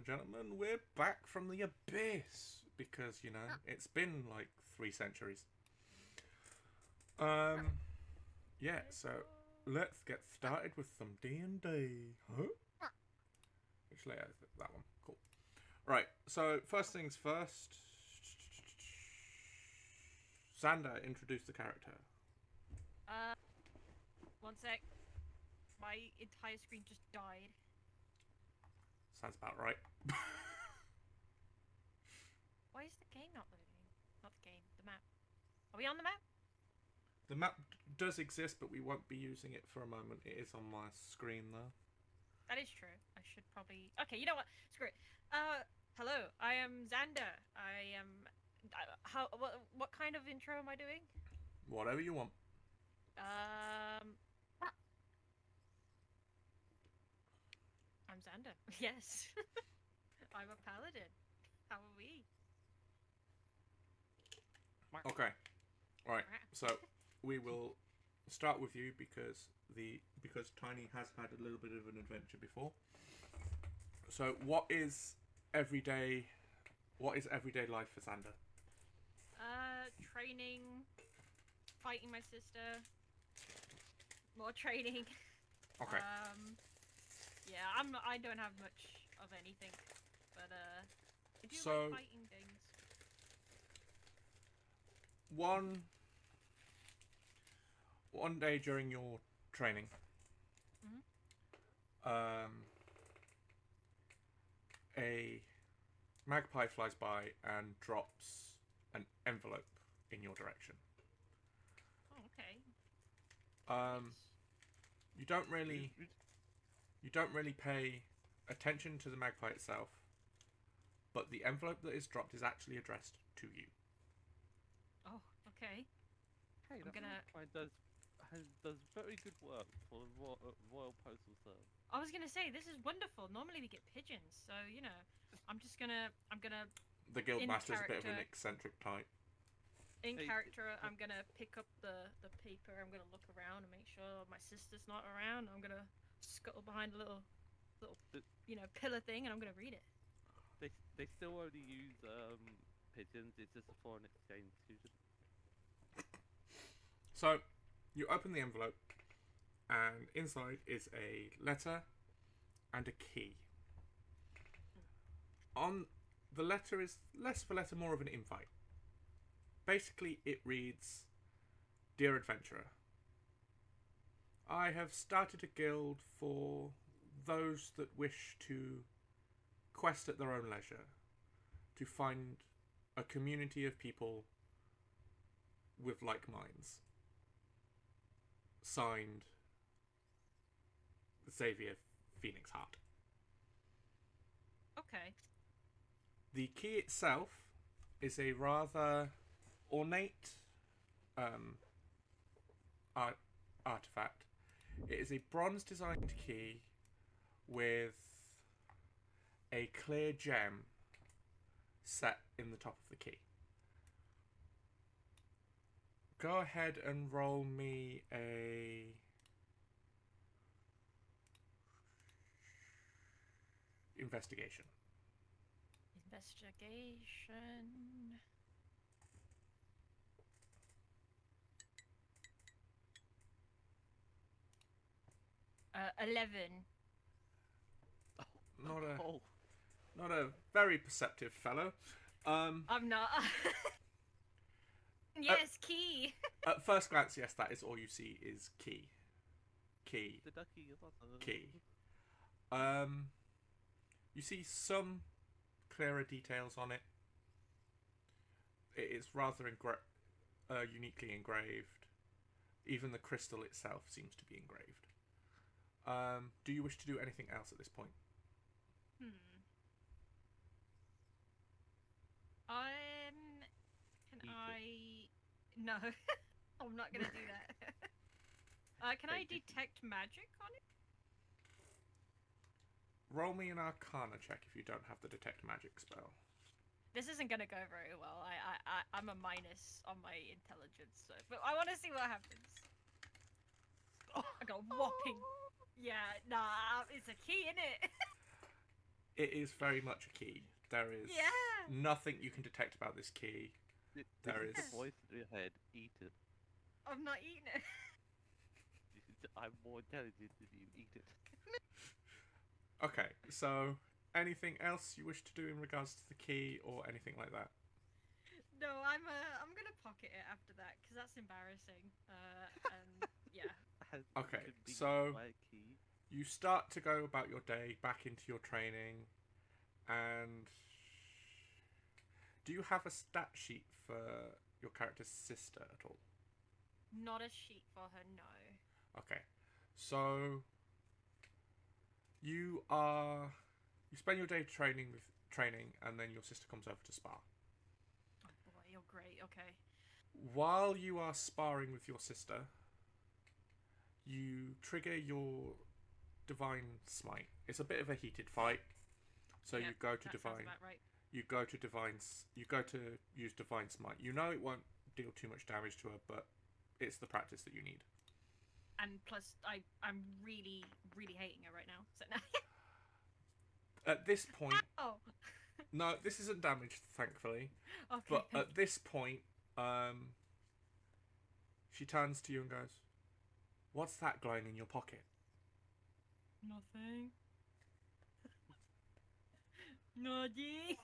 and gentlemen, we're back from the abyss because, it's been like 3 centuries. Yeah, so let's get started with some D&D. Huh? Which layer is it? That one. Cool. Right, so first things first. Xander, introduce the character. One sec. My entire screen just died. Sounds about right. Why is the game not loading? Not the game, the map. Are we on the map? The map does exist, but we won't be using it for a moment. It is on my screen, though. That is true. I should probably... Okay, you know what? Screw it. Hello. I am Xander. I am... What kind of intro am I doing? Whatever you want. I'm Xander. Yes. I'm a paladin. How are we? Okay. Alright, so we will start with you because Tiny has had a little bit of an adventure before. So what is everyday life for Xander? Training, fighting my sister, more training. Okay. Yeah, I don't have much of anything, but I do So, like fighting things. One day during your training, a magpie flies by and drops an envelope in your direction. Oh, okay. You don't really pay attention to the magpie itself, but the envelope that is dropped is actually addressed to you. Oh, okay. Hey, that magpie does very good work for the Royal Postal Service. I was gonna say, this is wonderful. Normally we get pigeons, so I'm gonna. The Guildmaster's a bit of an eccentric type. In character, I'm gonna pick up the paper. I'm gonna look around and make sure my sister's not around. I'm gonna scuttle behind a little pillar thing, and I'm gonna read it. They still only use pigeons. It's just a foreign exchange student. So, you open the envelope, and inside is a letter and a key. On the letter is less of a letter, more of an invite. Basically, it reads, "Dear Adventurer, I have started a guild for those that wish to quest at their own leisure, to find a community of people with like minds. Signed, Xavier Phoenix Heart." Okay. The key itself is a rather ornate artifact. It is a bronze designed key with a clear gem set in the top of the key. Go ahead and roll me a investigation. Investigation. 11. Not a very perceptive fellow. I'm not. Yes, key. At first glance, yes, that is all you see is key. The ducky. Key. You see some clearer details on it. It is rather uniquely engraved. Even the crystal itself seems to be engraved. Do you wish to do anything else at this point? No, I'm not gonna do that. Can I detect magic on it? Roll me an Arcana check if you don't have the detect magic spell. This isn't gonna go very well. I'm a minus on my intelligence, so, but I want to see what happens. I got whopping. Yeah, nah, it's a key, innit? It is very much a key. There is nothing you can detect about this key. There is a voice in your head. Eat it. I'm not eating it. I'm more intelligent than you. Eat it. Okay, so anything else you wish to do in regards to the key or anything like that? No, I'm gonna pocket it after that because that's embarrassing. And yeah. Okay, so you start to go about your day, back into your training, and do you have a stat sheet for your character's sister at all? Not a sheet for her, no. Okay, so you spend your day training, and then your sister comes over to spar. Oh boy, you're great. Okay. While you are sparring with your sister, you trigger your divine smite. It's a bit of a heated fight, so you go to divine. Right. You go to use divine smite. You know it won't deal too much damage to her, but it's the practice that you need. And plus, I'm really, really hating her right now. So now. At this point, oh. No, this isn't damage, thankfully. Okay. But at this point, she turns to you and goes, "What's that glowing in your pocket?" Nothing. Noddy.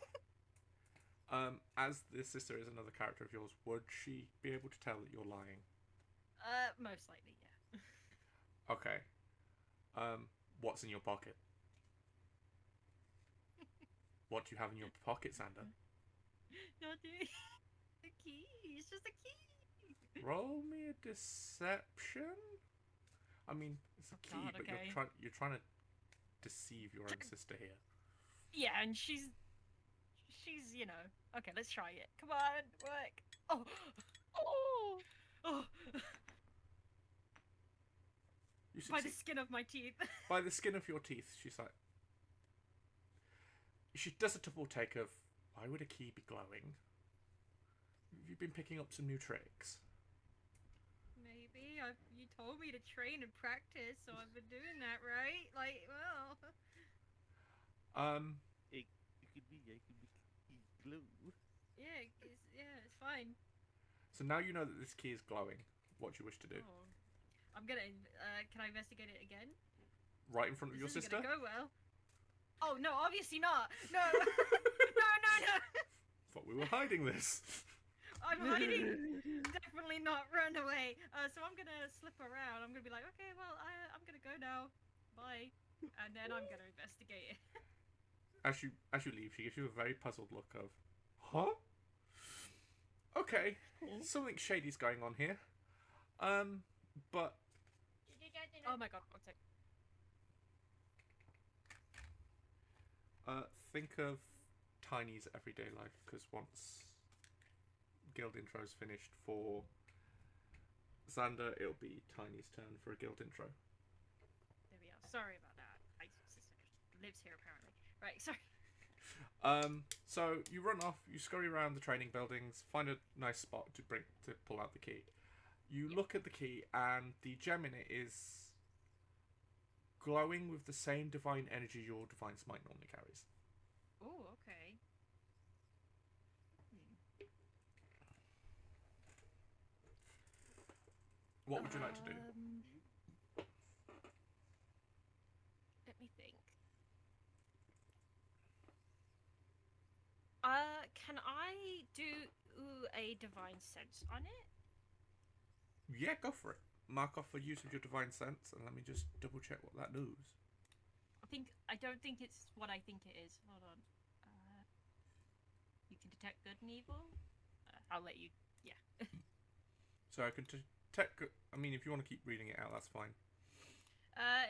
As this sister is another character of yours, would she be able to tell that you're lying? Most likely, yeah. Okay. What's in your pocket? What do you have in your pocket, Xander? Noddy. The key. It's just a key. Roll me a deception. I mean, it's a key, God, but okay. you're trying to deceive your own sister here. Yeah, and she's Okay, let's try it. Come on, work. Oh. By the skin of my teeth. By the skin of your teeth, she's like. She does a double take of, why would a key be glowing? Have you been picking up some new tricks? Maybe. You told me to train and practice, so I've been doing that, right? Like, well. It could be glue. Yeah, it's fine. So now you know that this key is glowing. What do you wish to do? Oh. I'm gonna. Can I investigate it again? Right in front of your This sister? isn't gonna go well. Oh no, obviously not. No. No. Thought we were hiding this. I'm hiding. Definitely not run away. So I'm gonna slip around. I'm gonna be like, okay, well, I'm gonna go now. Bye. And then I'm gonna investigate it. As you leave, she gives you a very puzzled look of, huh? Okay, something shady's going on here. But. Oh my god, one sec. Think of Tiny's everyday life, because once guild intro's finished for Xander, it'll be Tiny's turn for a guild intro. There we are. Sorry about that. My sister lives here apparently. Right, sorry. So you run off, you scurry around the training buildings, find a nice spot to pull out the key. You look at the key, and the gem in it is glowing with the same divine energy your divine smite normally carries. Oh, okay. What would you like to do? Let me think. Can I do a divine sense on it? Yeah, go for it. Mark off for use of your divine sense, and let me just double check what that does. I don't think it's what I think it is. Hold on. You can detect good and evil. I'll let you. Yeah. So I can detect. I mean, if you want to keep reading it out, that's fine.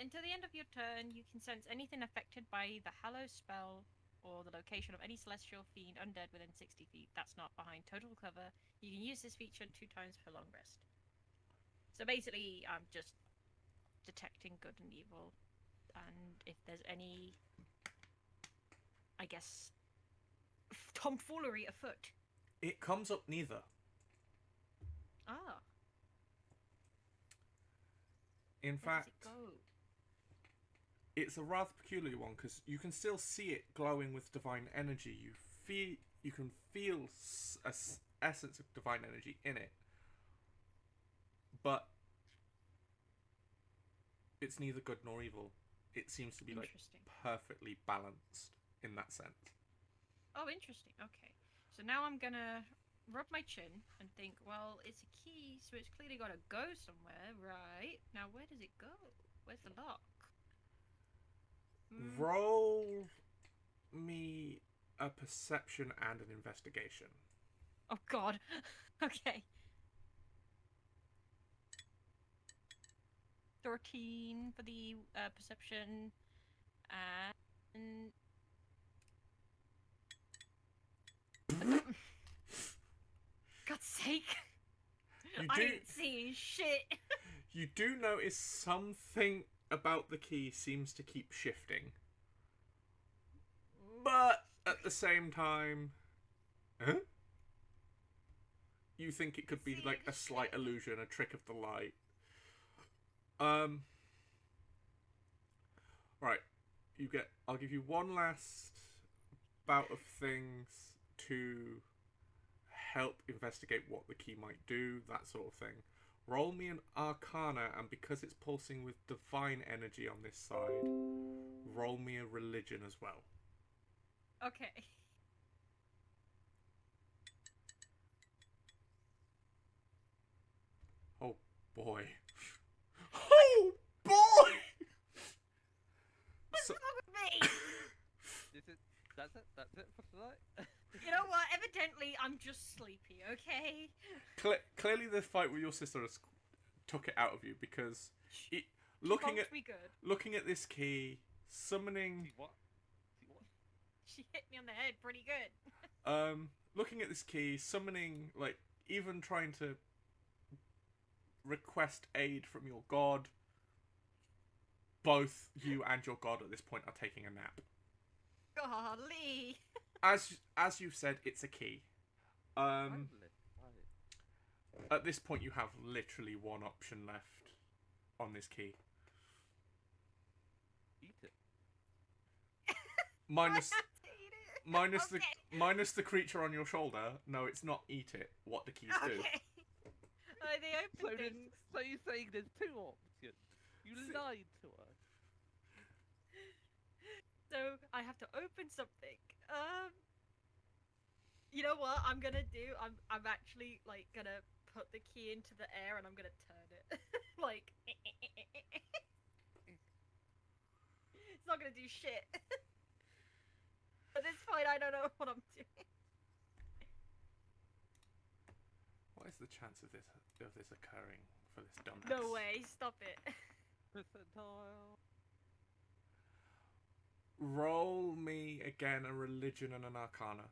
Until the end of your turn, you can sense anything affected by the Hallow spell or the location of any celestial fiend undead within 60 feet. That's not behind total cover. You can use this feature 2 times per long rest. So basically, I'm just detecting good and evil, and if there's any, I guess, tomfoolery afoot. It comes up neither. Ah. In fact, where does it go? it's a rather peculiar one because you can still see it glowing with divine energy. You can feel a essence of divine energy in it, but it's neither good nor evil. It seems to be like Interesting. perfectly balanced in that sense. Oh, interesting. Okay. So now I'm gonna rub my chin and think, well, it's a key, so it's clearly gotta go somewhere, right? Now, where does it go? Where's the lock? Roll me a perception and an investigation. Oh, God. Okay. 13 for the perception, and... God's sake. I ain't seeing shit. You do notice something about the key seems to keep shifting. But at the same time... Huh? You think it could be like a slight illusion, a trick of the light. Right. I'll give you one last bout of things to help investigate what the key might do, that sort of thing. Roll me an Arcana, and because it's pulsing with divine energy on this side, roll me a religion as well. Okay. Oh boy. Oh boy! What's wrong with me? That's it for tonight? You know what? Evidently, I'm just sleepy, okay? Clearly the fight with your sister has took it out of you, because Looking looking at this key, summoning... See what? She hit me on the head pretty good. Looking at this key, summoning, like, even trying to request aid from your god, both you and your god at this point are taking a nap. Golly. As you've said, it's a key. At this point, you have literally one option left on this key. Eat it. Minus, I have to eat it. minus Okay. minus the creature on your shoulder. No, it's not eat it. What the keys do. Okay. They open things. So you're saying there's two options? You lied to us. So I have to open something. You know what I'm gonna do? I'm actually like gonna put the key into the air and I'm gonna turn it. Like it's not gonna do shit. At this point I don't know what I'm doing. What is the chance of this occurring for this dumbass? No way, stop it. Percentile. Roll me again a religion and an arcana.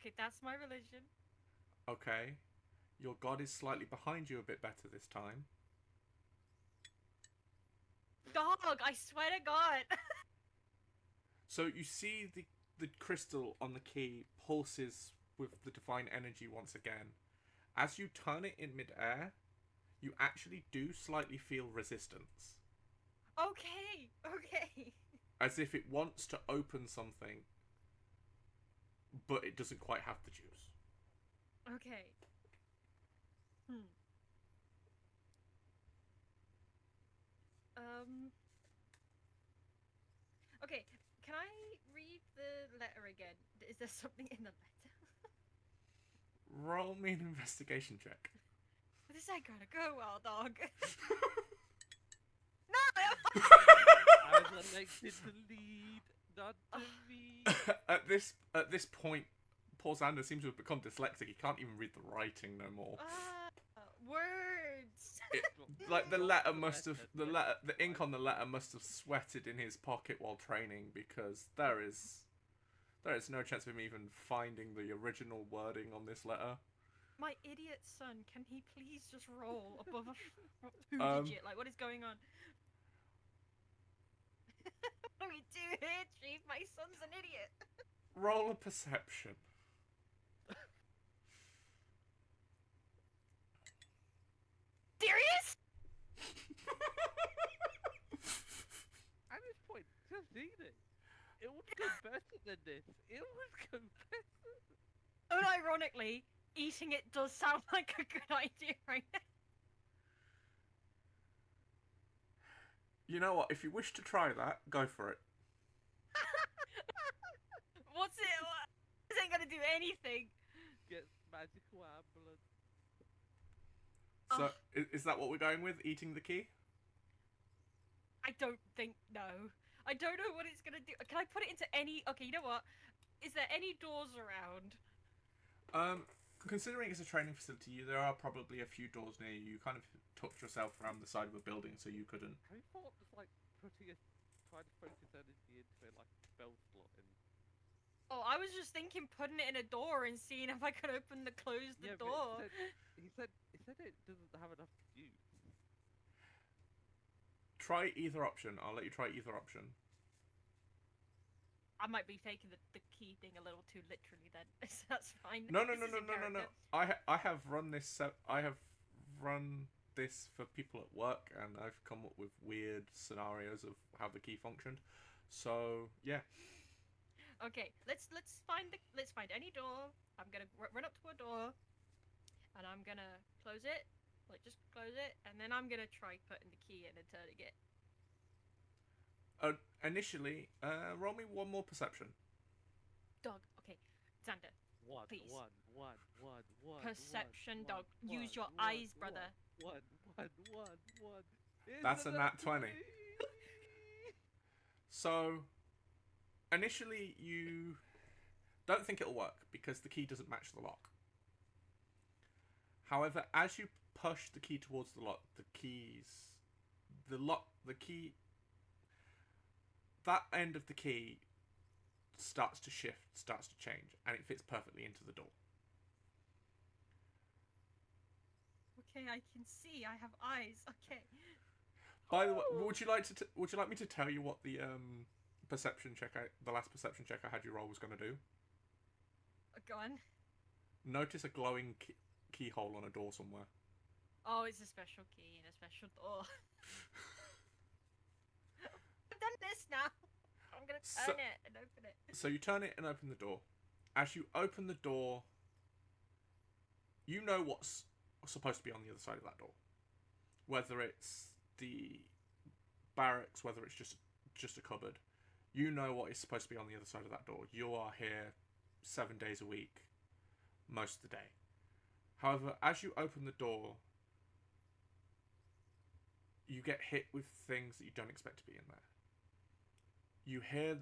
Okay, that's my religion. Okay. Your god is slightly behind you a bit better this time. Dog, I swear to God. So you see the crystal on the key pulses with the divine energy once again. As you turn it in midair, you actually do slightly feel resistance. Okay, okay. As if it wants to open something, but it doesn't quite have the juice. Okay. Okay, can I read the letter again? Is there something in the letter? Roll me an investigation check. This ain't gonna go well, dog. No! I was elected to lead, not to be. At this point, Paul Xander seems to have become dyslexic. He can't even read the writing no more. Words. Like the ink on the letter must have sweated in his pocket while training, because there is no chance of him even finding the original wording on this letter. My idiot son, can he please just roll above a digit? Like, what is going on? What do we do here, Chief? My son's an idiot. Roll a perception. serious? At this point, just eat it. It would go better than this. It would go better. Unironically, eating it does sound like a good idea right now. You know what? If you wish to try that, go for it. What's it? This ain't gonna do anything. Get magical ambulance. So, is that what we're going with? Eating the key? I don't think no. I don't know what it's gonna do. Can I put it into any? Okay, you know what? Is there any doors around? Considering it's a training facility, there are probably a few doors near you. You kind of tucked yourself around the side of a building so you couldn't. Have you thought of like trying to focus energy into it like a spell slot and Oh, I was just thinking putting it in a door and seeing if I could close the but door. he said it doesn't have enough juice. Try either option. I'll let you try either option. I might be taking the key thing a little too literally then. So that's fine. No. This is in character. I have run this. I have run this for people at work, and I've come up with weird scenarios of how the key functioned. So yeah. Okay, let's find any door. I'm gonna run up to a door, and I'm gonna close it, like just close it, and then I'm gonna try putting the key in and turning it. Initially, roll me one more perception. Dog. Okay, Xander. One. Please. One. Perception, one, dog. Use your one, eyes, brother. One. That's a nat 20. So, initially you don't think it'll work because the key doesn't match the lock. However, as you push the key towards the lock, that end of the key starts to shift, starts to change, and it fits perfectly into the door. Okay, I can see. I have eyes. Okay. By the way, would you like me to tell you what the the last perception check I had you roll was going to do? Go on. Notice a glowing keyhole on a door somewhere. Oh, it's a special key and a special door. I've done this now. I'm gonna turn it and open it. So you turn it and open the door. As you open the door, you know what's supposed to be on the other side of that door. Whether it's the barracks, whether it's just a cupboard. You know what is supposed to be on the other side of that door. You are here 7 days a week, most of the day. However, as you open the door, you get hit with things that you don't expect to be in there. You hear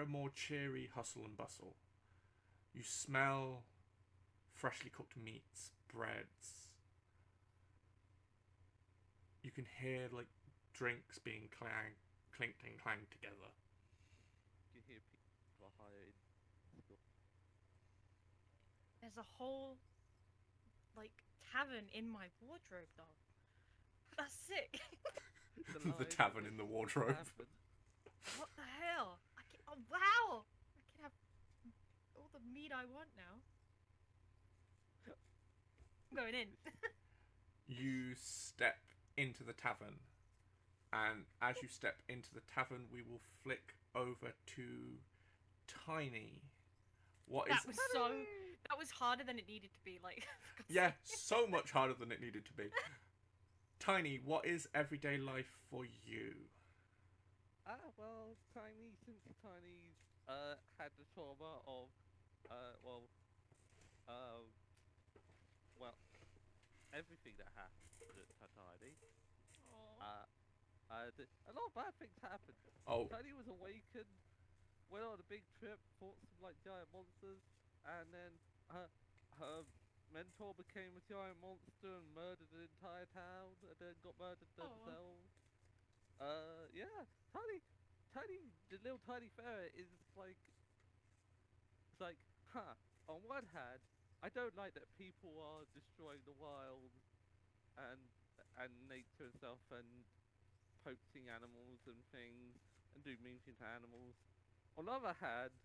a more cheery hustle and bustle. You smell freshly cooked meats, breads. You can hear like drinks being clinked and clanged together. You hear people are hired. There's a whole, like, tavern in my wardrobe, though. That's sick. The tavern in the wardrobe. What the hell? Oh, wow! I can have all the meat I want now. I'm going in. You step into the tavern, and as you step into the tavern, we will flick over to Tiny. That was harder than it needed to be, like. Yeah, so much harder than it needed to be. Tiny, what is everyday life for you? Well, since Tiny's had the trauma of, everything that happened to Tiny. A lot of bad things happened. Oh. Tiny was awakened, went on a big trip, fought some like giant monsters, and then her mentor became a giant monster and murdered an entire town, and then got murdered themselves. Yeah, the little tiny ferret is like, it's like, on one hand, I don't like that people are destroying the wild and nature and stuff and poaching animals and things and doing mean things to animals. On the other hand,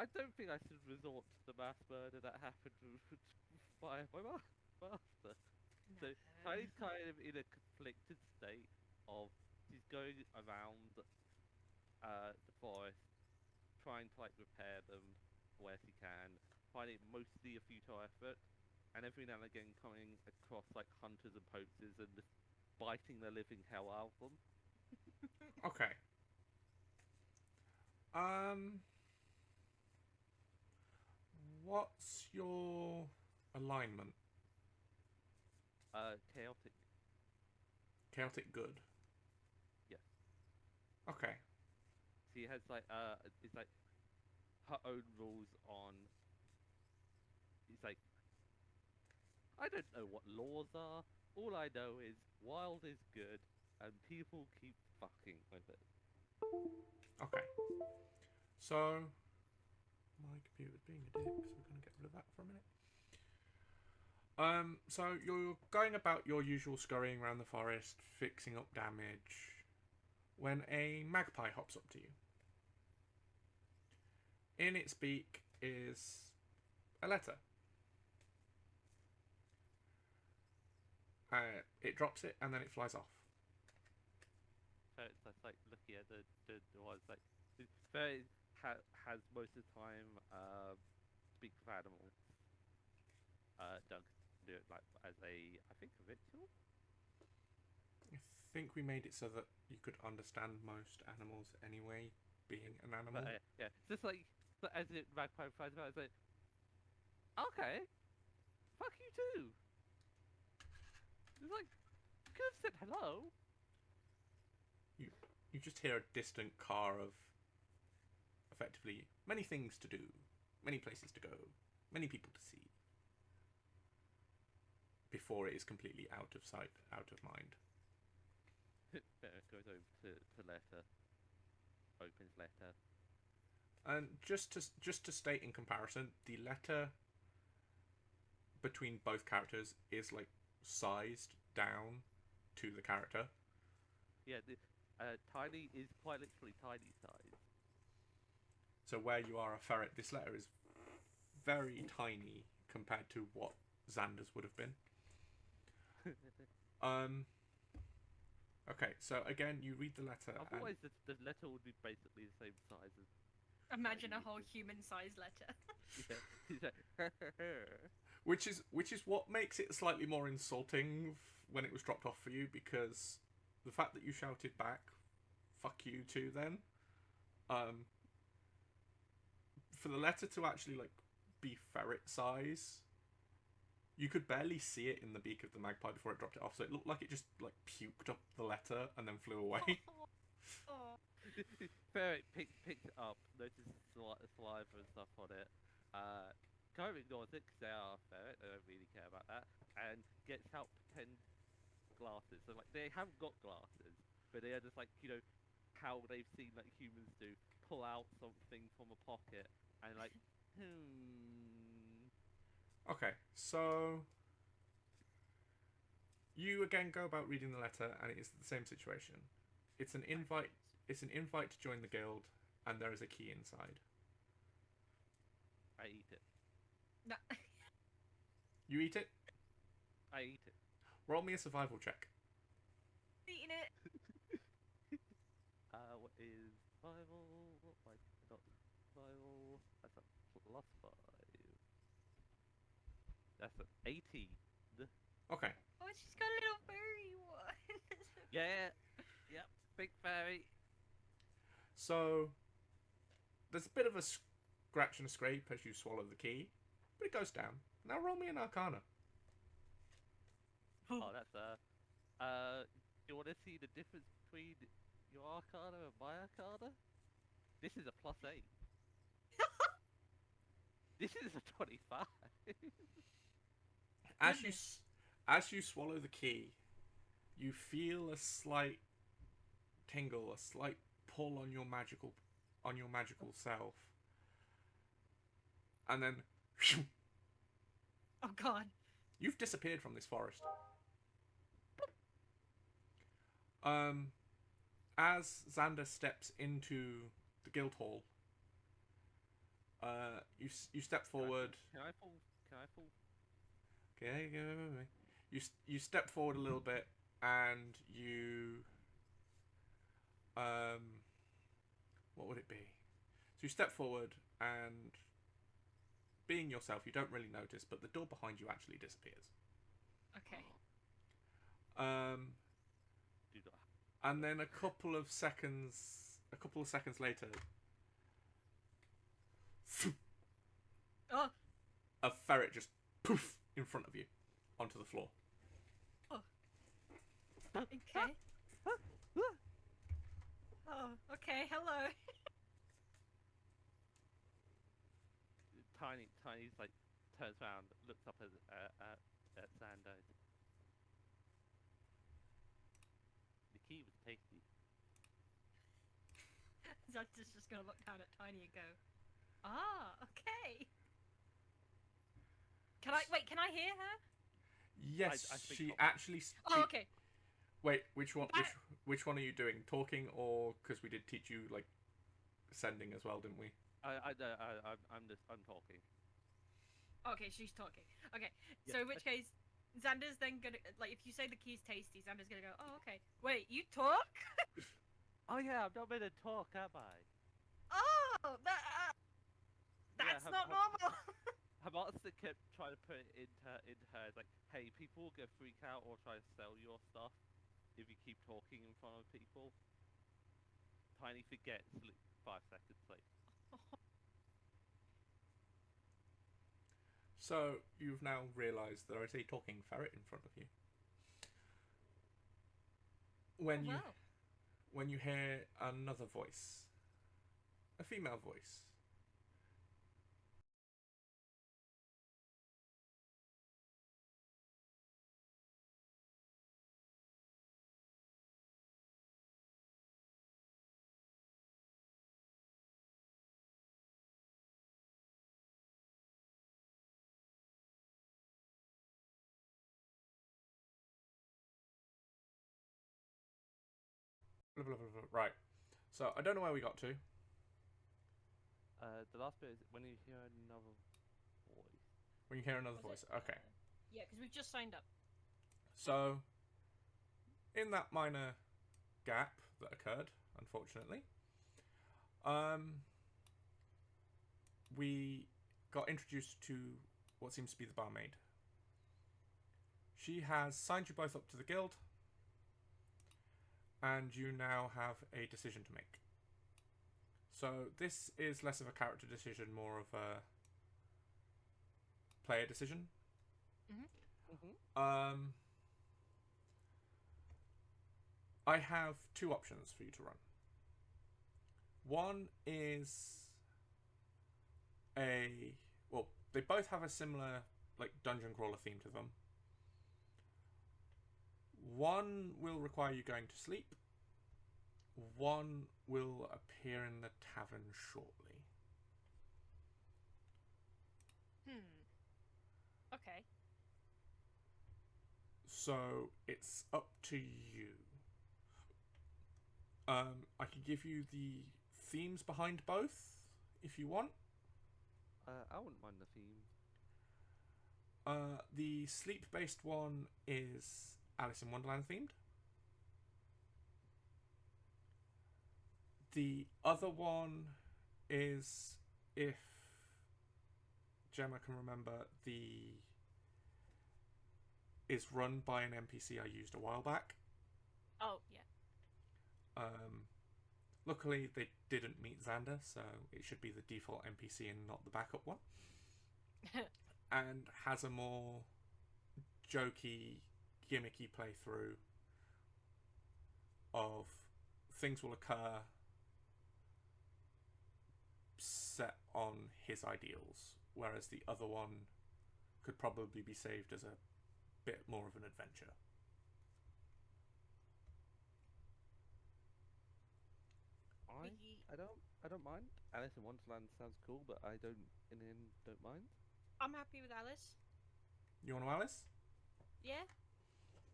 I don't think I should resort to the mass murder that happened by my mum. faster. So Tiny's kind of in a conflicted state of she's going around the forest, trying to like repair them where she can, finding it mostly a futile effort, and every now and again coming across like hunters and poachers and just biting the living hell out of them. Okay. What's your alignment? Chaotic. Chaotic good. Yes. Okay. She has like it's like her own rules on. It's like I don't know what laws are. All I know is wild is good, and people keep fucking with it. Okay. So my computer's being a dick, so we're gonna get rid of that for a minute. So you're going about your usual scurrying around the forest, fixing up damage, when a magpie hops up to you. In its beak is a letter. It drops it and then it flies off. So it's just like looking at the ones like very has most of the time speak of animals. Doug do it like as a I think a ritual. I think we made it so that you could understand most animals anyway, being an animal. But, yeah, just like as it magpie flies about, it's like okay, fuck you too. It's like you could have said hello. You just hear a distant car of effectively many things to do, many places to go, many people to see, before it is completely out of sight, out of mind. Goes over to letter, opens letter. And just to state in comparison, the letter between both characters is like sized down to the character. Yeah, Tiny is quite literally tiny size. So where you are a ferret, this letter is very tiny compared to what Xander's would have been. Okay, so again, you read the letter. Otherwise, the letter would be basically the same size as. Imagine a whole human-sized letter. Yeah. Which is what makes it slightly more insulting when it was dropped off for you, because the fact that you shouted back, "Fuck you too," then, for the letter to actually like be ferret size, you could barely see it in the beak of the magpie before it dropped it off. So it looked like it just like puked up the letter and then flew away. Oh. Ferret picks it up, notices saliva and stuff on it. Kind of ignores it because they are a ferret, they don't really care about that, and gets out pretend glasses. So like they haven't got glasses, but they are just like how they've seen like humans do, pull out something from a pocket and like Okay, so you again go about reading the letter, and it is the same situation. It's an invite. It's an invite to join the guild, and there is a key inside. I eat it. No. You eat it. I eat it. Roll me a survival check. Eating it. What is survival? Like not survival. That's a +5. That's an 18. Okay. Oh, she's got a little furry one. Yeah. Yep. Big fairy. So there's a bit of a scratch and a scrape as you swallow the key, but it goes down. Now roll me an Arcana. Oh, that's you want to see the difference between your Arcana and my Arcana? This is a +8. This is a 25. As you swallow the key, you feel a slight tingle, a slight pull on your magical self, and then Oh God. you've disappeared from this forest. As Xander steps into the guild hall, you step forward. Can I pull? Okay, you step forward a little bit, and you what would it be? So you step forward, and being yourself, you don't really notice, but the door behind you actually disappears. Okay. Do that. And then a couple of seconds later, Oh. a ferret just poof in front of you onto the floor. Okay. Oh. Okay. Hello. Tiny's like turns around, looks up at Xander. The key was tasty. Xander's just gonna look down at Tiny and go, "Ah, okay." Can I hear her? Yes, I speak she Cockney. actually speaks. Oh, okay. Wait, which one? Which one are you doing? Talking, or because we did teach you like sending as well, didn't we? I'm talking. Okay, she's talking. Okay, Yeah. so in which case, Xander's then gonna like if you say the key's tasty, Xander's gonna go, "Oh, okay. Wait, you talk? Oh yeah, I'm not meant to talk, am I? Oh, that's Yeah, not normal." Her monster kept trying to put it into her like, hey, people will get freak out or try to sell your stuff if you keep talking in front of people. Tiny forgets 5 seconds later. So you've now realised there is a talking ferret in front of you. When you hear another voice, a female voice. Blah, blah, blah, blah. Right. So I don't know where we got to. The last bit is when you hear another voice. When you hear another Was voice. it? Okay. Yeah, because we've just signed up. So, in that minor gap that occurred, unfortunately, we got introduced to what seems to be the barmaid. She has signed you both up to the guild, and you now have a decision to make. So this is less of a character decision, more of a player decision. I have 2 options for you to run. One is they both have a similar like dungeon crawler theme to them. One will require you going to sleep. One will appear in the tavern shortly. Okay. So it's up to you. I can give you the themes behind both if you want. I wouldn't mind the theme. The sleep-based one is Alice in Wonderland themed. The other one is, if Gemma can remember, is run by an NPC I used a while back. Oh, yeah. Luckily, they didn't meet Xander, so it should be the default NPC and not the backup one. And has a more jokey, gimmicky playthrough of things will occur set on his ideals, whereas the other one could probably be saved as a bit more of an adventure. I don't mind. Alice in Wonderland sounds cool, but I don't mind. I'm happy with Alice. You want to Alice? Yeah.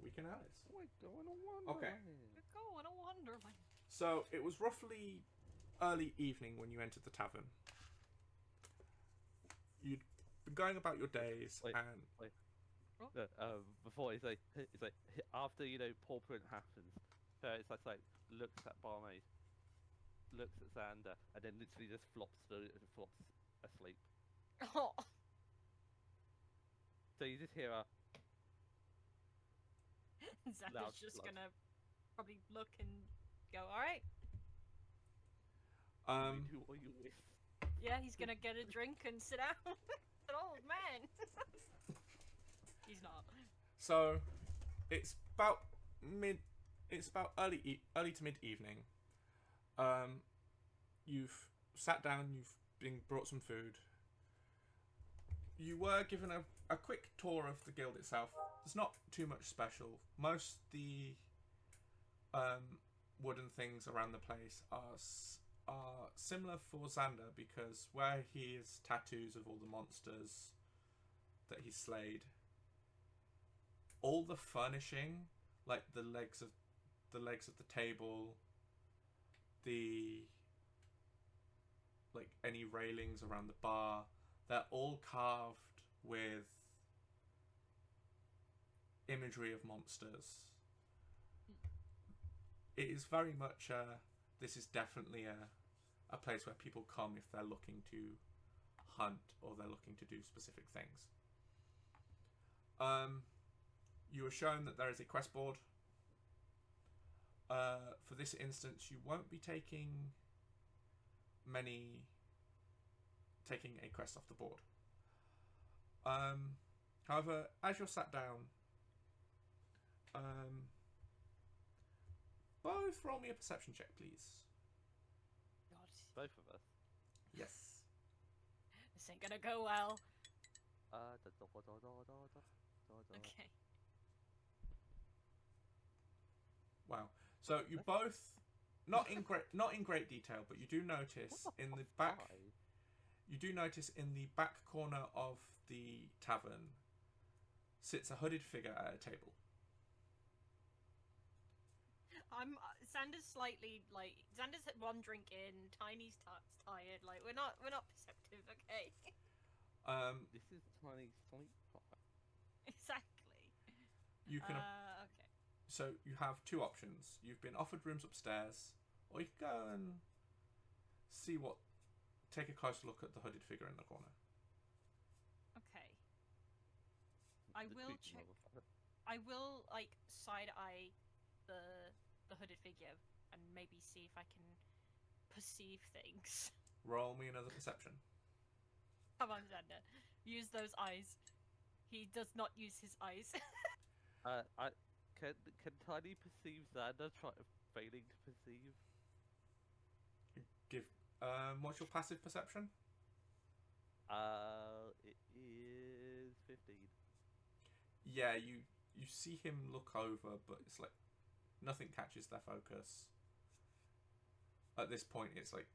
We can Alice. We're going to Wonderland. Okay. We're going to Wonderland. So it was roughly early evening when you entered the tavern. You'd been going about your days Wait. Before it's like after paw print happens, it's like looks at barmaid, looks at Xander, and then literally just flops asleep. Oh. So you just hear a Xander's loud just blood. gonna probably look and go, alright. Who are you with? Yeah, he's gonna get a drink and sit down. An old man. He's not. So, it's about early to mid evening. You've sat down. You've been brought some food. You were given a quick tour of the guild itself. There's not too much special. Most the wooden things around the place are similar for Xander, because where he has tattoos of all the monsters that he slayed, all the furnishing, like the legs of the table, any railings around the bar, they're all carved with imagery of monsters. It is very much this is definitely a place where people come if they're looking to hunt or they're looking to do specific things. You are shown that there is a quest board. For this instance, you won't be taking a quest off the board. However, as you're sat down, both roll me a perception check, please. God, Both of us. Yes. this ain't gonna go well. Okay. Okay. Wow. So you both, not in great detail, but you do notice in the back. You do notice in the back corner of the tavern sits a hooded figure at a table. Xander's slightly Xander's had one drink in. Tiny's tired. Like we're not perceptive, okay? This is Tiny's sleep part. Exactly. You can. Okay. So you have two options. You've been offered rooms upstairs, or you can go and take a closer look at the hooded figure in the corner. Okay. I The will creepy check. motherfucker. I will side eye the hooded figure and maybe see if I can perceive things. Roll me another perception. Come on, Xander. Use those eyes. He does not use his eyes. Can Tiny perceive Xander failing to perceive? Give. What's your passive perception? It is 15. Yeah, you see him look over, but it's like nothing catches their focus. At this point, it's like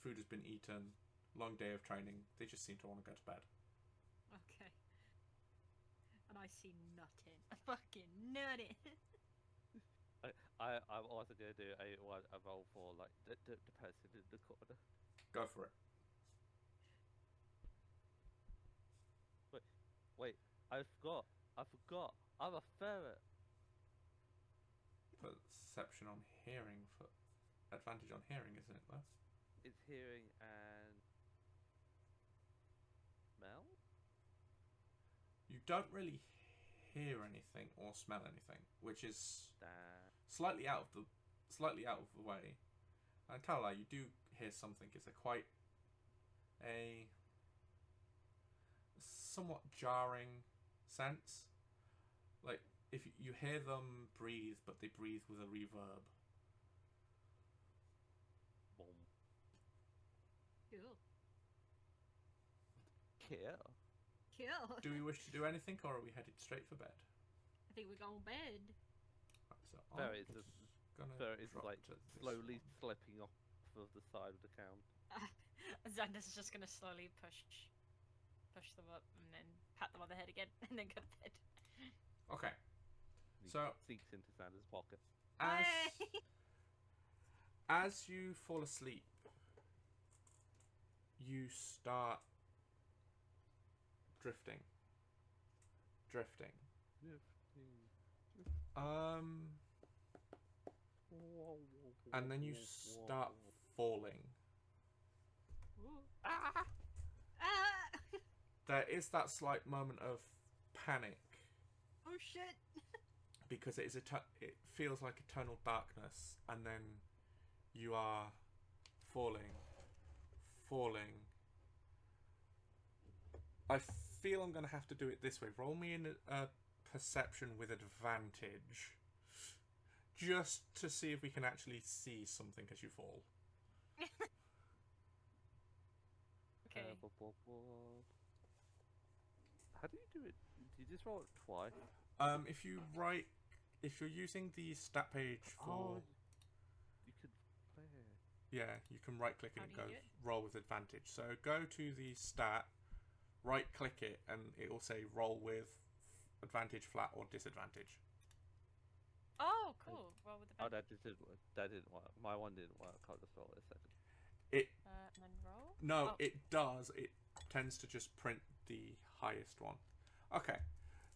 food has been eaten, long day of training. They just seem to want to go to bed. Okay. And I see nothing. Fucking nothing. I'm also gonna do a roll for like the person in the corner. Go for it. Wait, I forgot. I'm a ferret. Perception on hearing for advantage on hearing, isn't it though? It's hearing and smell. You don't really hear anything or smell anything, which is Damn. slightly out of the way. And Tala, you do hear something. It's a somewhat jarring sense. Like if you hear them breathe, but they breathe with a reverb. Boom. Cool. Kill. Cool. Do we wish to do anything, or are we headed straight for bed? I think we're going to bed. Right, so Ferret I'm is gonna Ferret is drop like to this slowly one. slipping off of the side of the count. Xander's just going to slowly push them up and then pat them on the head again and then go to bed. Okay. He So sneaks into Xander's pocket. as you fall asleep, you start drifting. And then you start falling. Ah! Ah! There is that slight moment of panic Oh shit! because it feels like eternal darkness, and then you are falling. I feel I'm going to have to do it this way. Roll me in a perception with advantage, just to see if we can actually see something as you fall. Okay. How do you do it? Do you just roll it twice? If you're using the stat page for, You could play it. yeah, you can right click it How and do go you do it? roll with advantage. So go to the stat, right click it, and it will say roll with advantage, flat, or disadvantage. Oh, cool. Roll with the Oh, that didn't work. My one didn't work. I'll just roll it a second. and then roll. No, Oh. it does. It tends to just print the highest one. Okay,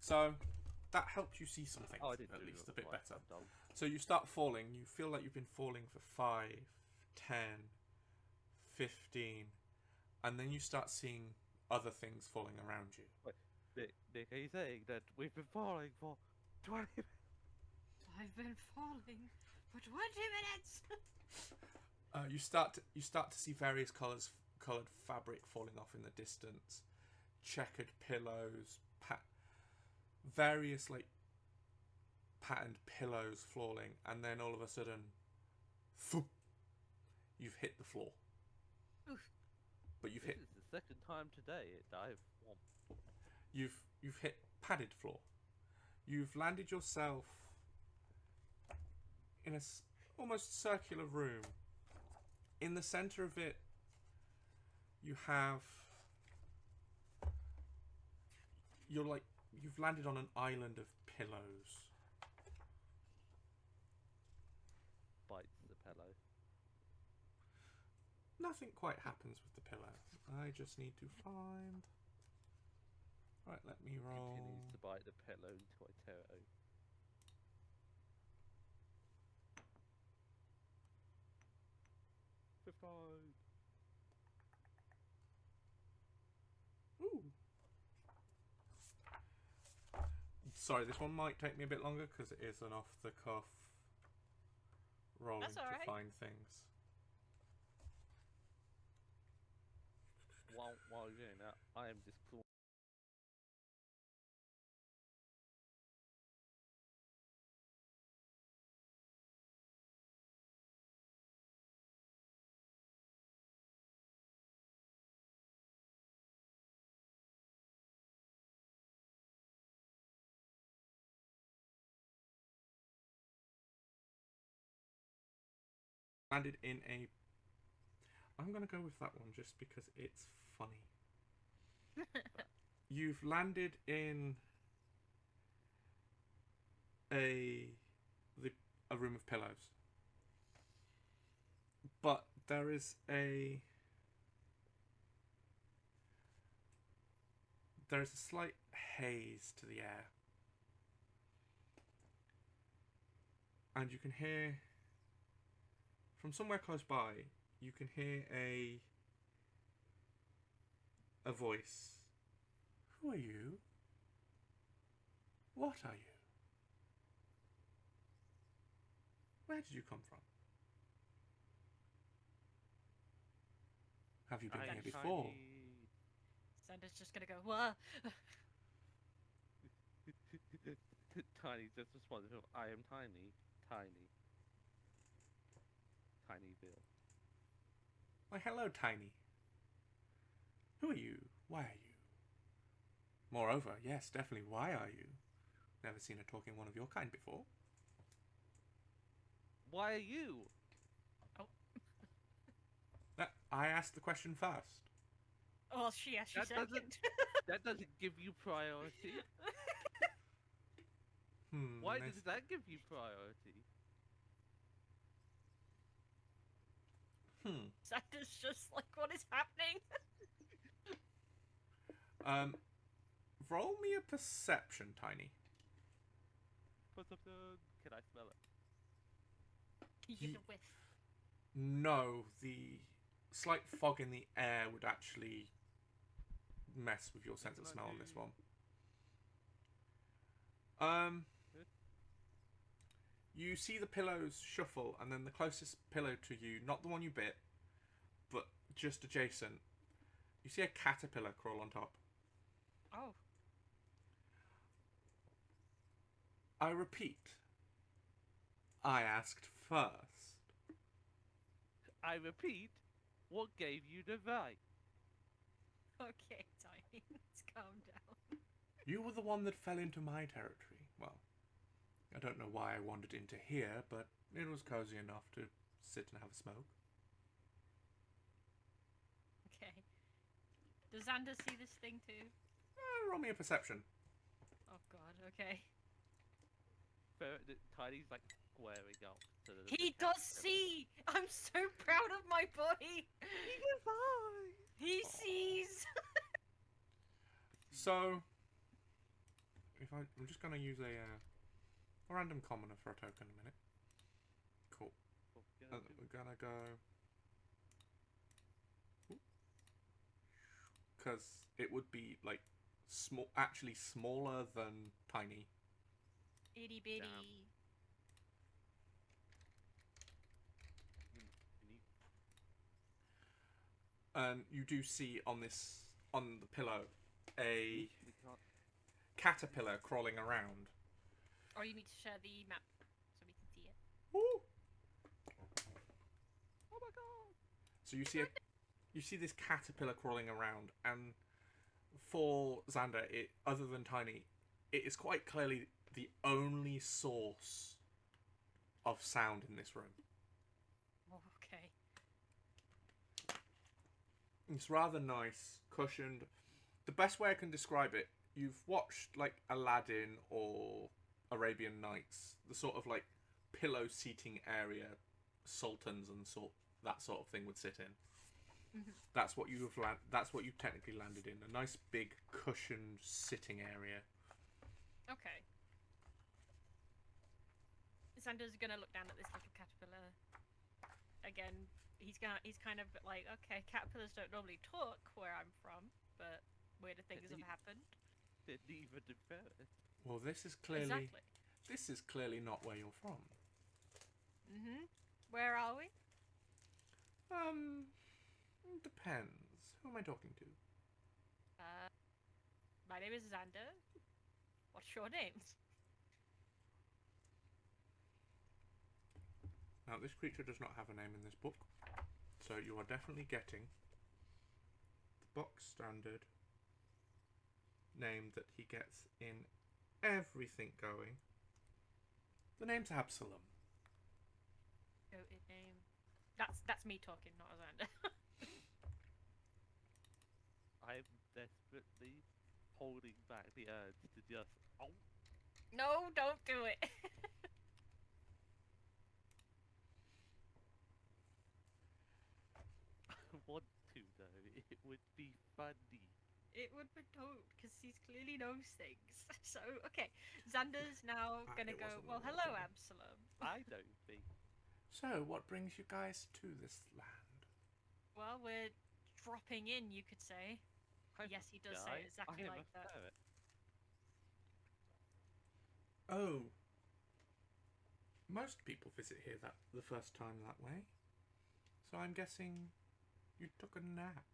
so that helped you see something Oh, I did at do least it a bit twice, better. I'm dumb. So you start falling. You feel like you've been falling for 5, 10, 15, and then you start seeing other things falling around you. Wait, Nick, are you saying that we've been falling for 20 minutes? I've been falling for 20 minutes. You start to see various coloured fabric falling off in the distance, checkered pillows, various like patterned pillows falling, and then all of a sudden, thump, you've hit the floor. Oof. But you've This hit is the second time today I've won. you've hit padded floor. You've landed yourself in a almost circular room. In the center of it, you've landed on an island of pillows. Bites the pillow. Nothing quite happens with the pillow. I just need to find. Right, let me roll. Continues to bite the pillow until I tear it open. Ooh. Sorry, this one might take me a bit longer because it is an off-the-cuff rolling That's all to right. find things. While you're doing that, I am just cool. Landed in a. I'm gonna go with that one just because it's funny. You've landed in a room of pillows, but there is a slight haze to the air, and you can hear from somewhere close by. You can hear a voice. Who are you? What are you? Where did you come from? Have you been I here am before? tiny. Xander's just gonna go, whoa. Tiny just responded to him. I am tiny. Tiny. Tinyville. Why, hello, Tiny. Who are you? Why are you? Moreover, yes, definitely, why are you? Never seen a talking one of your kind before. Why are you? I asked the question first. Well, she asked you That second. doesn't- That doesn't give you priority. Why nice. does that give you priority? Xander's just like, what is happening? Roll me a perception, Tiny. Perception. Can I smell it? You get a whiff. No, the slight fog in the air would actually mess with your sense of smell on this one. Good. You see the pillows shuffle, and then the closest pillow to you, not the one you bit, but just adjacent, you see a caterpillar crawl on top. Oh. I repeat, I asked first. I repeat, what gave you the right? Okay, Tiny. Let's calm down. You were the one that fell into my territory. Well, I don't know why I wandered into here, but it was cozy enough to sit and have a smoke. Okay. Does Xander see this thing too? Roll me a perception. Oh god, okay. Tiny's like squaring up to the. He does see! I'm so proud of my boy! He gets eyes! He sees! So, I'm just going to use a random commoner for a token in a minute. Cool. We're going to go... Because it would be, like, actually smaller than Tiny. Itty bitty. And you do see on the pillow a We can't. caterpillar crawling around. Or you need to share the map so we can see it. Woo! Oh my god! So you see this caterpillar crawling around, and for Xander, other than Tiny, it is quite clearly the only source of sound in this room. Oh, okay. It's rather nice, cushioned. The best way I can describe it, you've watched like Aladdin or Arabian Nights, the sort of like pillow seating area sultans and that sort of thing would sit in. Mm-hmm. That's what you've technically landed in, a nice big cushioned sitting area. Okay. Xander's gonna look down at this little caterpillar. Again, he's kind of like, okay, caterpillars don't normally talk where I'm from, but weirder things have happened. Didn't even defer it. Well, this is clearly Exactly. not where you're from. Mm-hmm. Where are we? Depends. Who am I talking to? My name is Xander. What's your name? Now, this creature does not have a name in this book, so you are definitely getting the box standard name that he gets in everything going. The name's Absalom. Goated name. That's me talking, not Xander. I'm desperately holding back the urge to just. Oh! No, don't do it. I want to though. It would be funny. It would be told, because he clearly knows things. So, okay. Xander's now gonna It go, wasn't well, what I was hello, thinking. Absalom. I don't think. So, what brings you guys to this land? Well, we're dropping in, you could say. I'm Yes, he does a say guy. it exactly I am like a that. ferret. Oh. Most people visit here the first time that way. So I'm guessing you took a nap.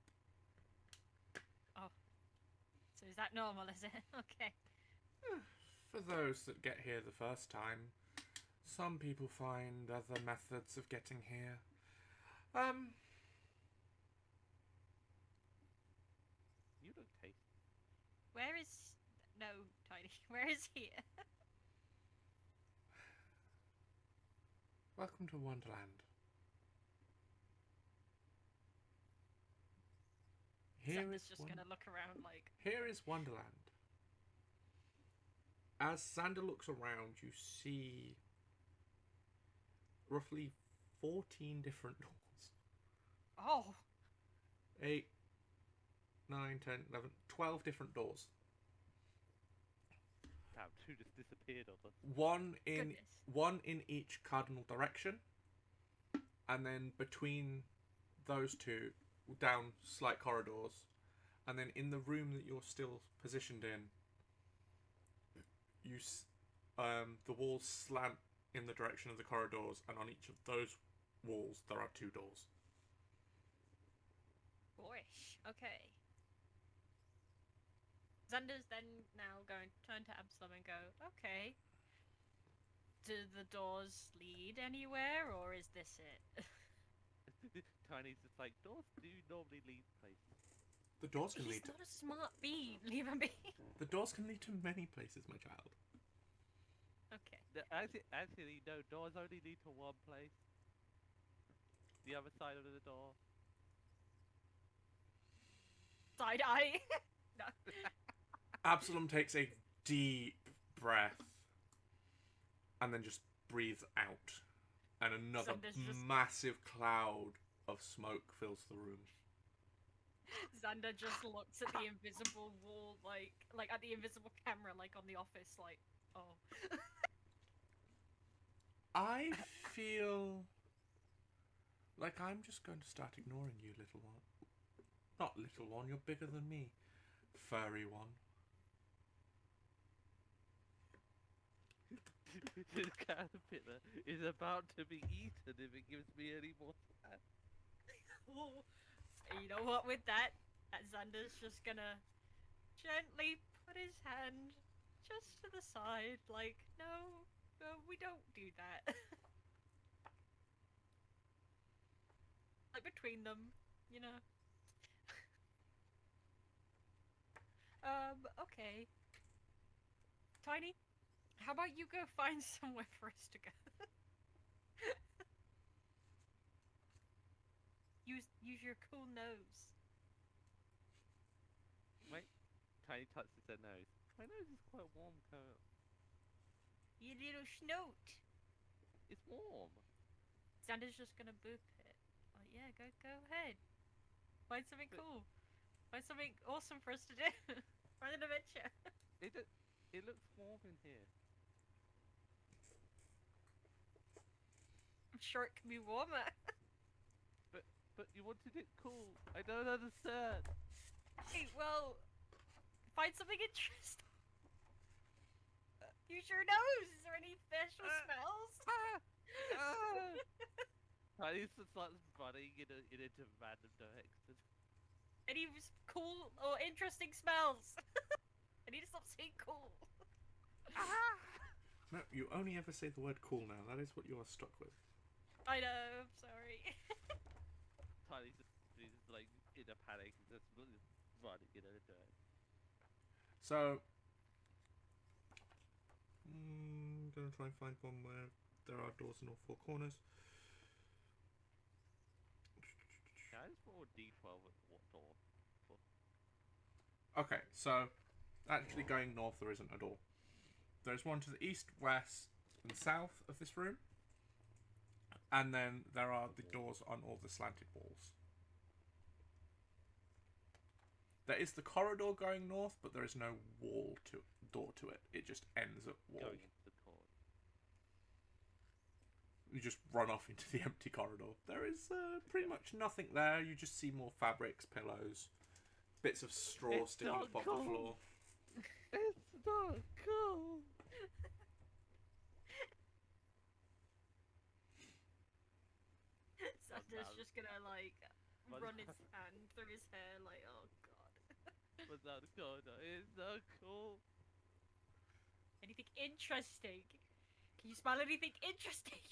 So is that normal, is it? Okay. For those that get here the first time, some people find other methods of getting here. You look tasty. Where is... No, Tiny. Where is here? Welcome to Wonderland. Xander's just gonna look around like... Here is Wonderland. As Xander looks around, you see roughly 14 different doors. Oh! 8, 9, 10, 11, 12 different doors. crap, two just disappeared on us. One Goodness. in each cardinal direction, and then between those two, down slight corridors, and then in the room that you're still positioned in, the walls slant in the direction of the corridors, and on each of those walls there are two doors. Boyish. Okay. Xander's then now going to turn to Absalom and go, okay. Do the doors lead anywhere, or is this it? Tiny's just like, doors do normally lead places. The doors can He's lead. not a smart bee. Leave him be. The doors can lead to many places, my child. Okay. Actually, no, doors only lead to one place. The other side of the door. Side eye. No. Absalom takes a deep breath and then just breathes out, and another Xander's just- massive cloud of smoke fills the room. Xander just looks at the invisible wall, like at the invisible camera, like on The Office, like, oh. I feel like I'm just going to start ignoring you, little one. Not little one, you're bigger than me. Furry one. This caterpillar is about to be eaten if it gives me any more time. Oh. You know what? With that, Xander's just gonna gently put his hand just to the side, like, no, we don't do that. Like between them, you know. Okay. Tiny, how about you go find somewhere for us to go? Use your cool nose. Wait, Tiny touches their nose. My nose is quite warm, Kurt. You little snoot. It's warm. Xander's just gonna boop it. Like, yeah, go ahead. Find something cool. Find something awesome for us to do. Find an adventure. It looks warm in here. I'm sure it can be warmer. But you wanted it cool. I don't understand. Hey, well, find something interesting. Use your nose. Is there any special smells? Tiny's just like running in into random directions. Any cool or interesting smells? I need to stop saying cool. No, you only ever say the word cool now. That is what you are stuck with. I know, I'm sorry. Tiny's just like in a panic and just running in a direction. So, I'm going to try and find one where there are doors in all four corners. Yeah, I just rolled D12 at what door? Okay, so actually going north, there isn't a door. There's one to the east, west, and south of this room. And then there are the doors on all the slanted walls. There is the corridor going north, but there is no door to it. It just ends at wall. Going into the corner. You just run off into the empty corridor. There is pretty much nothing there. You just see more fabrics, pillows, bits of straw It's sticking not up off cool. the floor. It's not cool. Xander's just gonna like What run is- his hand through his hair, like, oh god. But not cool. It's not cool. Anything interesting? Can you smell anything interesting?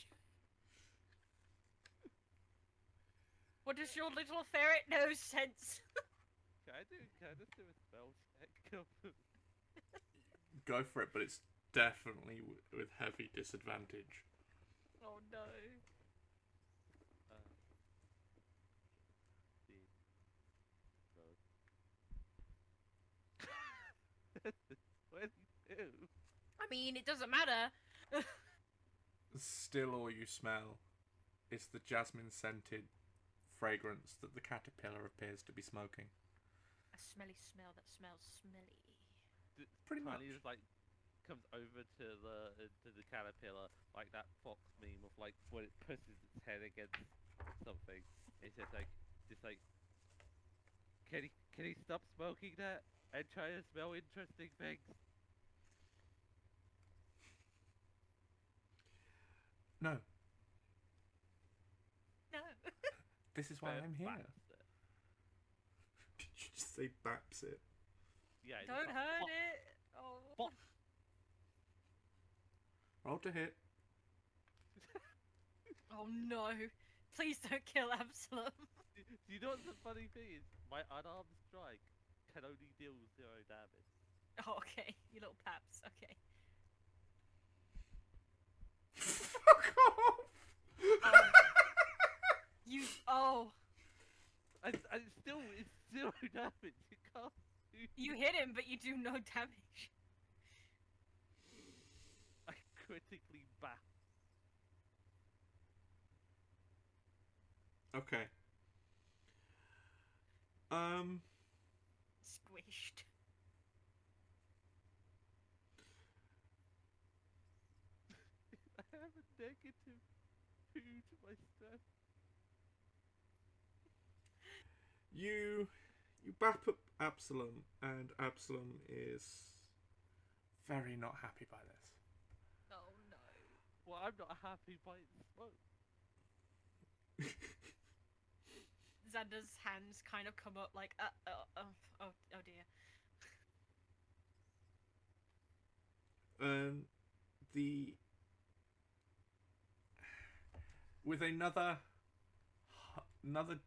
What does your little ferret nose sense? Can I just do a spell check? Go for it, but it's definitely with heavy disadvantage. Oh no. What do you do? I mean, it doesn't matter. Still, all you smell is the jasmine-scented fragrance that the caterpillar appears to be smoking. A smelly smell that smells smelly. Pretty much. Tiny just like comes over to the caterpillar, like that fox meme of like when it presses its head against something. It's just like, can he stop smoking that and try to smell interesting things? No, No. this is why I'm here. Baps it. Did you just say baps it? Yeah. it's Don't like, hurt "Fuck, it. Oh. fuck." Roll to hit. Oh no. Please don't kill Absalom. Do you know what the funny thing is? My unarmed strike can only deal 0 damage. Oh, okay. You little paps. Okay. Fuck off! Oh. You. Oh. And it's 0 damage. You can't do. You hit him, but you do no damage. I critically bat. Okay. Squished. I have a negative 2 to my strength. You bap up Absalom, and Absalom is very not happy by this. Oh no. Well, I'm not happy by the smoke. Xander's hands kind of come up like, oh dear. With another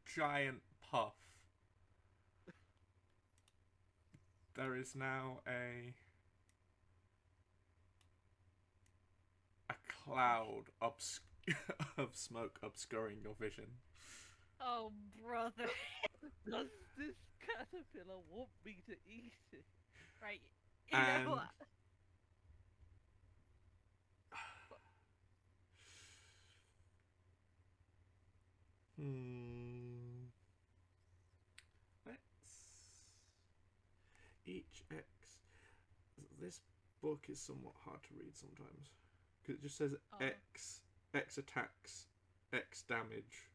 giant puff, there is now a cloud of smoke obscuring your vision. Oh, brother. Does this caterpillar want me to eat it? Right. You And know what? Let's each X. This book is somewhat hard to read sometimes because it just says Oh. X attacks, X damage.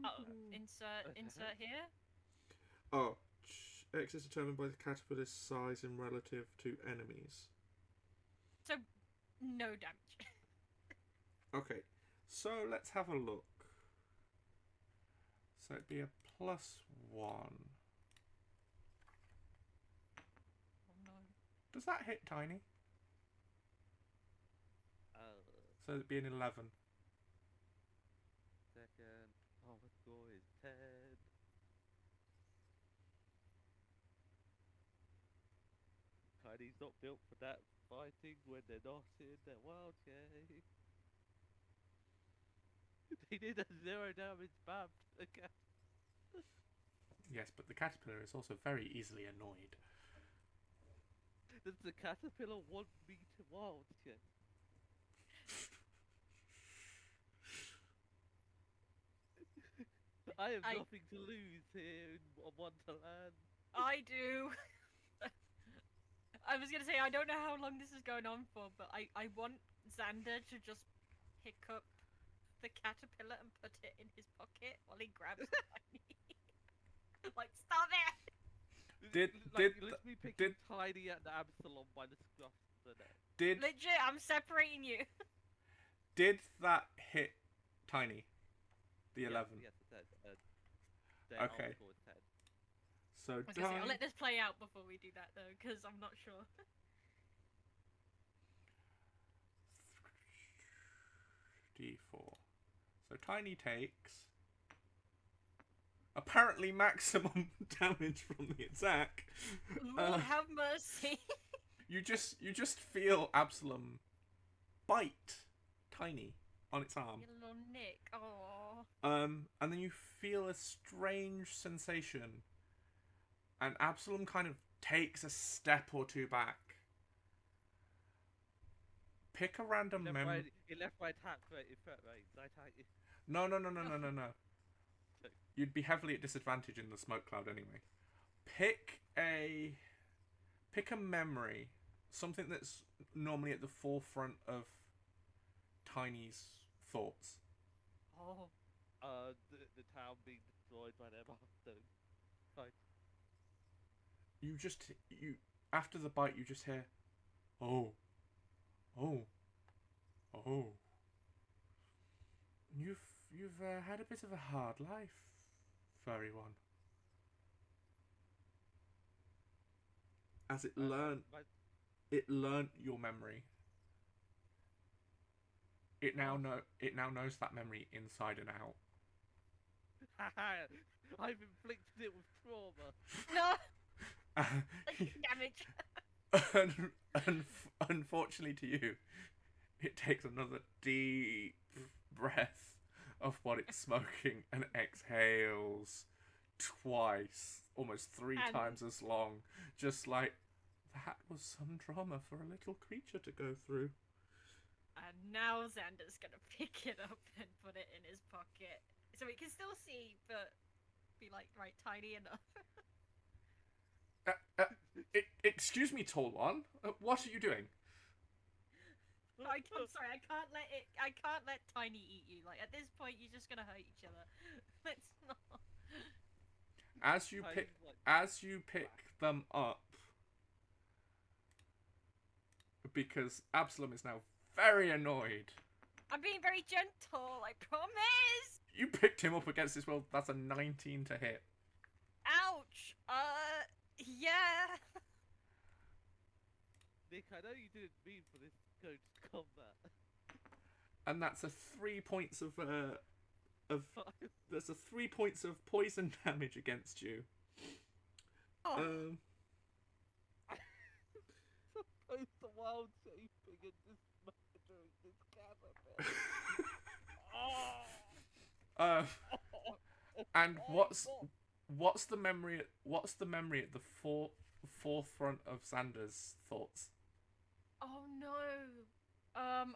Oh, insert here. Oh, X is determined by the caterpillar's size in relative to enemies. So, no damage. Okay, so let's have a look. So it'd be a +1. Oh no. Does that hit Tiny? So it'd be an 11. Second. Oh, my score is 10. Tiny's not built for that fighting when they're not in their wild shape. They did a 0 damage bab to the cat. Yes, but the caterpillar is also very easily annoyed. Does the caterpillar want me to wild shape? I have nothing to lose here in Wonderland. I do. I was gonna say, I don't know how long this is going on for, but I want Xander to just pick up the caterpillar and put it in his pocket while he grabs Tiny. Like, stop it! Literally picking Tiny at the Absalom by the scruff of the neck. Legit, I'm separating you. Did that hit Tiny? The 11. Yes, it did. Okay. So I was gonna say, I'll let this play out before we do that though, because I'm not sure. D4. So Tiny takes apparently maximum damage from the attack. Lord have mercy. You just feel Absalom bite Tiny on its arm. Your little nick. Oh. And then you feel a strange sensation, and Absalom kind of takes a step or two back. Pick a random memory. He left my attack rate in threat range. I attack you. No. You'd be heavily at disadvantage in the smoke cloud anyway. Pick a memory something that's normally at the forefront of Tiny's thoughts. Oh. The town being destroyed by their master. Right. You after the bite, you just hear, oh, oh, oh. You've had a bit of a hard life, furry one. As it learned your memory. It now knows that memory inside and out. I've inflicted it with trauma. No. Damage. Unfortunately to you, it takes another deep breath of what it's smoking and exhales twice, almost three times as long. Just like, that was some trauma for a little creature to go through. And now Xander's gonna pick it up and put it in his pocket. So he can still see, but be like, right, tiny enough. Excuse me, tall one. What are you doing? I'm sorry, I can't let Tiny eat you. Like, at this point, you're just gonna hurt each other. Let's not. As you pick them up, because Absalom is now very annoyed. I'm being very gentle, I promise! You picked him up against his will. That's a 19 to hit. Ouch! Yeah. Nick, I know you didn't mean for this to go to combat. And that's a 3 points of there's a 3 points of poison damage against you. Oh. Suppose the wild shaping and just murdering this caterpillar. And what's the memory at the forefront of Xander's thoughts? Oh no.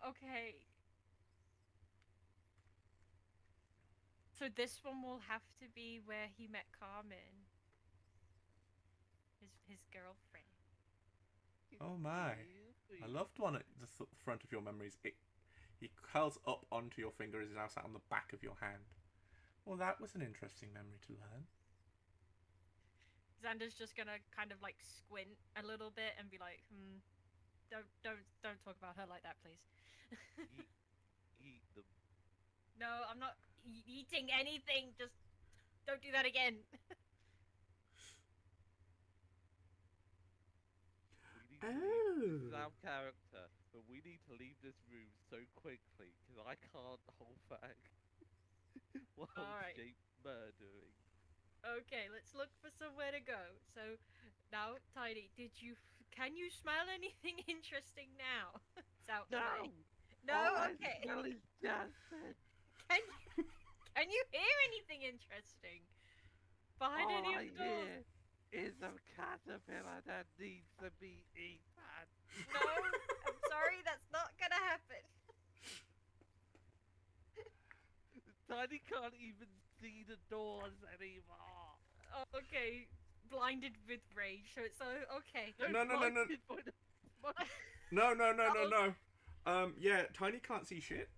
Okay. So this one will have to be where he met Carmen. His girlfriend. Oh my. I loved one at the front of your memories. He curls up onto your finger as he's now sat on the back of your hand. Well, that was an interesting memory to learn. Xander's just gonna kind of like squint a little bit and be like, don't talk about her like that, please. Eat them. No, I'm not eating anything. Just don't do that again. This is our character, but we need to leave this room so quickly because I can't hold back. Shape murdering. Okay, let's look for somewhere to go. So now, Tiny, can you smell anything interesting now? It's outside. No. Okay. Smell is acid. Can you hear anything interesting behind any of the doors? Is a caterpillar that needs to be eaten. No, I'm sorry, that's not gonna happen. Tiny can't even see the doors anymore. Oh, okay, blinded with rage, so it's okay. No. Yeah, Tiny can't see shit.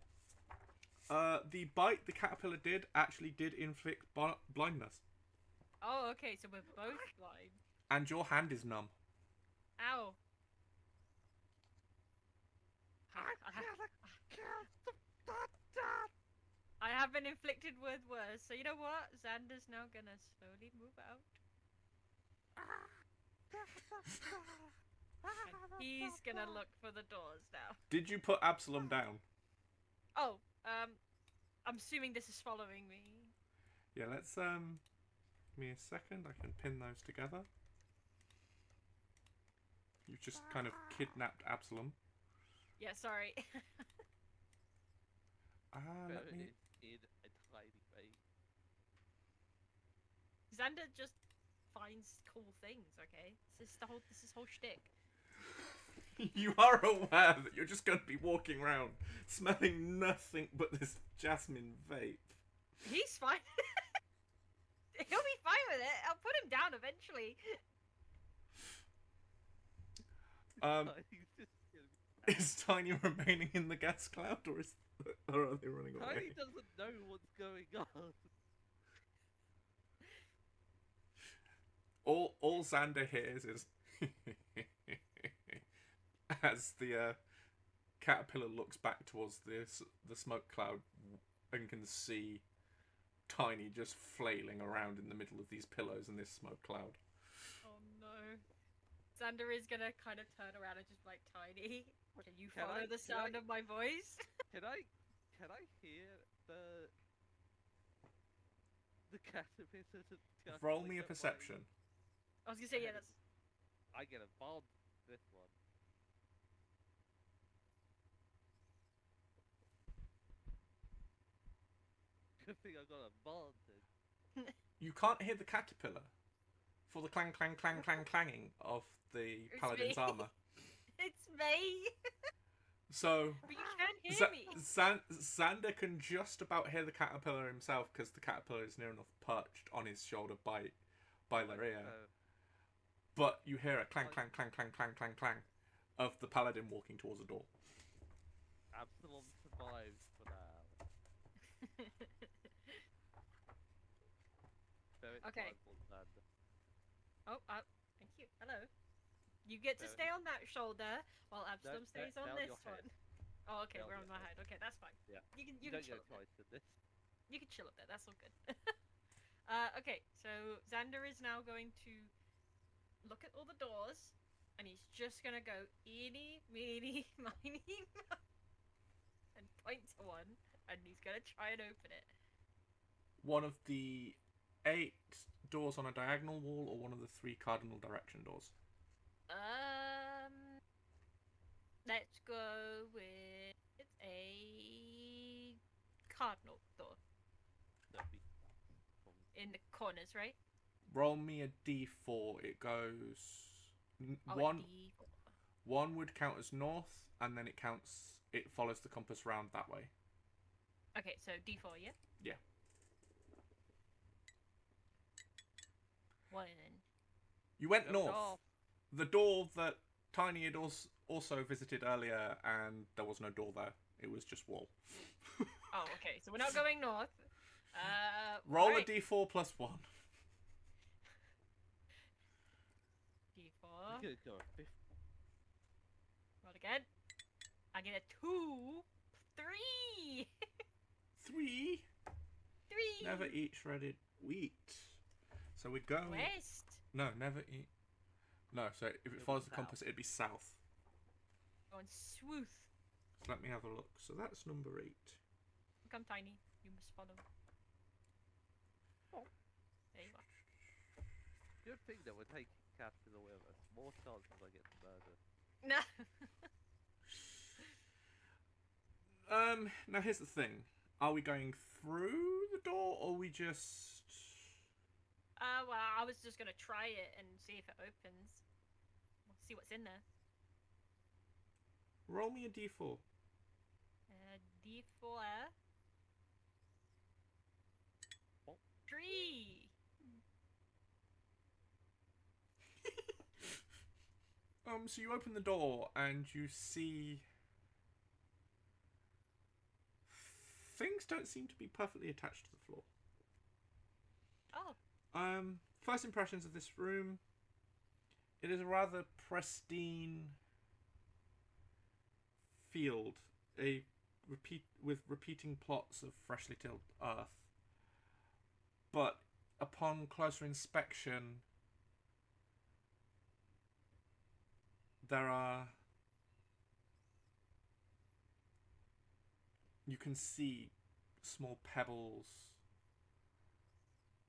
The bite the caterpillar did inflict blindness. Oh, okay, so we're both blind. And your hand is numb. Ow. I have been inflicted with worse, so you know what? Xander's now gonna slowly move out. And he's gonna look for the doors now. Did you put Absalom down? Oh, I'm assuming this is following me. Yeah, let's give me a second, I can pin those together. You've just kind of kidnapped Absalom. Yeah, sorry. Let me... In a tiny way. Xander just finds cool things, okay? This is his whole shtick. You are aware that you're just going to be walking around smelling nothing but this jasmine vape. He's fine. He'll be fine with it. I'll put him down eventually. Tiny's just gonna be Is Tiny remaining in the gas cloud, or are they running away? Tiny doesn't know what's going on. All Xander hears is as the caterpillar looks back towards the smoke cloud and can see Tiny just flailing around in the middle of these pillows and this smoke cloud. Oh no. Xander is gonna kind of turn around and just be like, Tiny, can you Can follow I- the can sound I- of my voice? Can I hear the caterpillar? Roll me a perception. I was gonna say, yeah, that's... I get a bomb this one. Good thing I got a bomb. You can't hear the caterpillar for the clang, clang, clang, clang, clanging of the It's paladin's me. armor. It's me! So But you can't hear me! Xander can just about hear the caterpillar himself because the caterpillar is near enough perched on his shoulder by their ear. But you hear a clang, clang, clang, clang, clang, clang, clang of the paladin walking towards the door. Absalom survives for now. Very Okay. tribal, Xander. Oh, thank you. Hello. You get to stay on that shoulder while Absalom stays on down this your head. one. Oh, okay, Down we're on your my head. Okay, that's fine. Yeah. You can You can don't chill get up a there. choice in this. You can chill up there. That's all good. Okay, so Xander is now going to look at all the doors, and he's just gonna go eeny, meeny, miny, moe, and point to one, and he's gonna try and open it. One of the 8 doors on a diagonal wall, or one of the 3 cardinal direction doors? Let's go with a cardinal door That'd be in the corners, right? Roll me a d4. It goes Oh, one. D4. One would count as north, and then it follows the compass round that way. Okay, so D4, yeah? Yeah. 1. You went Go north. The door that Tiny had also visited earlier, and there was no door there. It was just wall. Oh, okay, so we're not going north. Roll right. a d4 plus 1. D4. You're gonna go 50. Roll again. I get a 2. 3. 3. 3. Never eat shredded wheat. So we'd go... West. No, never eat... No, so if it Go follows the south. compass, it'd be south. Going swooth. So let me have a look. So that's number 8. Come, Tiny. You must follow. Oh. There you are. Good thing that we're taking caterpillar with us. More chances I get to murder. No. Now here's the thing. Are we going through the door, or we just... Well, I was just gonna try it and see if it opens. We'll see what's in there. Roll me a d4. D4. Oh. 3. So you open the door and you see... Things don't seem to be perfectly attached to the floor. Oh. First impressions of this room. It is a rather pristine field, with repeating plots of freshly tilled earth. But upon closer inspection, you can see small pebbles,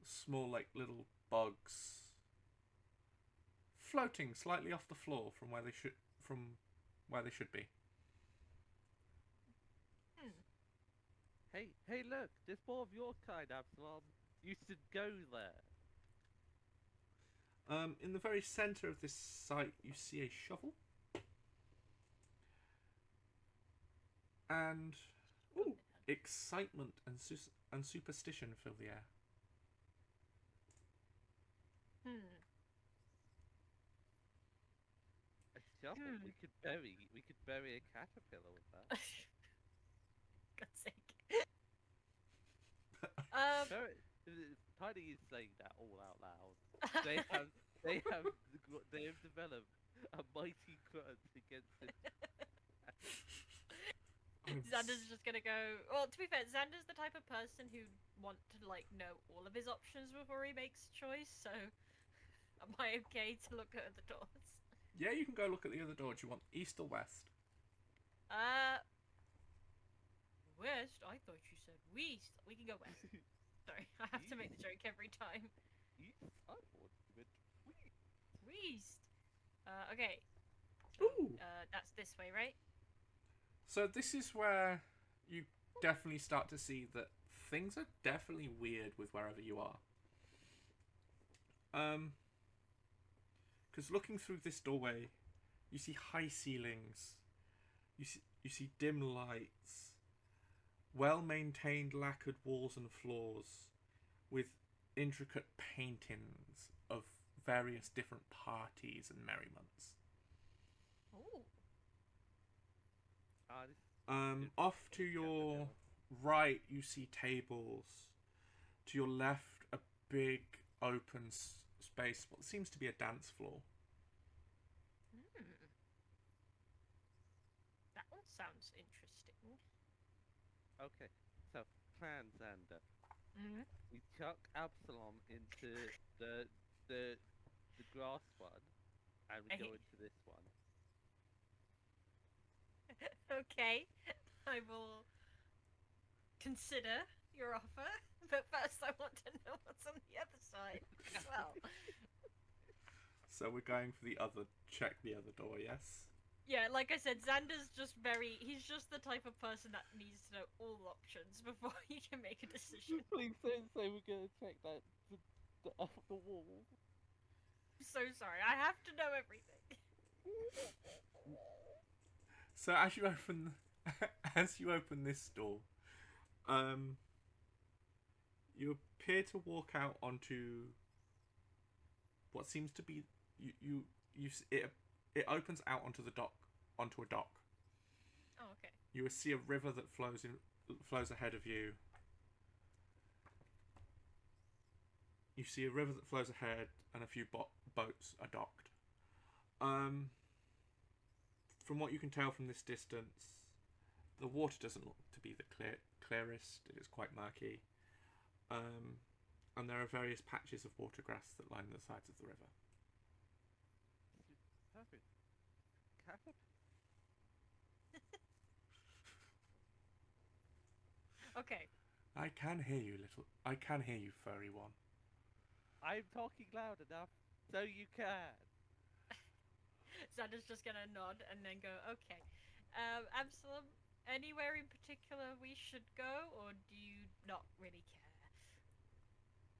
small little bugs floating slightly off the floor from where they should be. Hey, look! There's more of your kind, Absalom. You should go there. In the very center of this site, you see a shovel. And excitement and superstition fill the air. careful. We could bury a caterpillar with that. God's sake. Tiny is saying that all out loud. They have developed a mighty grudge against it. Xander's just gonna go. Well, to be fair, Xander's the type of person who'd want to like know all of his options before he makes a choice. So, am I okay to look at the doors? Yeah, you can go look at the other door. Do you want east or west? West. I thought you said west. We can go west. Sorry, I have to make the joke every time. I thought you meant West. Okay. So, Ooh. that's this way, right? So this is where you definitely start to see that things are definitely weird with wherever you are. Because looking through this doorway, you see high ceilings, you see dim lights, well-maintained lacquered walls and floors, with intricate paintings of various different parties and merriments. Ooh. Off to your right, you see tables. To your left, a big open space, what seems to be a dance floor. That one sounds interesting. Okay, so plan, Xander. Mm-hmm. We chuck Absalom into the grass one, and we go into this one. Okay, I will consider your offer, but first I want to know what's on the other side as well. So we're going for check the other door, yes? Yeah, like I said, Xander's he's just the type of person that needs to know all options before he can make a decision. Please don't say we're gonna check the wall. I'm so sorry, I have to know everything. So as you open this door, you appear to walk out onto what seems to be it opens out onto a dock. Oh, okay. You see a river that flows ahead of you. You see a river that flows ahead, and a few boats are docked. From what you can tell from this distance, the water doesn't look to be the clearest. It is quite murky. And there are various patches of water grass that line the sides of the river. Perfect. Okay. I can hear you, furry one. I'm talking loud enough, so you can. Xander's just gonna nod and then go, okay. Absalom, anywhere in particular we should go, or do you not really care?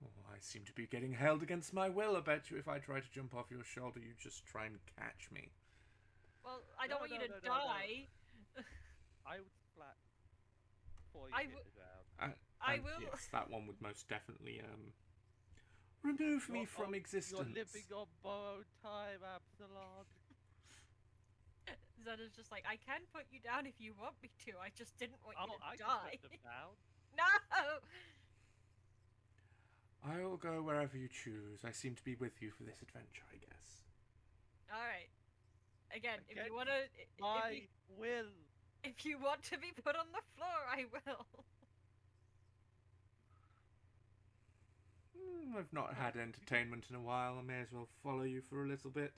Oh, I seem to be getting held against my will. I bet you if I try to jump off your shoulder, you just try and catch me. Well, I don't want you to die. No. I would splat before you hit the ground. I will. Yes, that one would most definitely remove me from existence. You're living on borrowed time, Absalom. Xander's just like, I can put you down if you want me to. I just didn't want you to I die. can put them down. No. I will go wherever you choose. I seem to be with you for this adventure, I guess. All right. Again, if you want will. If you want to be put on the floor, I will. I've not had entertainment in a while. I may as well follow you for a little bit.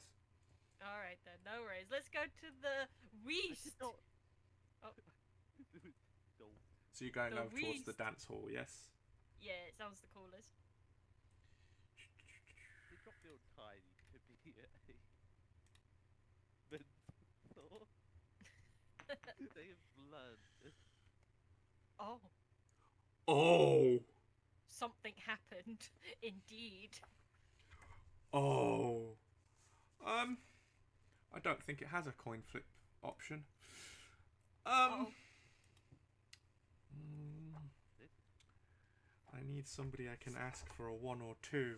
All right then, no worries. Let's go to the west. Oh. So you're going The over towards the west. dance hall, yes? Yeah, it sounds the coolest. They got real tiny to be a mentor. They have blood. Oh, Oh! something happened. Indeed. Oh! I don't think it has a coin flip option. Uh-oh. I need somebody I can ask for a 1 or 2.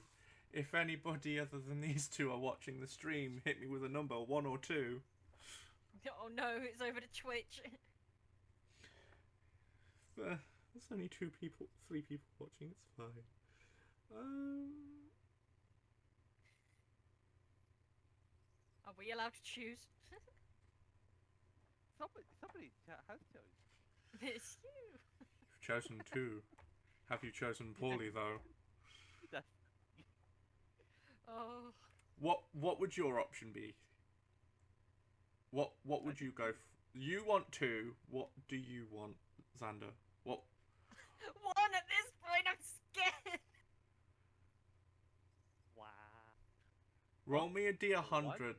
If anybody other than these two are watching the stream, hit me with a number 1 or 2. Oh no, it's over to Twitch. There's only 3 people watching. It's fine. Are we allowed to choose? Somebody in chat has chosen. It's you. You've chosen 2. Have you chosen poorly though? That's Oh. What would your option be? What would you go for? You want 2. What do you want, Xander? What? 1 at this point. I'm scared. wow. Roll me a d100.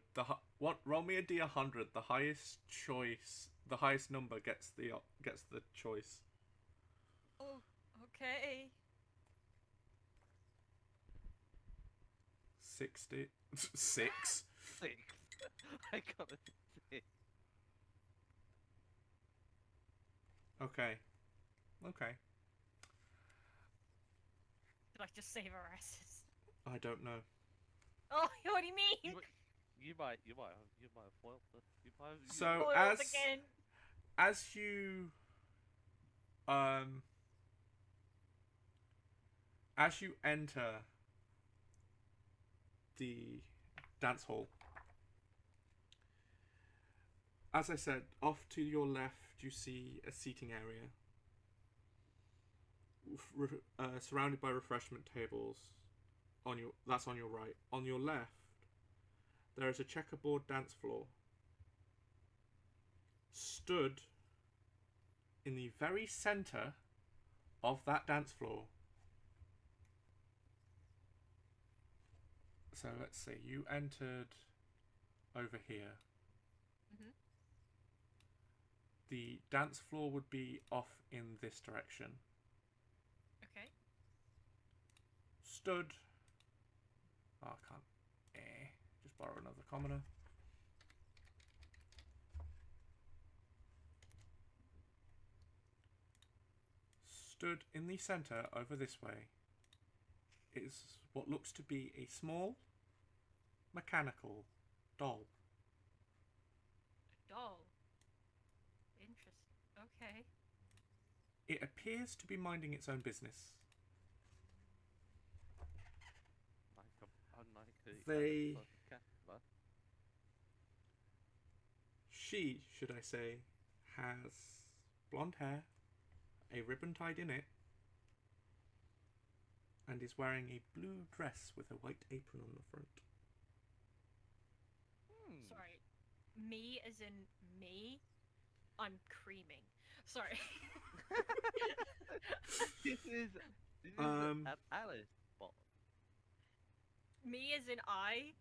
Roll me a d100. The highest choice, the highest number gets the choice. Oh, okay. 60. 6. 6. I got a 6. Okay. Okay. Did I just save our asses? I don't know. Oh, what do you mean? You might have foiled us. So Foiled again. as you enter the dance hall, as I said, off to your left you see a seating area surrounded by refreshment tables. That's on your right. On your left, there is a checkerboard dance floor. Stood in the very center of that dance floor. So let's see, you entered over here. Mhm. The dance floor would be off in this direction. Okay. Stood. Oh, I can't. Just borrow another commoner. Stood in the center over this way is what looks to be a small mechanical doll. A doll. Interesting. Okay. It appears to be minding its own business. They... She, should I say, has blonde hair, a ribbon tied in it, and is wearing a blue dress with a white apron on the front. Sorry. Me as in me? I'm creaming. Sorry. This is an Alice bot. Me as in I?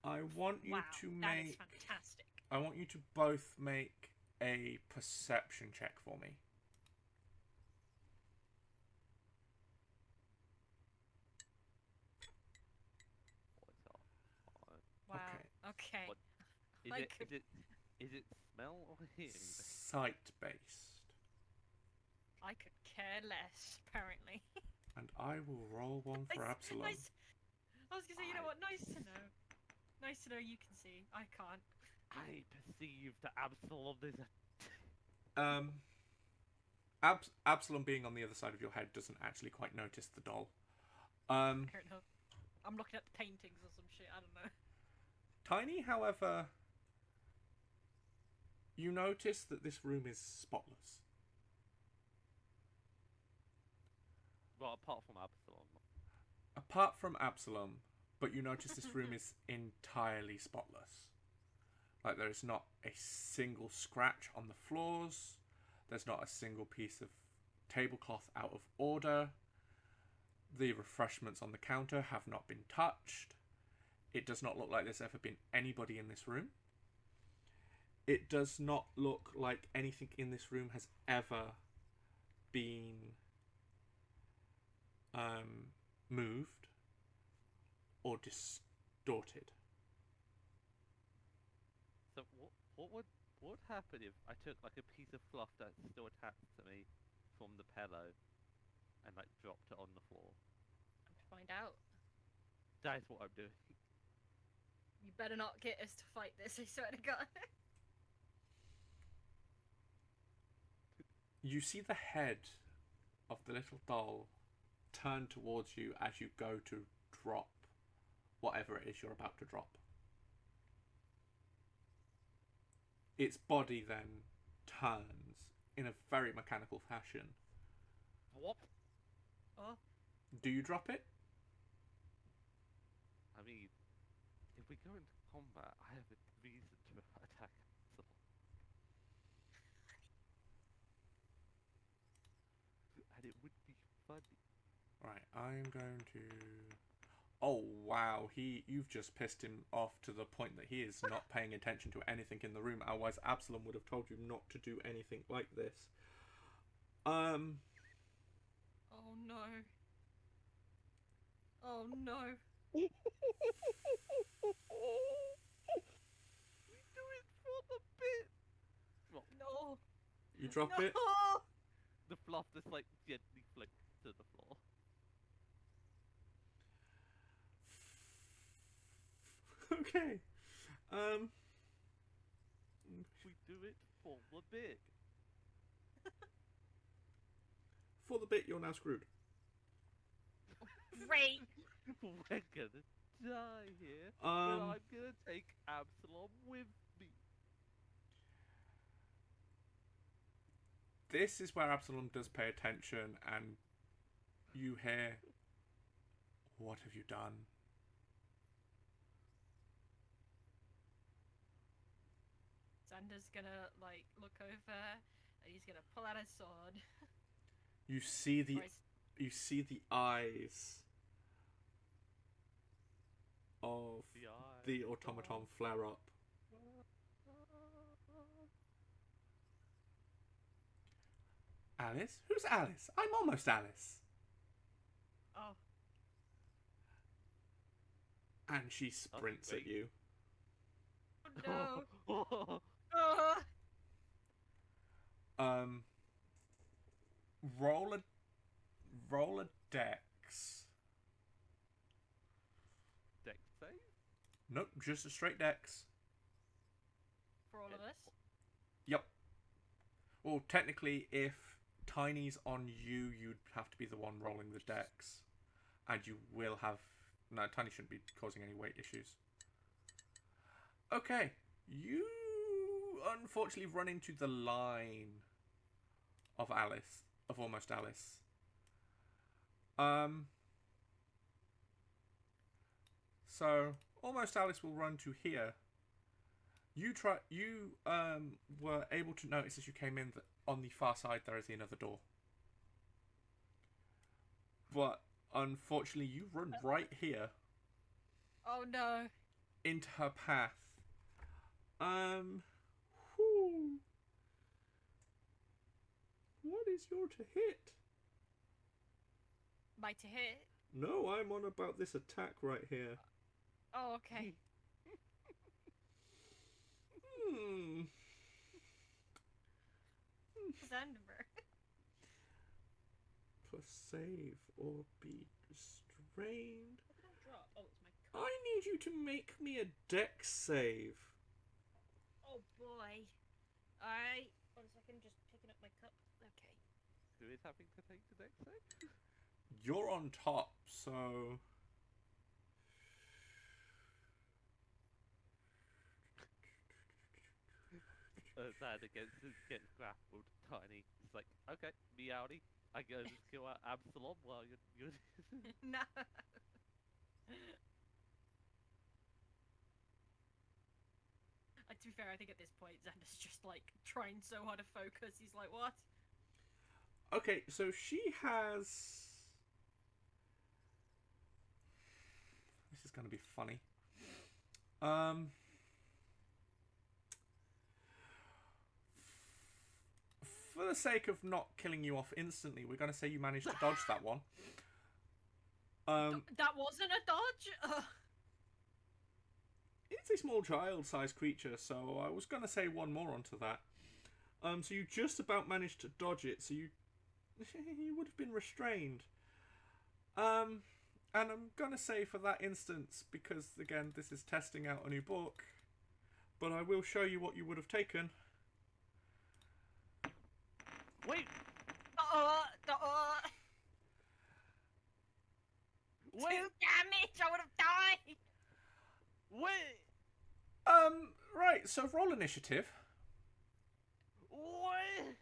I want you Wow, to that is make... fantastic. I want you to both make a perception check for me. Wow. Okay. Okay. What- Is it smell or hearing? Sight based. I could care less, apparently. And I will roll one for Absalom. Nice. I was gonna say, you know what? Nice to know. Nice to know you can see. I can't. I perceive the Absalom is Absalom being on the other side of your head doesn't actually quite notice the doll. Fair enough. I'm looking at the paintings or some shit. I don't know. Tiny, however, you notice that this room is spotless. well, apart from Absalom. Apart from Absalom, but you notice this room is entirely spotless. Like, there is not a single scratch on the floors. There's not a single piece of tablecloth out of order. The refreshments on the counter have not been touched. It does not look like there's ever been anybody in this room. It does not look like anything in this room has ever been moved or distorted. So what would happen if I took like a piece of fluff that's still attached to me from the pillow and like dropped it on the floor? Time to find out. That is what I'm doing. You better not get us to fight this, I swear to God. You see the head of the little doll turn towards you as you go to drop whatever it is you're about to drop. Its body then turns in a very mechanical fashion. What? Oh. Do you drop it? I mean, if we go into combat, I have a reason to attack Absalom. And it would be funny. Right, I'm going to... Oh, wow, you've just pissed him off to the point that he is not paying attention to anything in the room. Otherwise, Absalom would have told you not to do anything like this. Oh no. Oh no. We do it for the bit! No. You drop no. it? The fluff just like gently flicks to the floor. Okay. We do it for the bit. For the bit, you're now screwed. Great. We're gonna die here. But Um, I'm gonna take Absalom with me. This is where Absalom does pay attention, and you hear, "What have you done?" Xander's gonna like look over and he's gonna pull out his sword. You see the Or his- you see the eyes of the automaton flare up. Alice? Who's Alice? I'm almost Alice. Oh. And she sprints at wait. you. Oh no. Roll a dex. Dex save? Nope, just a straight dex. For all of us. Yep. Well, technically, if Tiny's on you, you'd have to be the one rolling the dex. And you will have... No, Tiny shouldn't be causing any weight issues. Okay. You unfortunately run into the line of Alice. Of almost Alice. So, almost Alice will run to here. You were able to notice as you came in that on the far side there is another door. But unfortunately you run right here Oh no. into her path. Whew. What is your to hit? My to hit. No, I'm on about this attack right here. Oh, okay. Xander. For save or be restrained. What did I drop? Oh, it's my cup. I need you to make me a dex save. Oh boy. Alright. 1 second, just picking up my cup. Okay. Who is having to take the dex save? You're on top, so... Xander gets grappled. Tiny. It's like, okay, me outie. I go just kill out Absalom while you're No. To be fair, I think at this point Xander's just like trying so hard to focus. He's like, what? Okay, so she has... This is going to be funny. For the sake of not killing you off instantly, we're going to say you managed to dodge that one. That wasn't a dodge? It's a small child-sized creature, so I was going to say one more onto that. So you just about managed to dodge it, so you would have been restrained. And I'm gonna say for that instance, because again this is testing out a new book, but I will show you what you would have taken. Wait! Two damage! I would have died! Wait! Right, so roll initiative. Wait!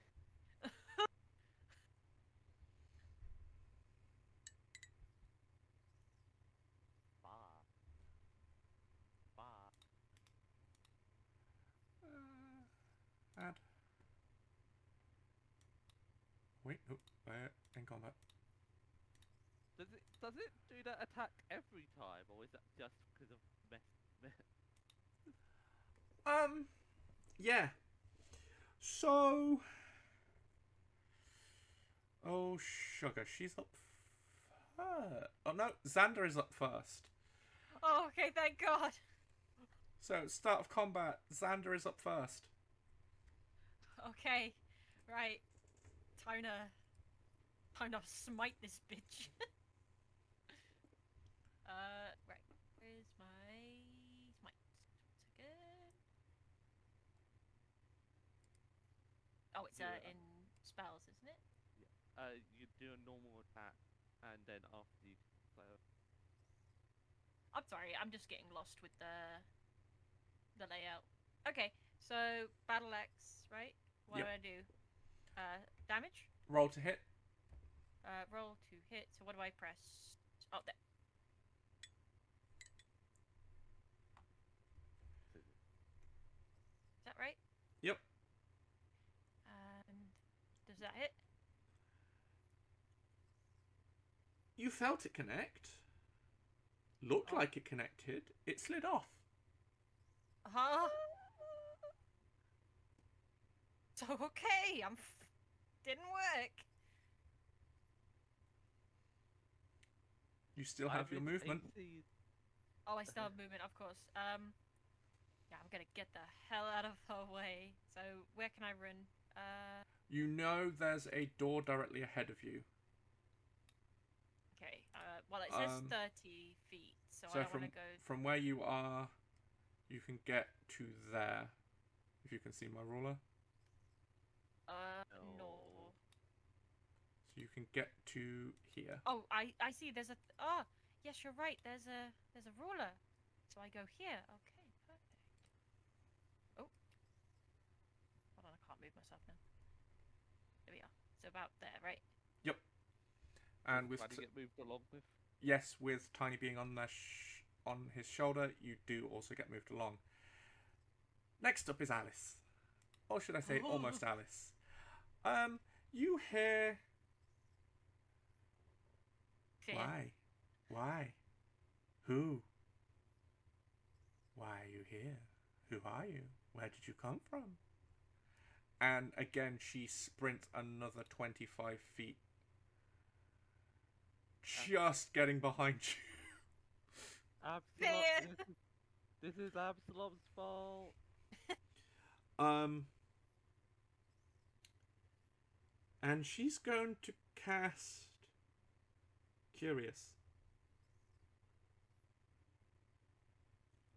Add. Wait, oh, in combat. Does it do that attack every time, or is that just because of mess? Yeah. So, oh sugar, she's up first. Oh no, Xander is up first. Oh, okay, thank God. So, start of combat, Xander is up first. Okay, right. Time to smite this bitch. Right. Where's my smite? 1 second. Oh, it's in spells, isn't it? You do a normal attack, and then after you play. I'm sorry, I'm just getting lost with the layout. Okay, so battle axe, right? What Yep. do I do? Damage? Roll to hit. Roll to hit. So what do I press? Oh, there. Is that right? Yep. And does that hit? You felt it connect. Looked Oh. like it connected. It slid off. Huh? So okay, didn't work. You still have your movement. Oh, I still have movement, of course. Yeah, I'm gonna get the hell out of the way. So where can I run? You know there's a door directly ahead of you. Okay. Well, it says 30 feet, so I don't want to go. From where you are, you can get to there. If you can see my ruler. No. So you can get to here. Oh, I see. There's a. Yes, you're right. There's a ruler. So I go here. Okay, perfect. Oh. Hold on, I can't move myself now. There we are. So about there, right? Yep. And with get moved along with. Yes, with Tiny being on on his shoulder, you do also get moved along. Next up is Alice, or should I say, almost Alice. You hear. Fear. Why? Who? Why are you here? Who are you? Where did you come from? And again, she sprints another 25 feet. Just getting behind you. Absalom, this is Absalom's fault. And she's going to cast Curious.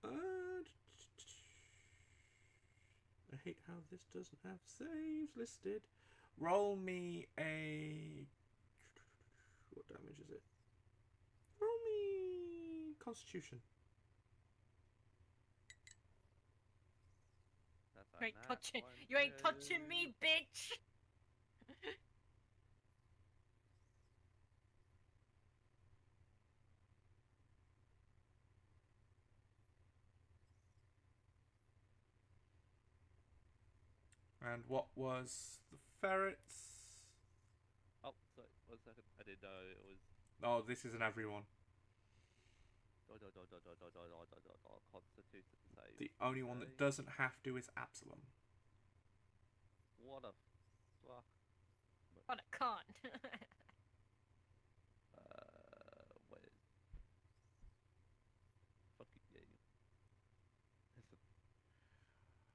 I hate how this doesn't have saves listed. Roll me a... What damage is it? Roll me Constitution. You ain't touching me, bitch. And what was the ferrets? Oh, sorry, 1 second. I didn't know it was. Oh, this isn't everyone. Constitution save. The only one that doesn't have to is Absalom. What a fuck. What a con. Wait. Fucking game. Listen.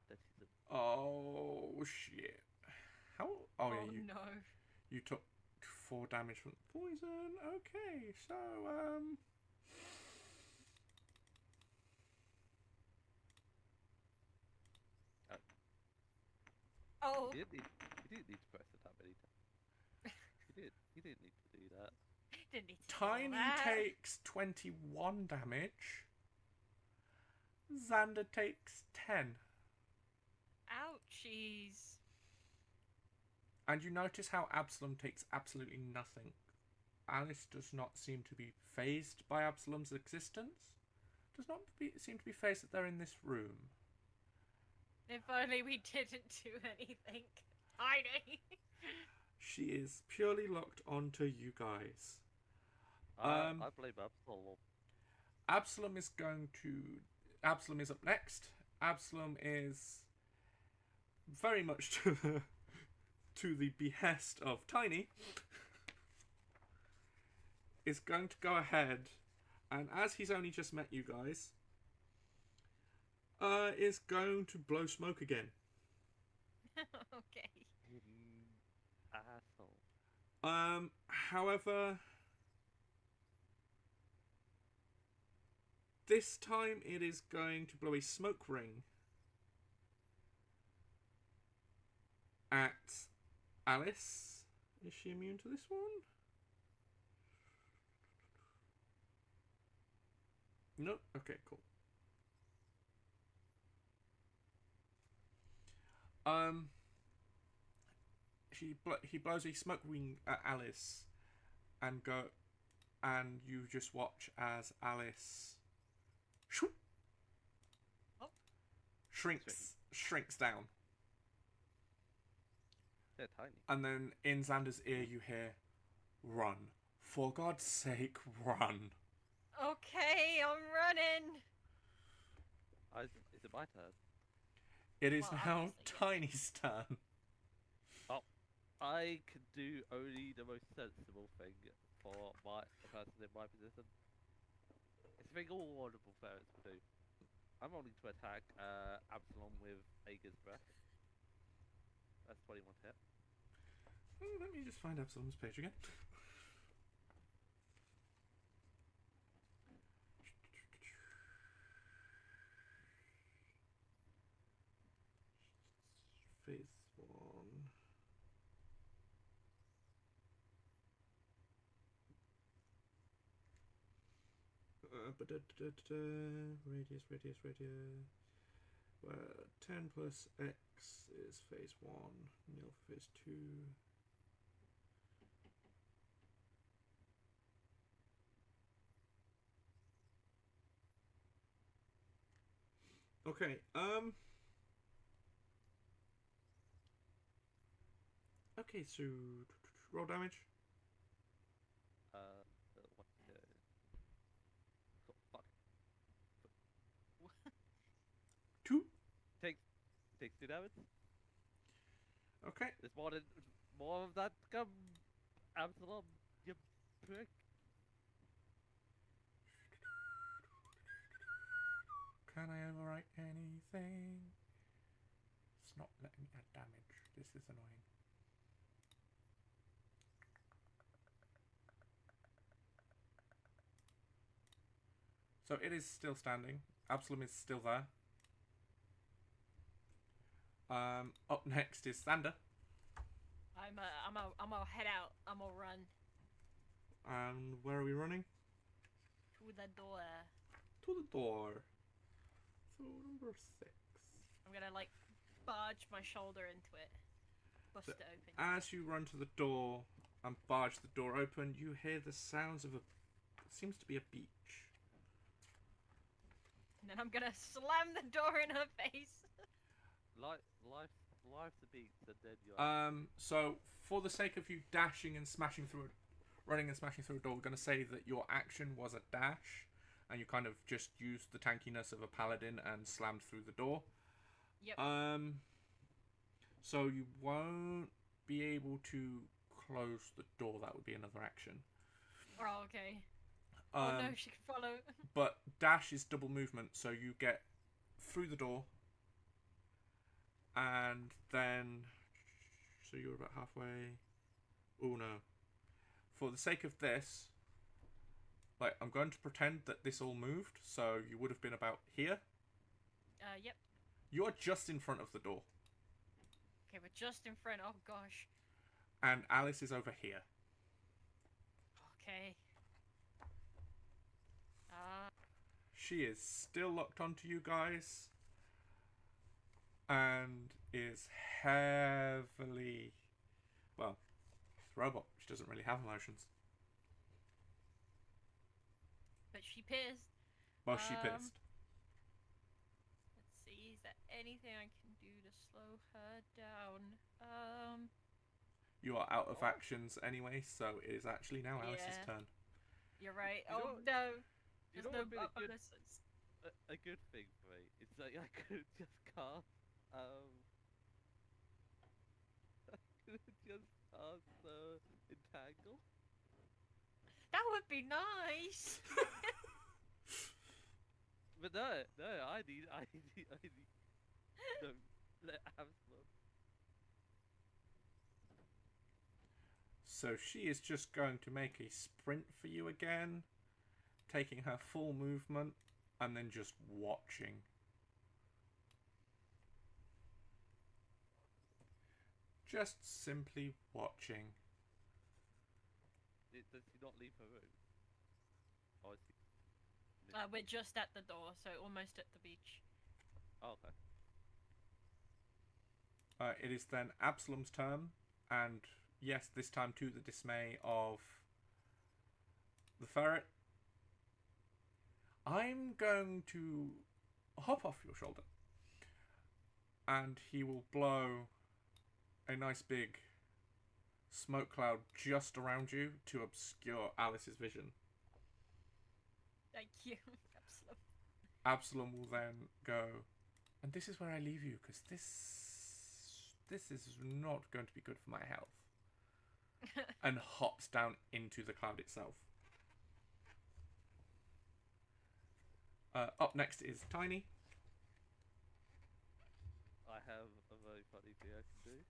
That is a. Oh shit! How? Oh yeah, no. you took 4 damage from poison. Okay, so Oh, You didn't need to press it that many times. You didn't need to do that. didn't need to do all Tiny that. takes 21 damage. Xander takes 10. Ouchies. And you notice how Absalom takes absolutely nothing. Alice does not seem to be phased by Absalom's existence. Does not seem to be phased that they're in this room. If only we didn't do anything. Tiny. She is purely locked onto you guys. I blame Absol. Absalom is up next. Absalom is very much to the behest of Tiny. Is going to go ahead, and as he's only just met you guys, is going to blow smoke again. Okay. Asshole. However, this time it is going to blow a smoke ring at Alice. Is she immune to this one? No? Okay, cool. He blows a smoke ring at Alice, and you just watch as Alice shrinks down, They're tiny. and then in Xander's ear you hear, "Run, for God's sake, run!" Okay, I'm running. Is it my turn? It is Well, now obviously, yes. Tiny's turn. I can do only the most sensible thing for the person in my position. It's a thing all honourable parents would do. I'm rolling to attack Absalom with Ager's Breath. That's 21 hit. Let me just find Absalom's page again. Phase 1. Radius. Where 10 plus X is phase 1, nil for phase 2. Okay, okay, so roll damage. What? Oh, fuck. 2. Takes 2 damage. Okay. There's more of that come. Absalom, you prick. Can I overwrite anything? It's not letting me add damage. This is annoying. So it is still standing. Absalom is still there. Up next is Xander. I'm gonna head out. I'm gonna run And where are we running? to the door. To the door. So number 6. I'm gonna like barge my shoulder into it, bust So it open. as you run to the door and barge the door open, you hear the sounds of seems to be a beach. And then I'm gonna slam the door in her face. Life's a beat, and then you're. So for the sake of you dashing and smashing through, running and smashing through a door, we're going to say that your action was a dash, and you kind of just used the tankiness of a paladin and slammed through the door. Yep. So you won't be able to close the door. That would be another action. Oh, okay. Oh no, she can follow. But dash is double movement, so you get through the door, and then so you're about halfway. Oh no, for the sake of this, like, I'm going to pretend that this all moved, so you would have been about here. Yep. You are just in front of the door. Okay, we're just in front. Oh gosh. And Alice is over here. Okay. She is still locked onto you guys. And is heavily... Well, it's a robot. She doesn't really have emotions. But she pissed. Well, she pissed. Let's see, is there anything I can do to slow her down? You are out of actions anyway, so it is actually now Alice's Yeah. turn. You're right. You Oh know- no. You There's know no what would be bonuses. a good thing for me? It's like I could just cast, Entangle. That would be nice. But no, I need, no, let Absalom. So she is just going to make a sprint for you again, taking her full movement, and then just watching. Just simply watching. Does he not leave her room? Or is he... We're just at the door, so almost at the beach. Oh, okay. It is then Absalom's turn, and yes, this time to the dismay of the ferret. I'm going to hop off your shoulder, and he will blow a nice big smoke cloud just around you to obscure Alice's vision. Thank you, Absalom. Absalom will then go, and this is where I leave you, because this is not going to be good for my health. And hops down into the cloud itself. Up next is Tiny. I have a very funny thing I can do.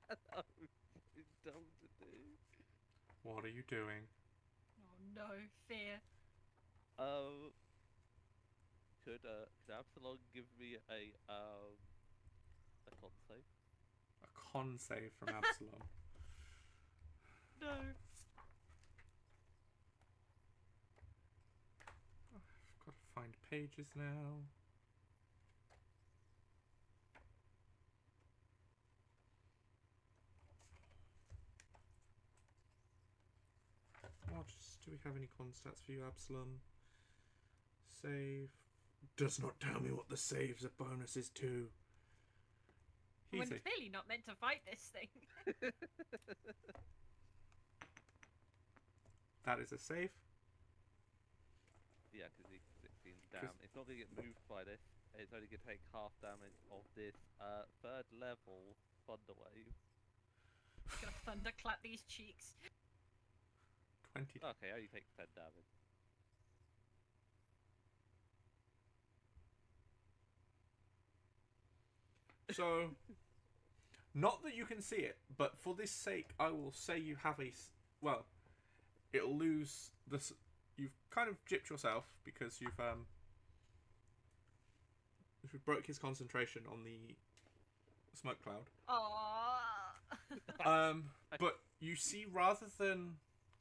That was so dumb to do. What are you doing? Oh no, fear. Could Absalom give me a con save? A con save from Absalom. No. I've got to find pages now. Do we have any con stats for you, Absalom? Save. Does not tell me what the saves are bonuses to. We're clearly not meant to fight this thing. That is a save. Yeah, because he's 16 down. It's not going to get moved by this. It's only going to take half damage of this third level thunder wave. Gonna thunderclap these cheeks. 20. Okay, only takes 10 damage. So, not that you can see it, but for this sake, I will say you have a... Well, it'll lose this... You've kind of gypped yourself because you've broke his concentration on the smoke cloud. Aww. But you see, rather than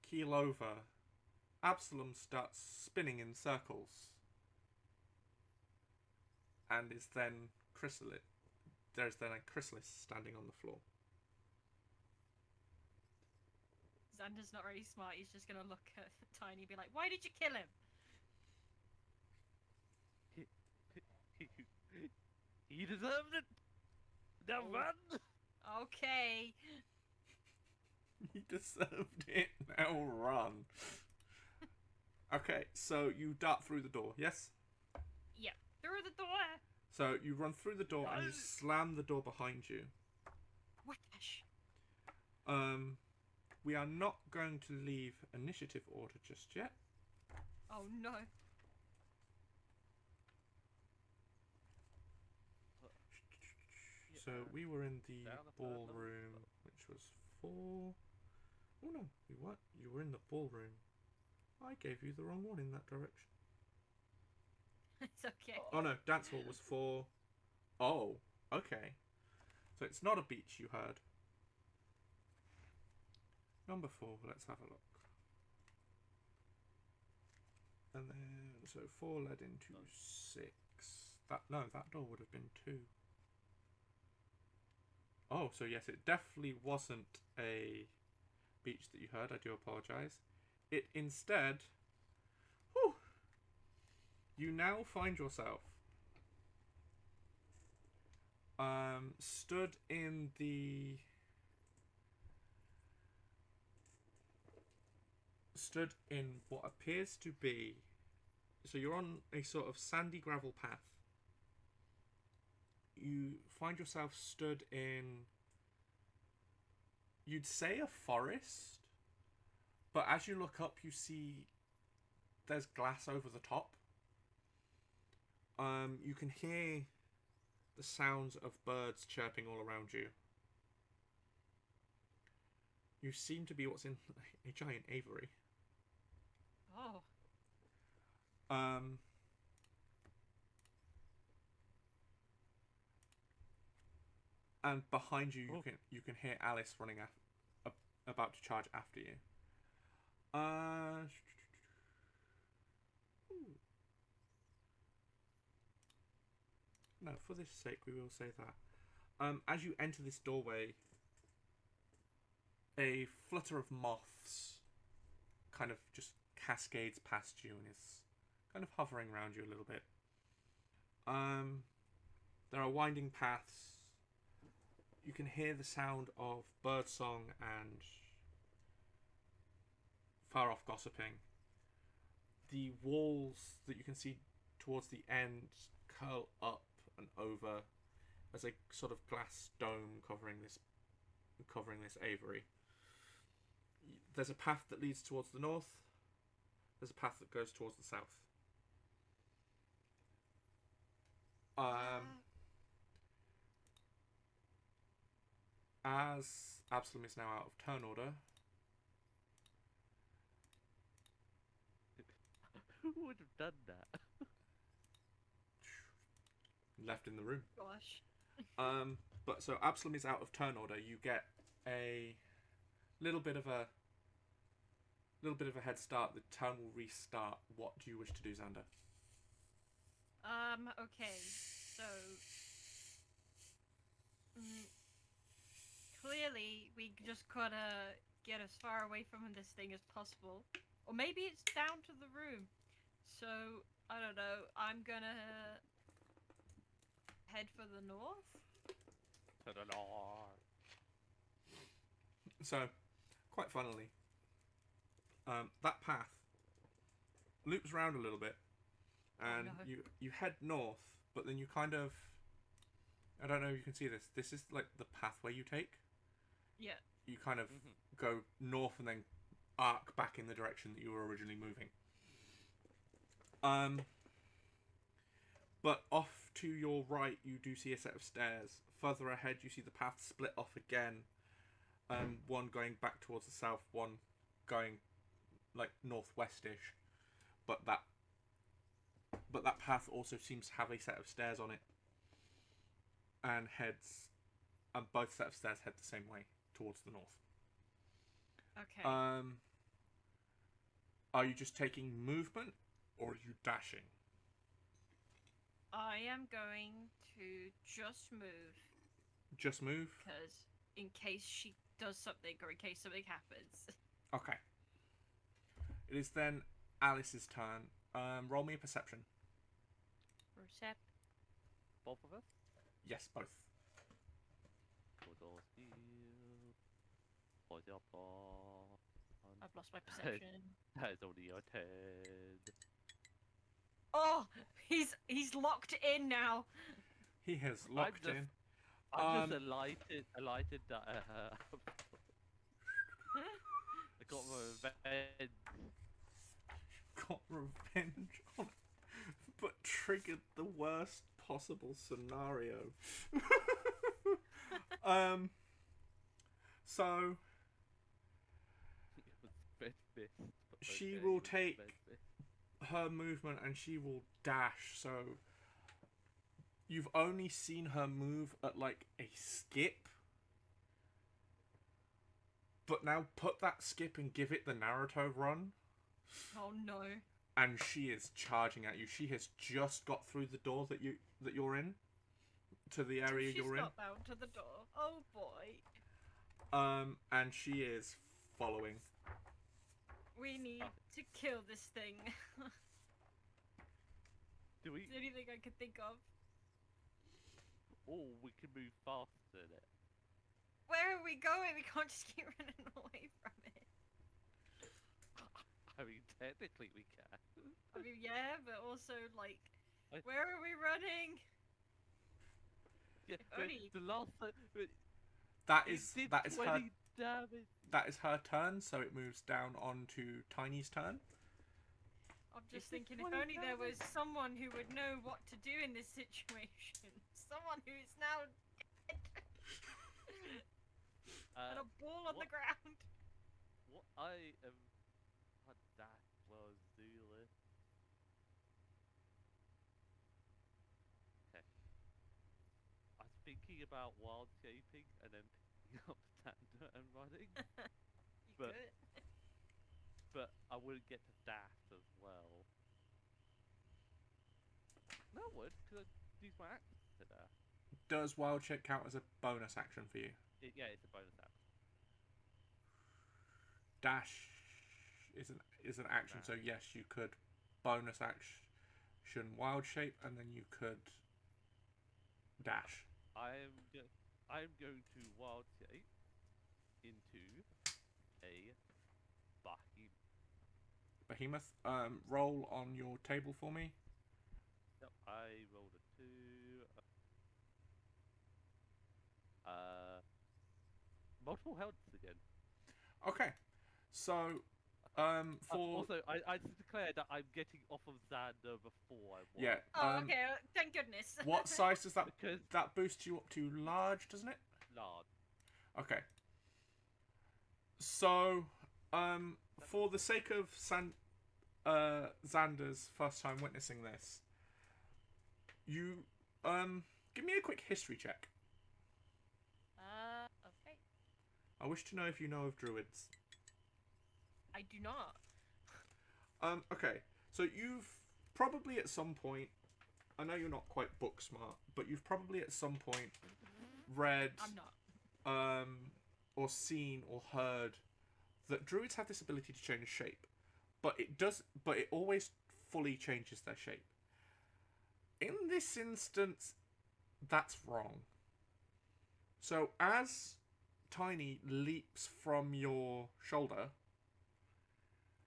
keel over, Absalom starts spinning in circles, and is then chrysalis. There's then a chrysalis standing on the floor. Xander's not really smart. He's just gonna look at Tiny and be like, "Why did you kill him?" He deserved it! Now run! Okay. He deserved it. Now run. Okay, so you dart through the door, yes? Yep. Through the door. So you run through the door and you slam the door behind you. Whoosh. We are not going to leave initiative order just yet. Oh no. So we were in the Down the third level. ballroom, which was 4. Oh no, you weren't. You were in the ballroom. I gave you the wrong one in that direction. It's okay. Oh no, dance hall was 4. Oh, okay. So it's not a beach you heard. Number 4, let's have a look. And then, so 4 led into 6. That door would have been 2. Oh, so yes, it definitely wasn't a beach that you heard. I do apologise. It instead, whew, you now find yourself stood in what appears to be, so you're on a sort of sandy gravel path. You find yourself stood in, you'd say, a forest, but as you look up you see there's glass over the top. You can hear the sounds of birds chirping all around you. You seem to be what's in a giant aviary. Oh. And behind you, you can hear Alice running about to charge after you. No, for this sake, we will say that. As you enter this doorway, a flutter of moths kind of just cascades past you and is kind of hovering around you a little bit. There are winding paths. You can hear the sound of birdsong and far off gossiping. The walls that you can see towards the end curl up and over as a sort of glass dome covering this aviary. There's a path that leads towards the north. There's a path that goes towards the south. As Absalom is now out of turn order. Who would have done that? Left in the room. Gosh. But so Absalom is out of turn order. You get a little bit of a head start. The turn will restart. What do you wish to do, Xander? Okay. So clearly we just gotta get as far away from this thing as possible. Or maybe it's down to the room. So, I don't know. I'm gonna head for the north. To the north. So, quite funnily, that path loops around a little bit, and Oh, no. you head north, but then you kind of, I don't know if you can see this. This is like the pathway you take. Yeah. You kind of go north and then arc back in the direction that you were originally moving. But off to your right, you do see a set of stairs. Further ahead, you see the path split off again. One going back towards the south, one going like northwestish. But that path also seems to have a set of stairs on it, and both set of stairs head the same way towards the north. Okay. Are you just taking movement, or are you dashing? I am going to just move. Just move? Because in case she does something or in case something happens. Okay. It is then Alice's turn. Roll me a perception. Rosette. Both of us? Yes, both. I've lost my perception. That is only your turn. Oh, he's locked in now. He has locked in. I'm just elated that I got my revenge. Got revenge on it, but triggered the worst possible scenario. So It was red fist. but she okay, will it was take red fist. her movement and she will dash. So you've only seen her move at like a skip. But now put that skip and give it the Naruto run. Oh no. And she is charging at you. She has just got through the door that you're in. To the area She's you're in. got bound to the door. Oh boy. And she is following. We need to kill this thing. Do we? It's the only thing I could think of. Oh, we can move faster than it. Where are we going? We can't just keep running away from it. I mean, technically we can. I mean, yeah, but also, like, I- where are we running? Yeah, If but only- the last time That it is did that is 20 her damage. that is her turn, so it moves down onto Tiny's turn. I'm just Is it thinking, if 20 only there was damage? someone who would know what to do in this situation. Someone who's now dead. And a ball on the what- ground. What I am. What that was do this. Okay. I was thinking about wild shaping and then picking up Xander and running, You But- could. but I wouldn't get to dash as well. No, I would, because I'd use my axe to dash. Does wild shape count as a bonus action for you? Yeah, it's a bonus action. Dash is an action, so yes, you could bonus action wild shape, and then you could dash. I'm going to wild shape into a behemoth. Behemoth. Roll on your table for me. Yep, I rolled a 2. Multiple healths again. Okay. So, for Also, I declare that I'm getting off of Xander before I walk. yeah. Oh, okay. Thank goodness. What size does that Because boost you up to? Large, doesn't it? large. Okay. So, for the sake of Xander's first time witnessing this, you give me a quick history check. Okay. I wish to know if you know of druids. I do not. Okay. So you've probably at some point, I know you're not quite book smart, but you've probably at some point read I'm not. or seen or heard that druids have this ability to change shape, but it always fully changes their shape. In this instance, that's wrong. So as Tiny leaps from your shoulder,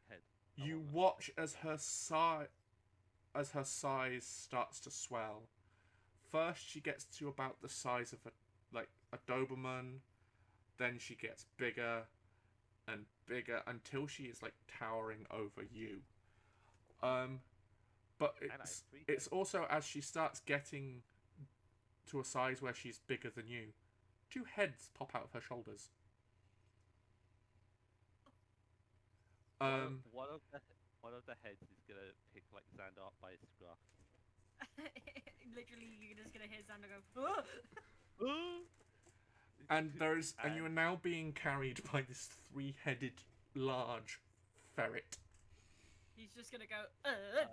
Head. you want watch as her size starts to swell. First, she gets to about the size of a Doberman. Then she gets bigger and bigger until she is like towering over you. But it's also as she starts getting to a size where she's bigger than you, 2 heads pop out of her shoulders. One of the heads is gonna pick like Xander up by his scruff. Literally, you're just gonna hear Xander go. "Ah!" And you are now being carried by this 3-headed large ferret. He's just gonna go. yeah.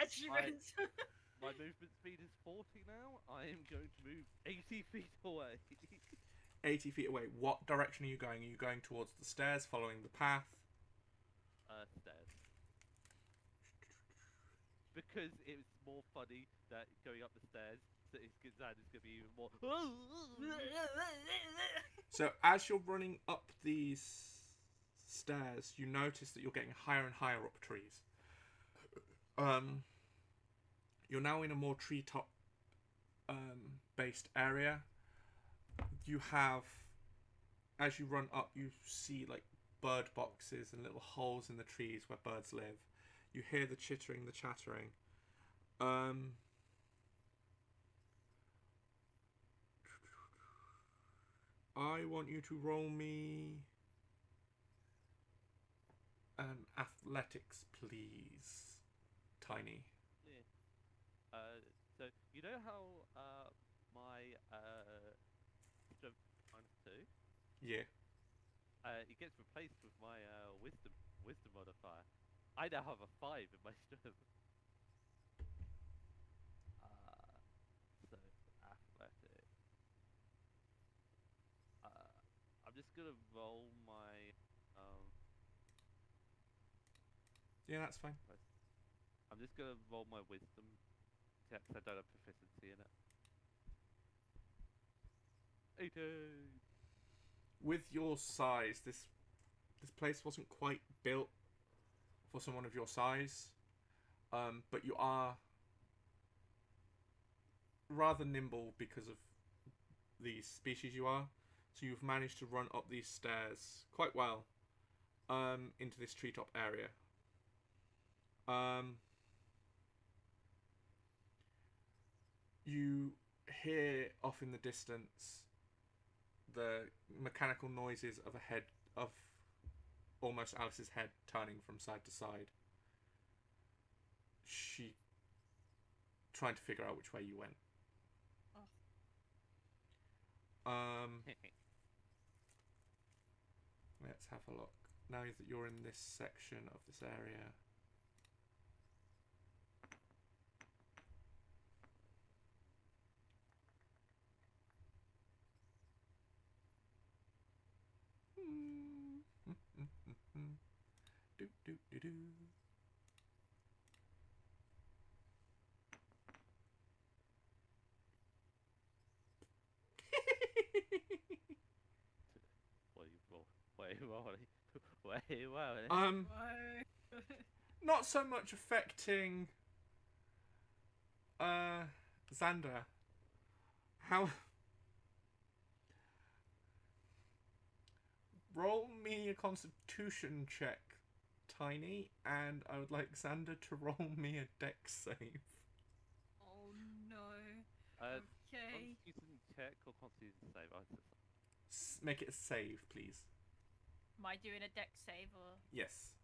She I- runs. My movement speed is 40 now. I am going to move 80 feet away. 80 feet away. What direction are you going? Are you going towards the stairs, following the path? Stairs. Because it's more funny that going up the stairs, so Xander's gonna be even more. So as you're running up these stairs, you notice that you're getting higher and higher up trees. You're now in a more treetop based area. You have, as you run up, you see like bird boxes and little holes in the trees where birds live. You hear the chittering, the chattering. I want you to roll me an athletics, please, Tiny. Yeah. So you know how my strength -2, Yeah. it gets replaced with my wisdom modifier. I now have a 5 in my strength. So athletic. I'm just gonna roll my Yeah, that's fine. I'm just gonna roll my wisdom check 'cause I don't have proficiency in it. 18. With your size, this place wasn't quite built for someone of your size, but you are rather nimble because of the species you are. So you've managed to run up these stairs quite well into this treetop area. You hear off in the distance the mechanical noises of a head of almost Alice's head turning from side to side. She trying to figure out which way you went. Let's have a look. Now that you're in this section of this area. Do, do, do, do. Wait. Not so much affecting Xander. How roll me a constitution check, Tiny, and I would like Xander to roll me a dex save. Oh no. Okay. Constitution check or constitution save? Make it a save, please. Am I doing a dex save or? Yes.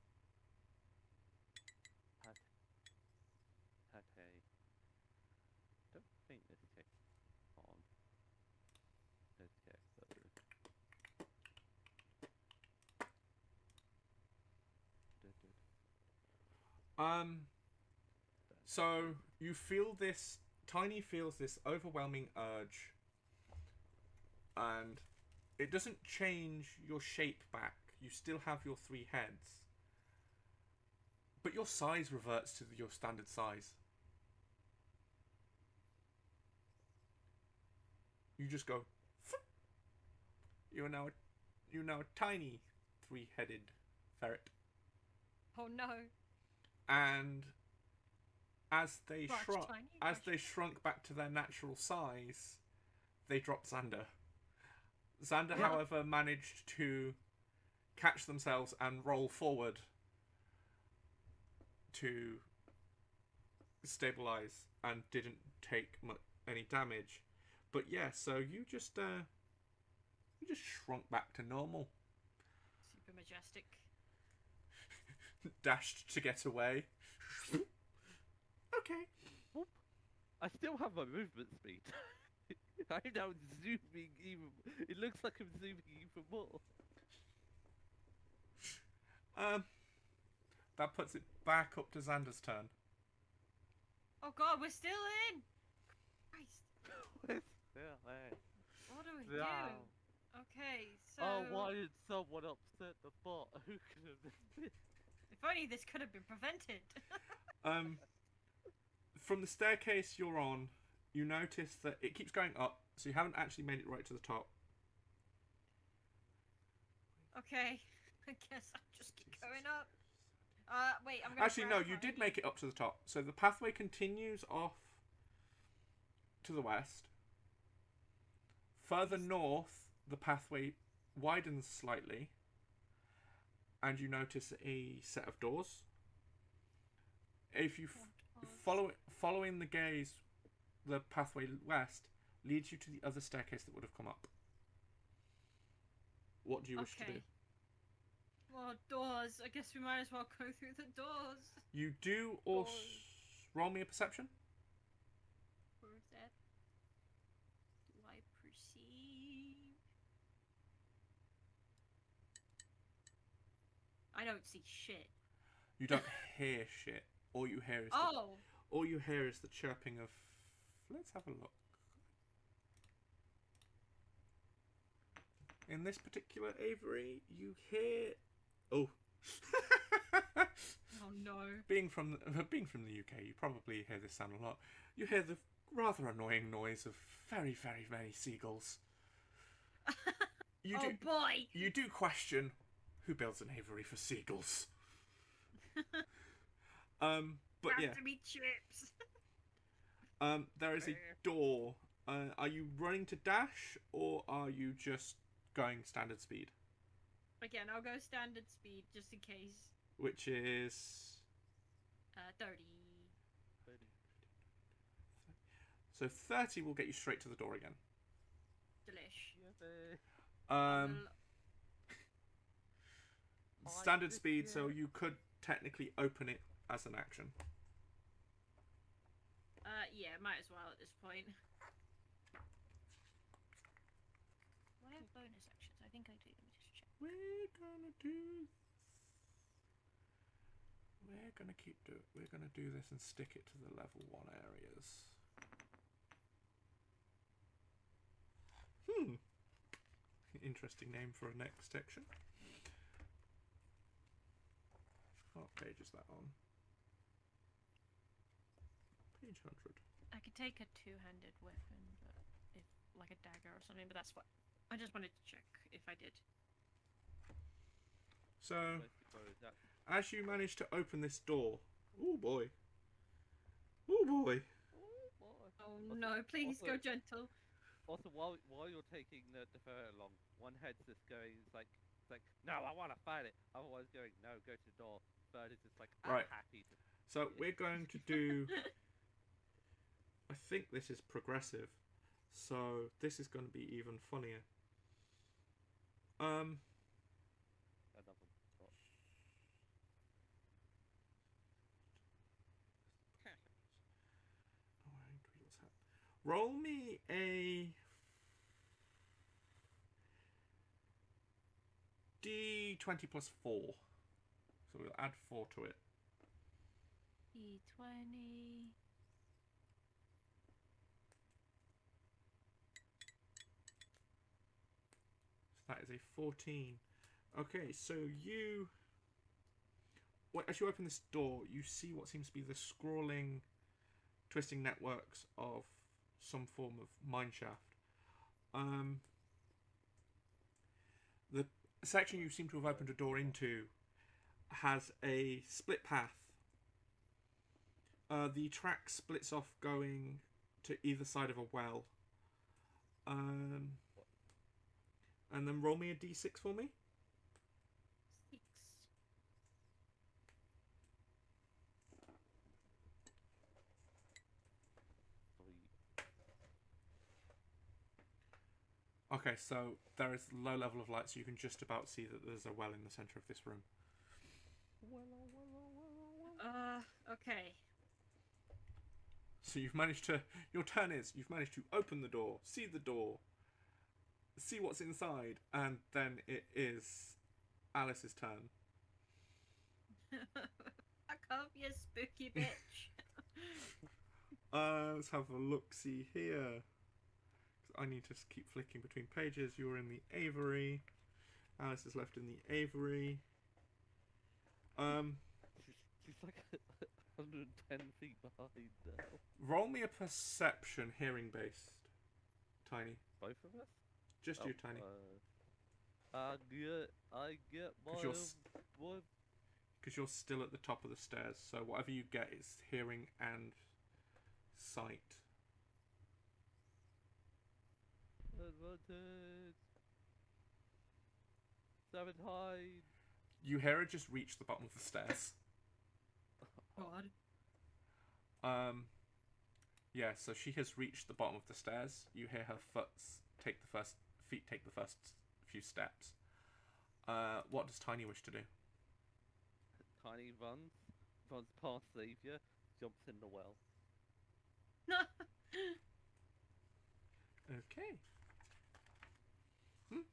Okay. Don't think this check on. Let's check So you feel this. Tiny feels this overwhelming urge, and it doesn't change your shape back. You still have your 3 heads, but your size reverts to your standard size. You just go. You're now a tiny 3-headed ferret. Oh no. And as they Tiny, they shrunk back to their natural size, they dropped Xander. Xander, however, managed to catch themselves and roll forward to stabilize and didn't take any damage. But yeah, so you just shrunk back to normal. Super majestic. Dashed to get away. Okay. Whoop. I still have my movement speed. I'm now zooming even. It looks like I'm zooming even more. That puts it back up to Xander's turn. Oh god, we're still in. Christ. We're still in. What do we do? Okay, so. Oh, why did someone upset the bot? Who could have been? If only this could have been prevented. From the staircase you're on, you notice that it keeps going up, so you haven't actually made it right to the top. Okay, I guess I'll just keep going up. Wait, I'm gonna. Actually, no, you did make it up to the top. So the pathway continues off to the west. Further north, the pathway widens slightly, and you notice a set of doors. If you following the gaze, the pathway west leads you to the other staircase that would have come up. What do you wish to do? Okay. Well, doors. I guess we might as well go through the doors. You do also roll me a perception. Where is that? Do I perceive? I don't see shit. You don't hear shit. All you hear is all you hear is the chirping of. Let's have a look. In this particular aviary, you hear. Oh. Oh no. Being from the UK, you probably hear this sound a lot. You hear the rather annoying noise of very, very many seagulls. Oh boy! You do question who builds an aviary for seagulls. But Have yeah. to be chips. There is a door. Are you running to dash, or are you just going standard speed? Again, I'll go standard speed just in case. Which is 30. so 30 will get you straight to the door again. Delish. Standard speed, so you could technically open it as an action. Yeah, might as well at this point. Do I have bonus actions? I think I do. Let me just check. We're gonna do this and stick it to the level 1 areas. Interesting name for a next section. What page is that on? Page 100. I could take a two-handed weapon, but if like a dagger or something. But that's what I just wanted to check if I did. So, as you manage to open this door, oh boy. Oh no! Please go gentle. Also, while you're taking the ferret along, one head's just going, it's like, no, I want to fight it. Otherwise, going, no, go to the door. Third is just like, I'm Right. happy to. So we're going to do. I think this is progressive, so this is going to be even funnier. Another spot. Roll me a D20 plus 4. So we'll add 4 to it. D20. So that is a 14. Okay, so as you open this door, you see what seems to be the scrawling, twisting networks of some form of mineshaft. The section you seem to have opened a door into has a split path. The track splits off going to either side of a well. And then roll me a d6 for me. 6. Okay, so there is low level of light, so you can just about see that there's a well in the centre of this room. Okay. So you've managed to. Your turn is you've managed to open the door, see what's inside, and then it is Alice's turn. Fuck off, you spooky bitch. Let's have a look. See here. I need to keep flicking between pages. You're in the aviary. Alice is left in the aviary. She's like 110 feet behind now. Roll me a perception, hearing based. Tiny. Both of us? Just you, Tiny. I get my. Because you're still at the top of the stairs, so whatever you get is hearing and sight. Advantage. 7 hide. You hear her just reach the bottom of the stairs. God. Yeah, so she has reached the bottom of the stairs. You hear her feet take the first few steps. What does Tiny wish to do? Tiny runs past Xavier, jumps in the well. Okay. Wait,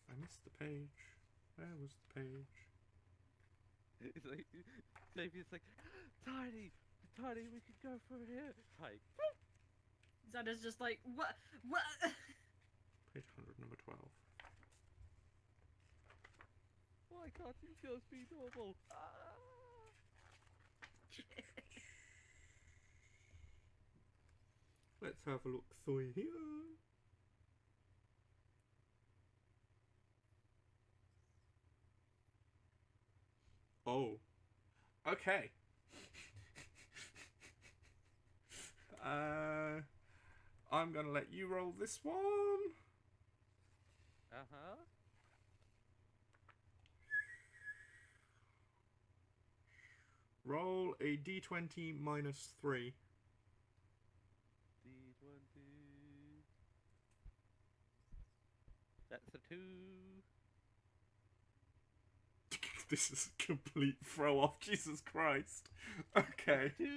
I missed the page. Where was the page? It's like, Xavier's like, Tiny, we could go from here. Like, Xander's just like, what? Page 100, number 12. why can't you just be normal? Let's have a look through here. Oh. Okay. I'm gonna let you roll this one. Uh-huh. Roll a d20 minus 3. D20. That's a 2. This is a complete throw off, Jesus Christ. Okay. 2.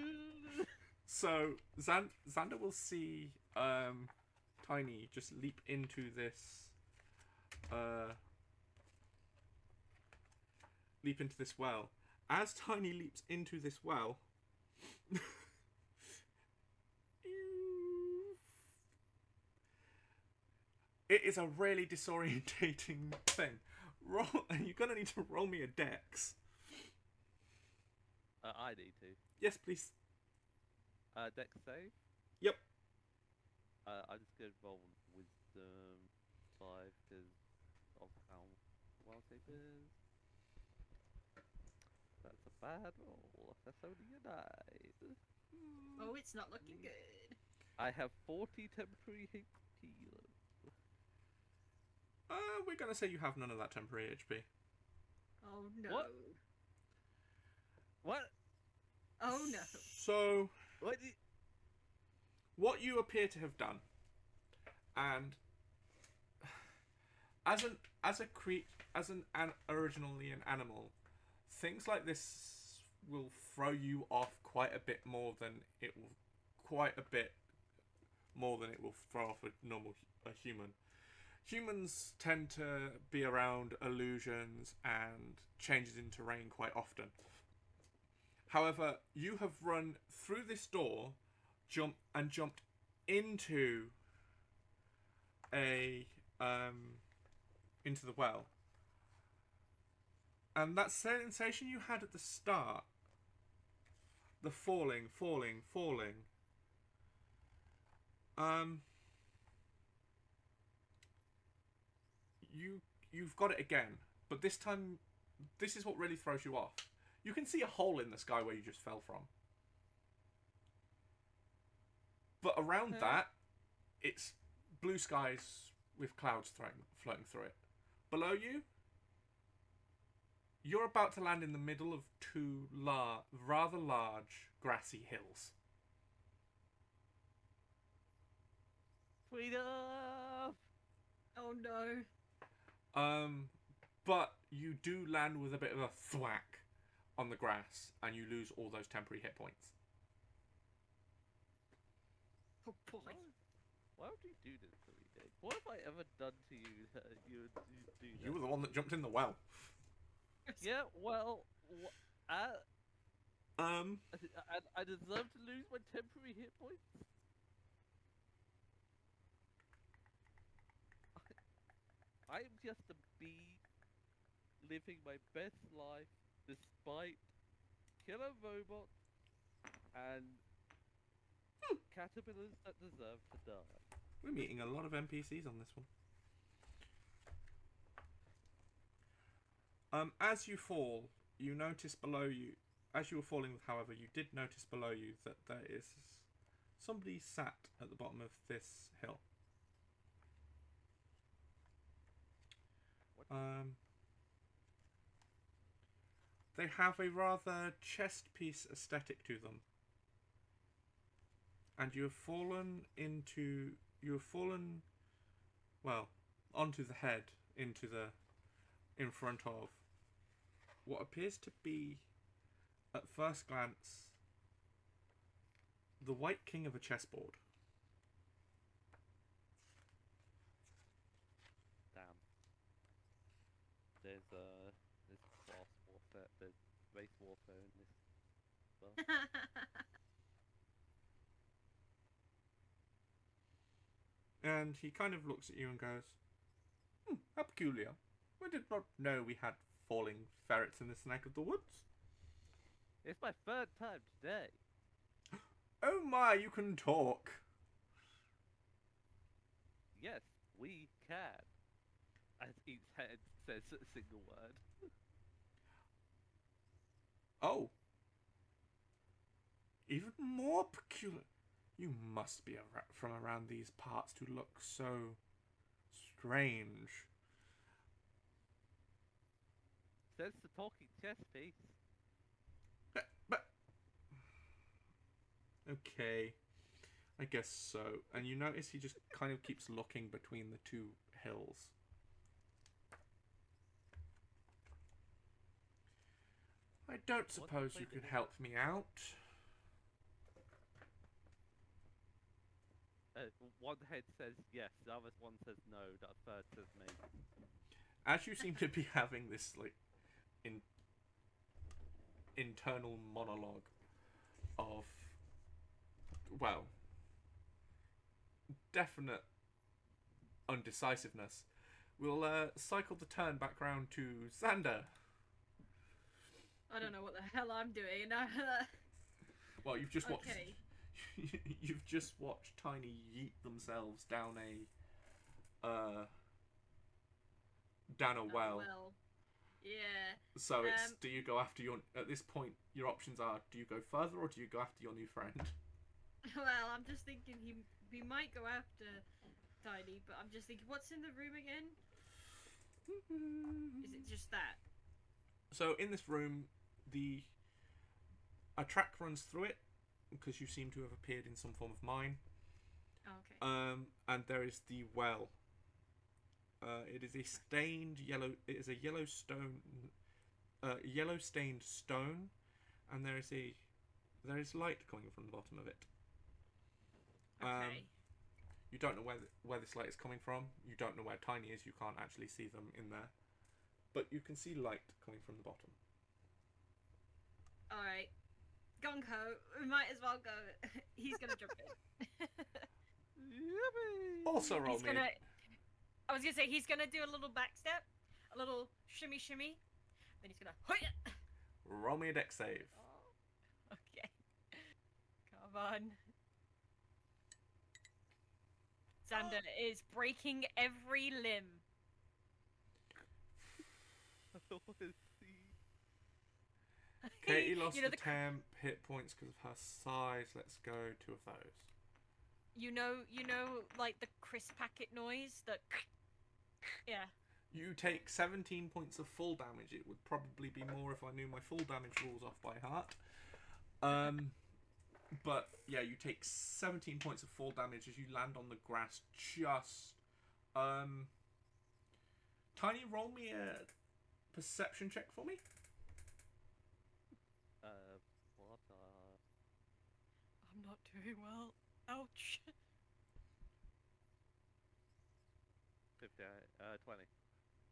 So Xander will see Tiny just leap into this well. As Tiny leaps into this well, it is a really disorientating thing. You're gonna need to roll me a dex. I need to. Yes, please. Dex save? Yep. I'm just going to roll wisdom 5 because of how well safe is. That's a bad roll. That's only a 9. Oh, it's not looking good. I have 40 temporary HP. We're gonna say you have none of that temporary HP. Oh no. What? Oh no. So, What? what you appear to have done, and originally an animal, things like this will throw you off quite a bit more than it will throw off a human. Humans tend to be around illusions and changes in terrain quite often. However, you have run through this door, jumped into into the well. And that sensation you had at the start, the falling, you've got it again, but this time, this is what really throws you off. You can see a hole in the sky where you just fell from. But around that, it's blue skies with clouds floating through it. Below you, you're about to land in the middle of two rather large grassy hills. Freedom! Oh no. But you do land with a bit of a thwack on the grass, and you lose all those temporary hit points. Oh boy. Why would you do this to me, Dave? What have I ever done to you that you would do that? You were the one that jumped in the well. Yeah, well, Um, I deserve to lose my temporary hit points? I am just a bee living my best life despite killer robots and caterpillars that deserve to die. we're meeting a lot of NPCs on this one. As you fall, you notice below you, as you were falling, however, you did notice below you that there is somebody sat at the bottom of this hill. They have a rather chest piece aesthetic to them. And you have fallen, well, onto the head, in front of what appears to be, at first glance, the White King of a chessboard. Damn. There's class warfare. There's race warfare in this as well. And he kind of looks at you and goes, how peculiar. We did not know we had falling ferrets in this neck of the woods. It's my third time today. Oh my, you can talk. Yes, we can. As each head says a single word. Oh. Even more peculiar. You must be from around these parts to look so strange. Says the talking chess piece. But okay, I guess so. And you notice he just kind of keeps looking between the two hills. I don't suppose you can help me out. One head says yes, the other one says no, the third says me. As you seem to be having this like internal monologue of, well, definite undecisiveness, we'll cycle the turn back round to Xander. I don't know what the hell I'm doing. Well, you've just watched. Okay. You've just watched Tiny yeet themselves down a well. Yeah. So it's, do you go after your, at this point your options are, do you go further or do you go after your new friend? Well, I'm just thinking we might go after Tiny, but I'm just thinking, what's in the room again? Is it just that? So in this room, a track runs through it, because you seem to have appeared in some form of mine. Okay. And there is the well. It is a stained yellow. It is a yellow stone, yellow stained stone, and there is light coming from the bottom of it. Okay. You don't know where this light is coming from. You don't know where Tiny is. You can't actually see them in there, but you can see light coming from the bottom. All right. Gung ho. We might as well go. He's gonna jump in. Yippee! Also roll me. I was gonna say he's gonna do a little back step, a little shimmy shimmy, then he's gonna hoya. Roll me a dex save. Okay. Come on. Xander is breaking every limb. Katie lost You know, the 10 hit points because of her size. Let's go 2 of those. You know, like the crisp packet noise that. Yeah. You take 17 points of full damage. It would probably be more if I knew my full damage rules off by heart. But yeah, you take 17 points of full damage as you land on the grass. Just Tiny, roll me a perception check for me. What? I'm not doing well. Ouch. 50, 20.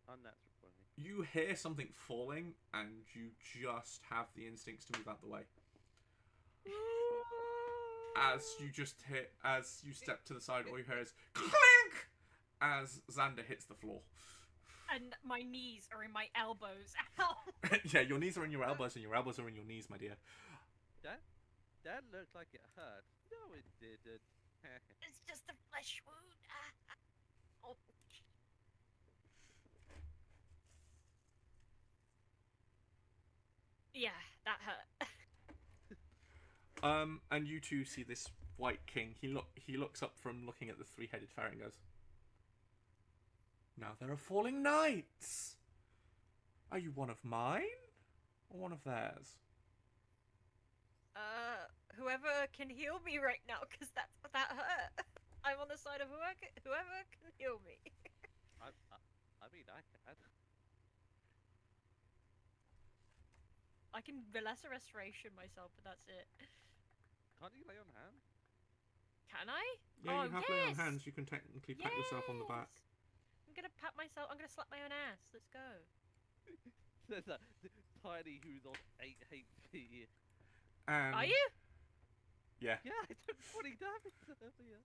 Unnatural 20. You hear something falling, and you just have the instincts to move out the way. As you step to the side, all you hear is clink as Xander hits the floor. And my knees are in my elbows. Ow! Yeah, your knees are in your elbows, and your elbows are in your knees, my dear. That looked like it hurt. No, it didn't. It's just a flesh wound. Oh. Yeah, that hurt. And you two see this White King. He looks up from looking at the 3-headed ferret and goes, "Now there are falling knights. Are you one of mine or one of theirs?" Whoever can heal me right now, because that hurt. I'm on the side of whoever can heal me. I can. I can lesser restoration myself, but that's it. Can't you lay on hands? Can I? Yeah, Oh, you have lay on yes! hands. You can technically pat yourself on the back. Yes! I'm gonna pat myself. I'm gonna slap my own ass. Let's go. There's a Tiny who's on 8 HP. Are you? Yeah. Yeah, I took 20 damage earlier.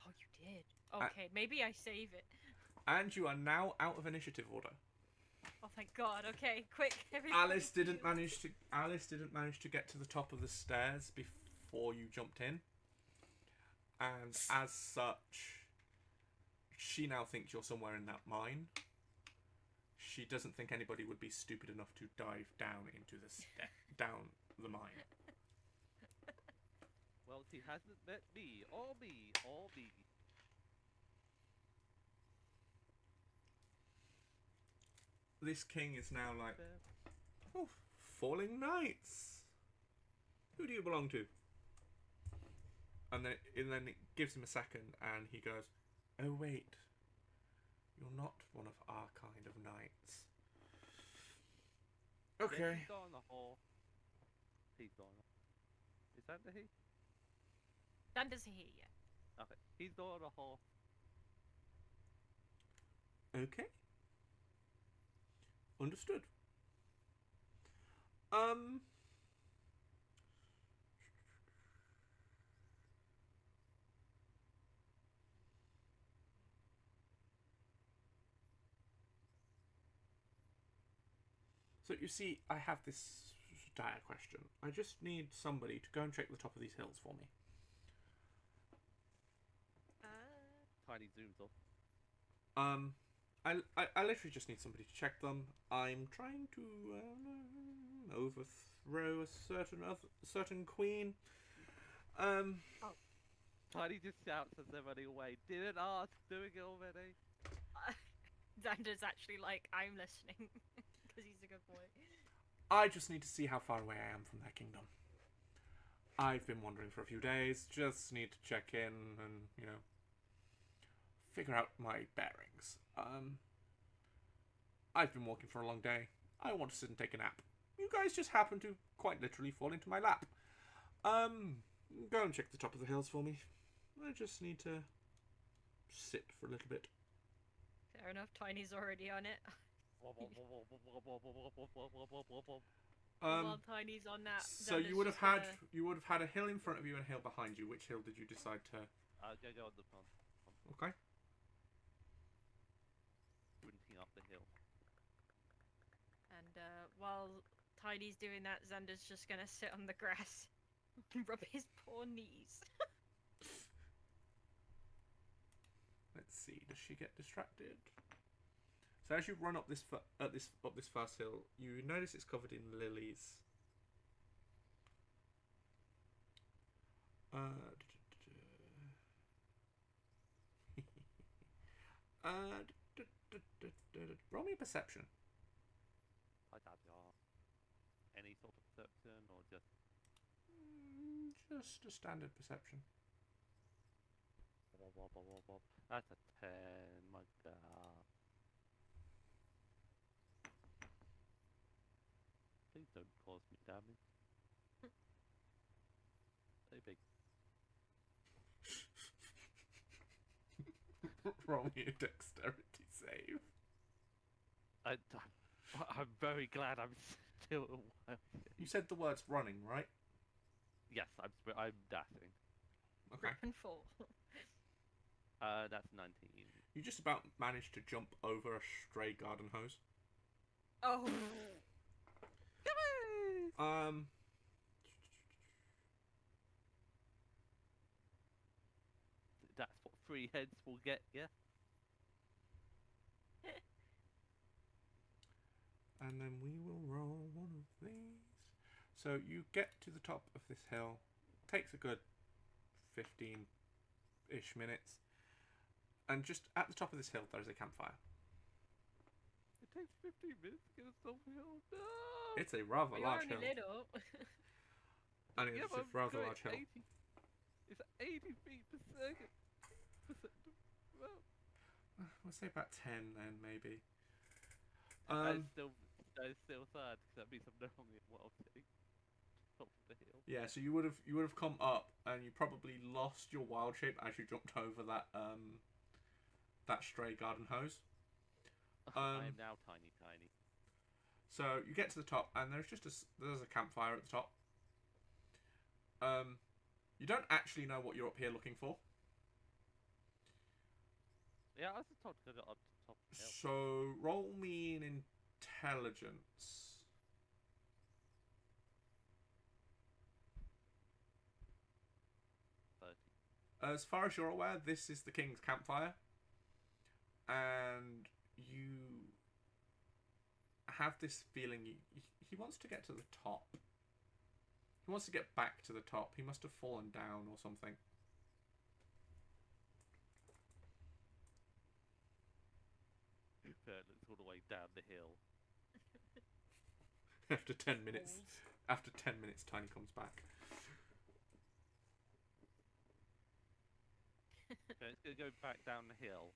Oh, you did. Okay, maybe I save it. And you are now out of initiative order. Oh, thank God. Okay, quick. Everybody Alice didn't heal. manage to get to the top of the stairs before you jumped in. And as such, she now thinks you're somewhere in that mine. She doesn't think anybody would be stupid enough to dive down into down the mine. Well, she hasn't met me, or me, or me. This king is now like, oh, falling knights. Who do you belong to? And then it gives him a second, and he goes, oh wait, you're not one of our kind of knights. Okay. He's on the hole. He's on. Is that the he? Xander's here, yeah. Okay. He's on the hole. Okay. Understood. So you see, I have this dire question. I just need somebody to go and check the top of these hills for me. Tiny zooms off. I literally just need somebody to check them. I'm trying to overthrow a certain queen. Tiny just shouts as they're running away. Didn't ask, doing it already. Xander's actually like, I'm listening. Because he's a good boy. I just need to see how far away I am from their kingdom. I've been wandering for a few days. Just need to check in and, figure out my bearings. I've been walking for a long day. I want to sit and take a nap. You guys just happen to quite literally fall into my lap. Go and check the top of the hills for me. I just need to sit for a little bit. Fair enough, Tiny's already on it. While Tiny's on that. So Xander's you would have just had a hill in front of you and a hill behind you. Which hill did you decide to? Go on the front. Okay. Sprinting up the hill. And while Tiny's doing that, Xander's just gonna sit on the grass and rub his poor knees. Let's see. Does she get distracted? So as you run up this first hill, you notice it's covered in lilies. Roll me a perception. Any sort of perception or just Just a standard perception. That's a 10, my god. Please don't cause me damage. Hey, big. Roll me a dexterity save. I'm very glad I'm still alive. You said the words running, right? Yes, I'm dashing. Okay. And fall. That's 19. You just about managed to jump over a stray garden hose. Oh. That's what 3 heads will get, yeah? And then we will roll one of these. So you get to the top of this hill. Takes a good 15-ish minutes. And just at the top of this hill, there's a campfire. It takes 15 minutes to get us uphill. No! It's a rather large hill. Little. And it's a rather large hill. It's 80 feet per second. Let's say about 10 then, maybe. That is still sad because that means I'm no longer in Wild King. Top of the hill. Yeah, so you would have come up and you probably lost your wild shape as you jumped over that stray garden hose. I am now tiny. So you get to the top and there's a campfire at the top. You don't actually know what you're up here looking for. Yeah, I was just told to go up to the top of the hill. So roll me an intelligence. 30. As far as you're aware, this is the king's campfire, and you have this feeling he wants to get to the top. He wants to get back to the top. He must have fallen down or something. Looks all the way down the hill. After 10 minutes, Tiny comes back. So it's gonna go back down the hill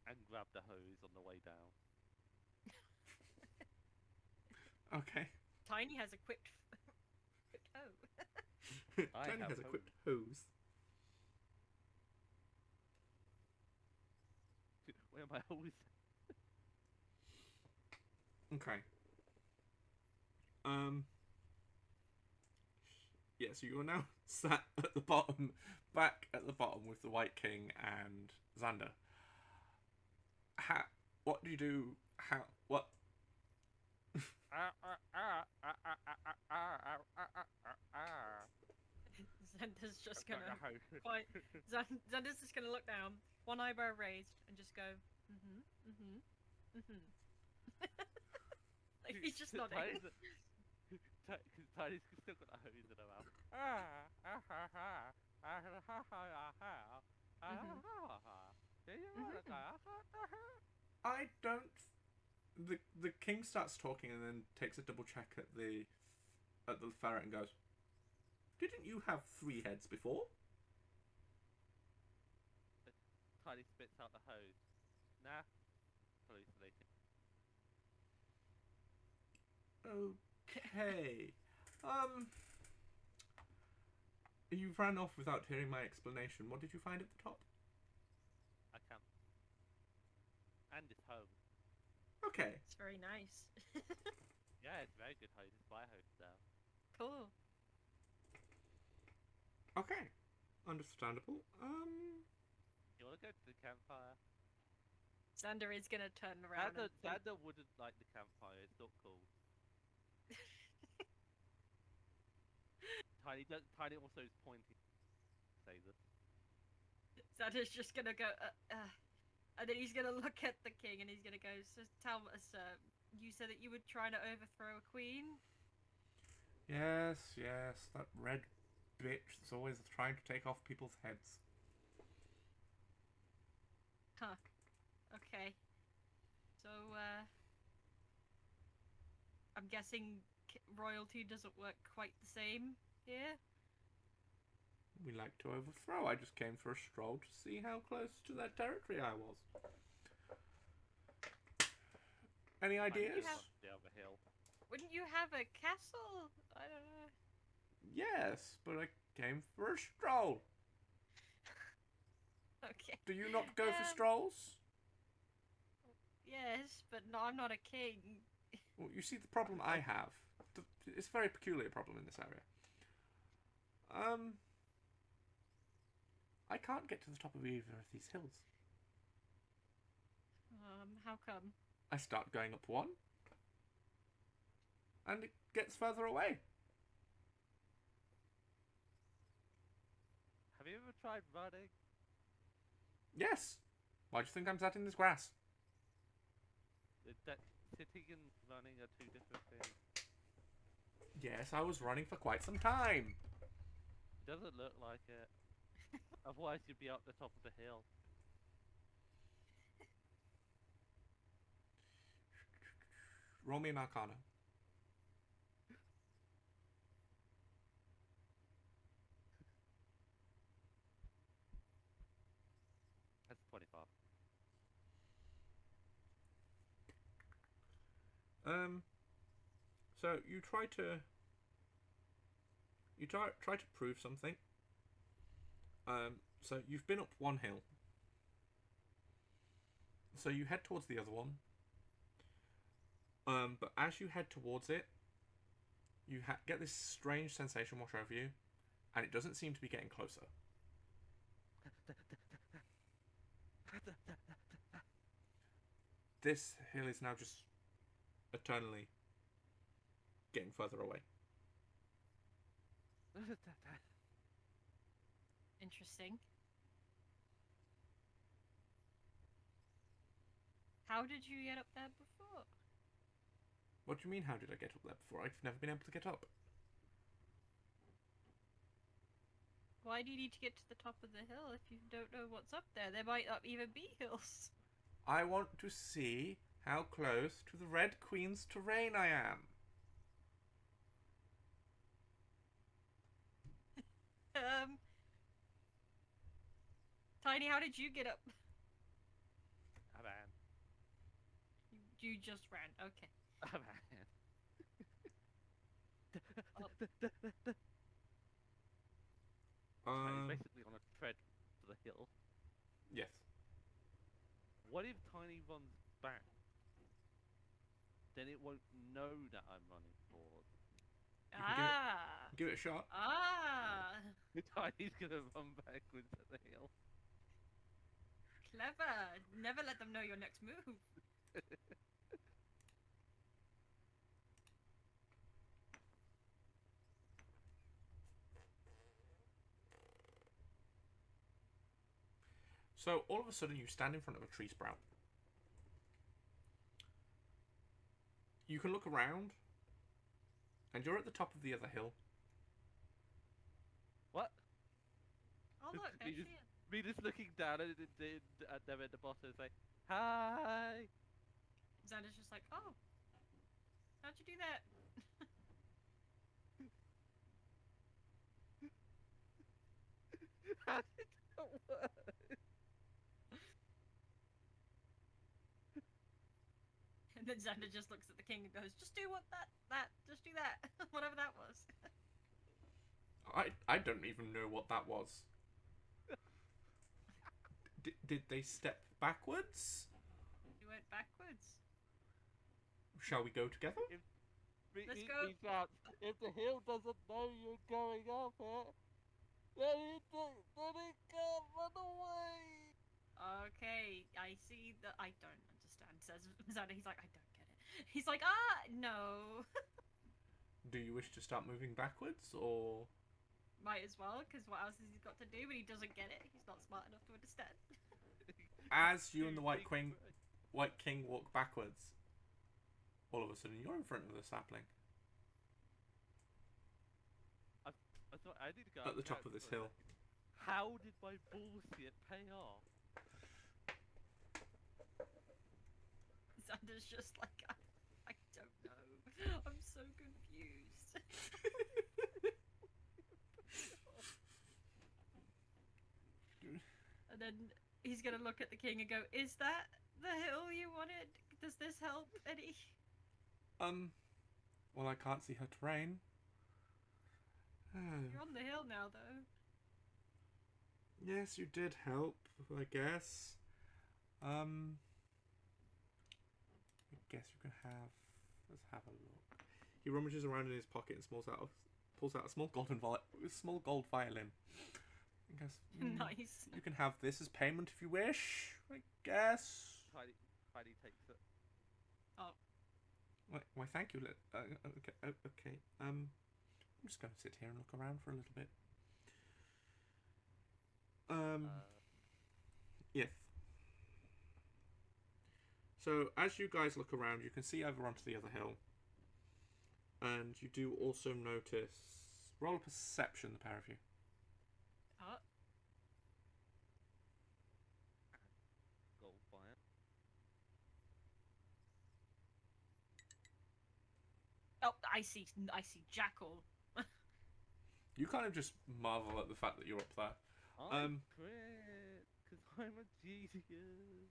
and grab the hose on the way down. Okay. Tiny has equipped hoe. Tiny has equipped hose. Where are my hoses? Okay. Yeah, so you are now sat at the bottom, back at the bottom with the White King and Xander. What do you do? What? Xander's just gonna Xander's just gonna look down, one eyebrow raised, and just go, like he's just nodding. Tiny's still got a hose in her mouth. I don't. The king starts talking and then takes a double check at the ferret and goes, "Didn't you have 3 heads before?" Tiny spits out the hose. Nah. Hallucinating. Okay. You ran off without hearing my explanation. What did you find at the top? I can't. And it's home. Okay. It's very nice. Yeah, it's very good hose. It's fire hose now. Cool. Okay. Understandable. You wanna go to the campfire? Xander is gonna turn around. Xander wouldn't like the campfire. It's not cool. Tiny also is pointing. Say this. Xander's just gonna go, and then he's gonna look at the king and he's gonna go, "So tell us, you said that you were trying to overthrow a queen?" Yes, that red bitch that's always trying to take off people's heads. Huh. Okay. So, I'm guessing royalty doesn't work quite the same here? We like to overthrow. I just came for a stroll to see how close to that territory I was. Any ideas? Down the hill. Wouldn't you have a castle? I don't know. Yes, but I came for a stroll. Okay. Do you not go for strolls? Yes, but no, I'm not a king. Well, you see the problem I have. It's a very peculiar problem in this area. I can't get to the top of either of these hills. How come? I start going up one, and it gets further away. Have you ever tried running? Yes. Why do you think I'm sat in this grass? Sitting and running are 2 different things. Yes, I was running for quite some time. It doesn't look like it. Otherwise you'd be up the top of the hill. Roll me an Arcana. That's 25. So you try to prove something. So you've been up one hill. So you head towards the other one. But as you head towards it, you get this strange sensation wash over you, and it doesn't seem to be getting closer. This hill is now just eternally getting further away. Interesting. How did you get up there before? What do you mean, how did I get up there before? I've never been able to get up. Why do you need to get to the top of the hill if you don't know what's up there? There might not even be hills. I want to see how close to the Red Queen's terrain I am. Tiny, how did you get up? I ran. You just ran. Okay. I ran. He's basically on a tread to the hill. Yes. What if Tiny runs back? Then it won't know that I'm running forward. Give it a shot. Tiny's gonna run backwards at the hill. Clever. Never let them know your next move. So all of a sudden you stand in front of a tree sprout. You can look around, and you're at the top of the other hill. What? Oh look, I see it. Me just looking down at them at the bottom and say, hi! Xander's just like, oh, how'd you do that? How did that work? And then Xander just looks at the king and goes, just do just do that. Whatever that was. I don't even know what that was. Did they step backwards? You went backwards. Shall we go together? Let's go. If the hill doesn't know you're going up it, then it can't run away. Okay, I see that. I don't understand, says Xander. He's like, I don't get it. He's like, no. Do you wish to start moving backwards, or...? Might as well, because what else has he got to do? But he doesn't get it. He's not smart enough to understand. As you and the White King walk backwards, all of a sudden you're in front of the sapling. I thought I need to go At the top of this hill. How did my bullshit pay off? Xander's just like, I don't know. I'm so confused. And then he's gonna look at the king and go, is that the hill you wanted? Does this help any? Well, I can't see her terrain. You're on the hill now, though. Yes, you did help, I guess. I guess you can have... Let's have a look. He rummages around in his pocket and pulls out a small gold violin. I guess, Nice. You can have this as payment if you wish, I guess. Heidi takes it. Oh. Why, thank you. Okay. I'm just going to sit here and look around for a little bit. Yes. So, as you guys look around, you can see over onto the other hill. And you do also notice... Roll a perception, the pair of you. Oh. Gold fire. Oh, I see Jackal. You kind of just marvel at the fact that you're up there. I crit, because I'm a genius.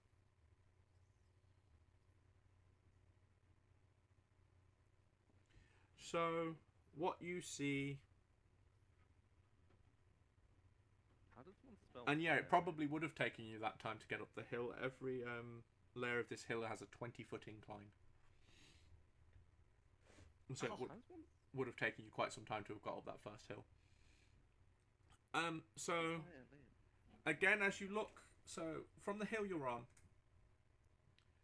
So, what you see... How does one spell? And yeah, it fire? probably would have taken you that time to get up the hill. Every layer of this hill has a 20-foot incline. So it How does one would have taken you quite some time to have got up that first hill. So, violin? again, as you look... So, from the hill you're on,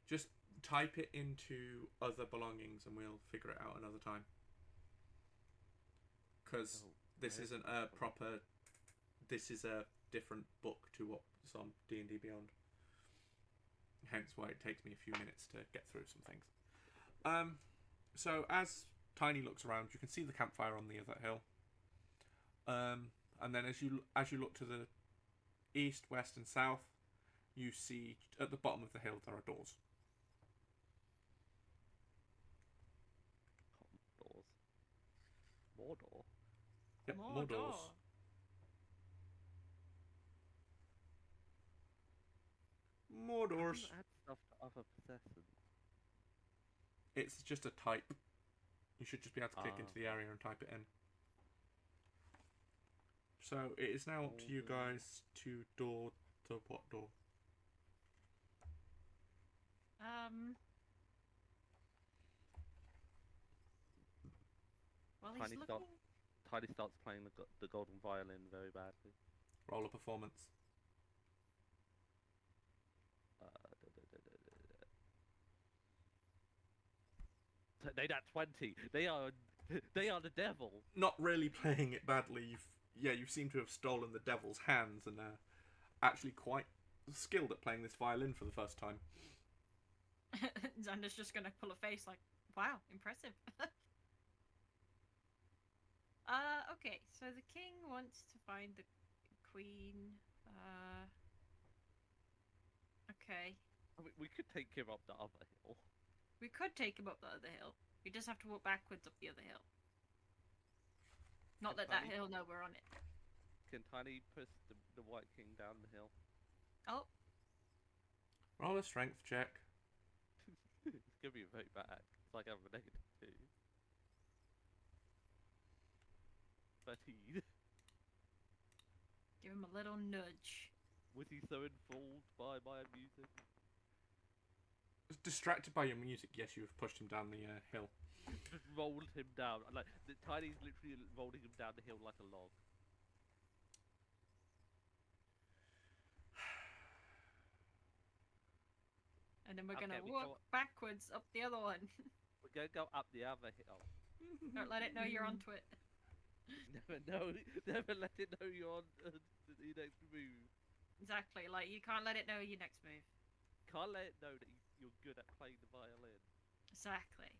just type it into other belongings and we'll figure it out another time. Because this right. isn't a proper... This is a different book to what's on D&D Beyond. Hence why it takes me a few minutes to get through some things. So as Tiny looks around, you can see the campfire on the other hill. And then as you look to the east, west, and south, you see at the bottom of the hill there are doors. Doors. More door. Yep, more doors. More How doors. does it add stuff to other possessions? It's just a type. You should just be able to click into the area and type it in. So it is now up to you guys to what door? Well, Tiny he's stop. looking. Tidy starts playing the golden violin very badly. Roll a performance. They that 20. They are the devil. Not really playing it badly. You seem to have stolen the devil's hands and are actually quite skilled at playing this violin for the first time. Xander's just gonna pull a face like, wow, impressive. Okay, so the king wants to find the queen. Okay. I mean, we could take him up the other hill. We could take him up the other hill. We just have to walk backwards up the other hill. Not let that hill know we're on it. Can Tiny push the White King down the hill? Oh. Roll a strength check. It's gonna be very bad. It's like having a -2. 13. Give him a little nudge. Was he so enthralled by my music? Distracted by your music, yes, you have pushed him down the hill. Just rolled him down. Like the Tiny's literally rolling him down the hill like a log. And then we're Okay, gonna we walk go up. backwards up the other one. We're gonna go up the other hill. Don't let it know you're onto it. Never let it know you're on your next move. Exactly, like you can't let it know your next move. Can't let it know that you're good at playing the violin. Exactly.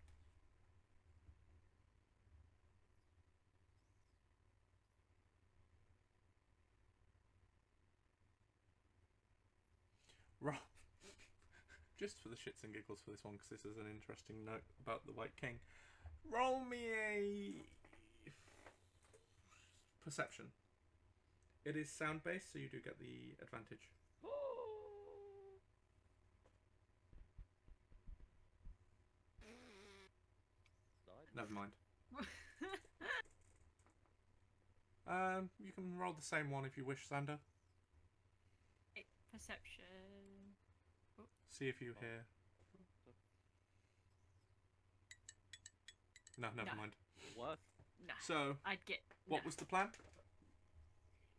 Right. Just for the shits and giggles for this one, because this is an interesting note about the White King. Roll me a perception. It is sound based, so you do get the advantage. Never mind. You can roll the same one if you wish, Xander. Perception. See if you hear. No, never mind. What? Nah. So, I'd get. what was the plan?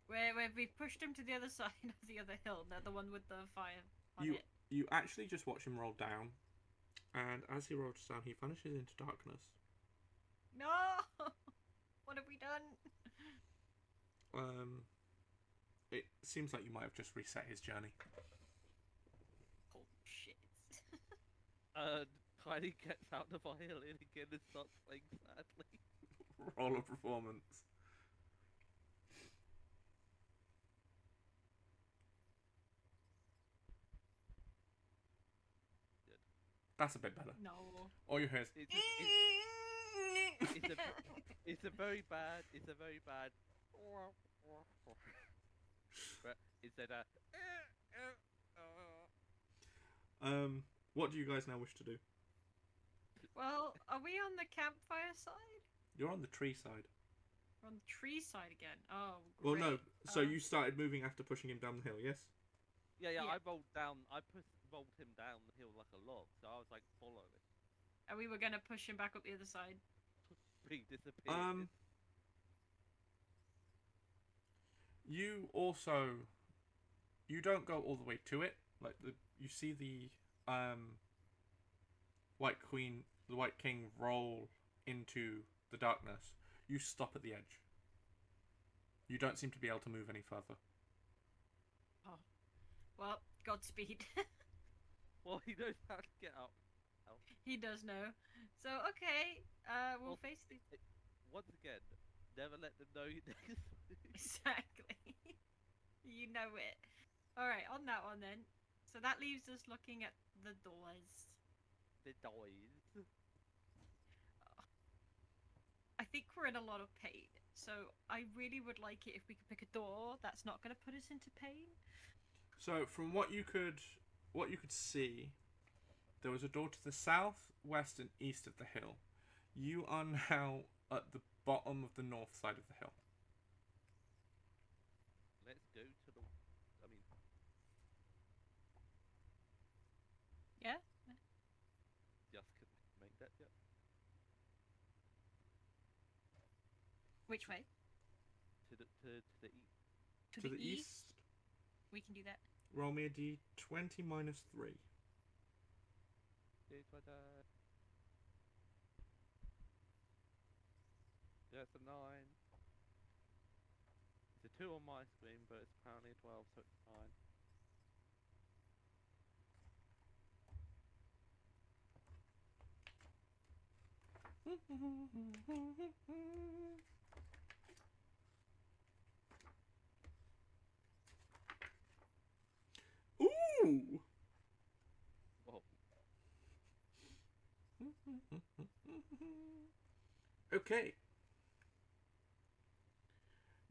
Where we've pushed him to the other side of the other hill. They're the one with the fire on it. You actually just watch him roll down, and as he rolls down, he vanishes into darkness. No! What have we done? It seems like you might have just reset his journey. Oh shit. Tiny gets out the violin again and starts playing sadly. Roll a performance. Good. That's a bit better. No. All you hear is... It's a very bad. But instead of what do you guys now wish to do? Well, are we on the campfire side? You're on the tree side. We're on the tree side again. Oh, Well, great. no. So you started moving after pushing him down the hill, yes? Yeah, Yeah. I rolled down. Rolled him down the hill like a log, so I was like following. And we were going to push him back up the other side. He disappeared. You also, you don't go all the way to it. Like you see the White Queen, the White King roll into the darkness. You stop at the edge. You don't seem to be able to move any further. Oh, well, Godspeed. Well, he knows how to get up. He does know. So okay, we'll face the. Once again, never let them know your next. Exactly. You know it. Alright, on that one then. So that leaves us looking at the doors. The doors. I think we're in a lot of pain. So I really would like it if we could pick a door that's not going to put us into pain. So from what you could see, there was a door to the south, west, and east of the hill. You are now at the bottom of the north side of the hill. Let's go to the. I mean. Yeah? Just couldn't make that yet. Which way? To the east. To the east? We can do that. Roll me a d20 minus 3. That's a 9. It's a 2 on my screen, but it's apparently a 12, so it's 9. Ooh! Whoa. Okay.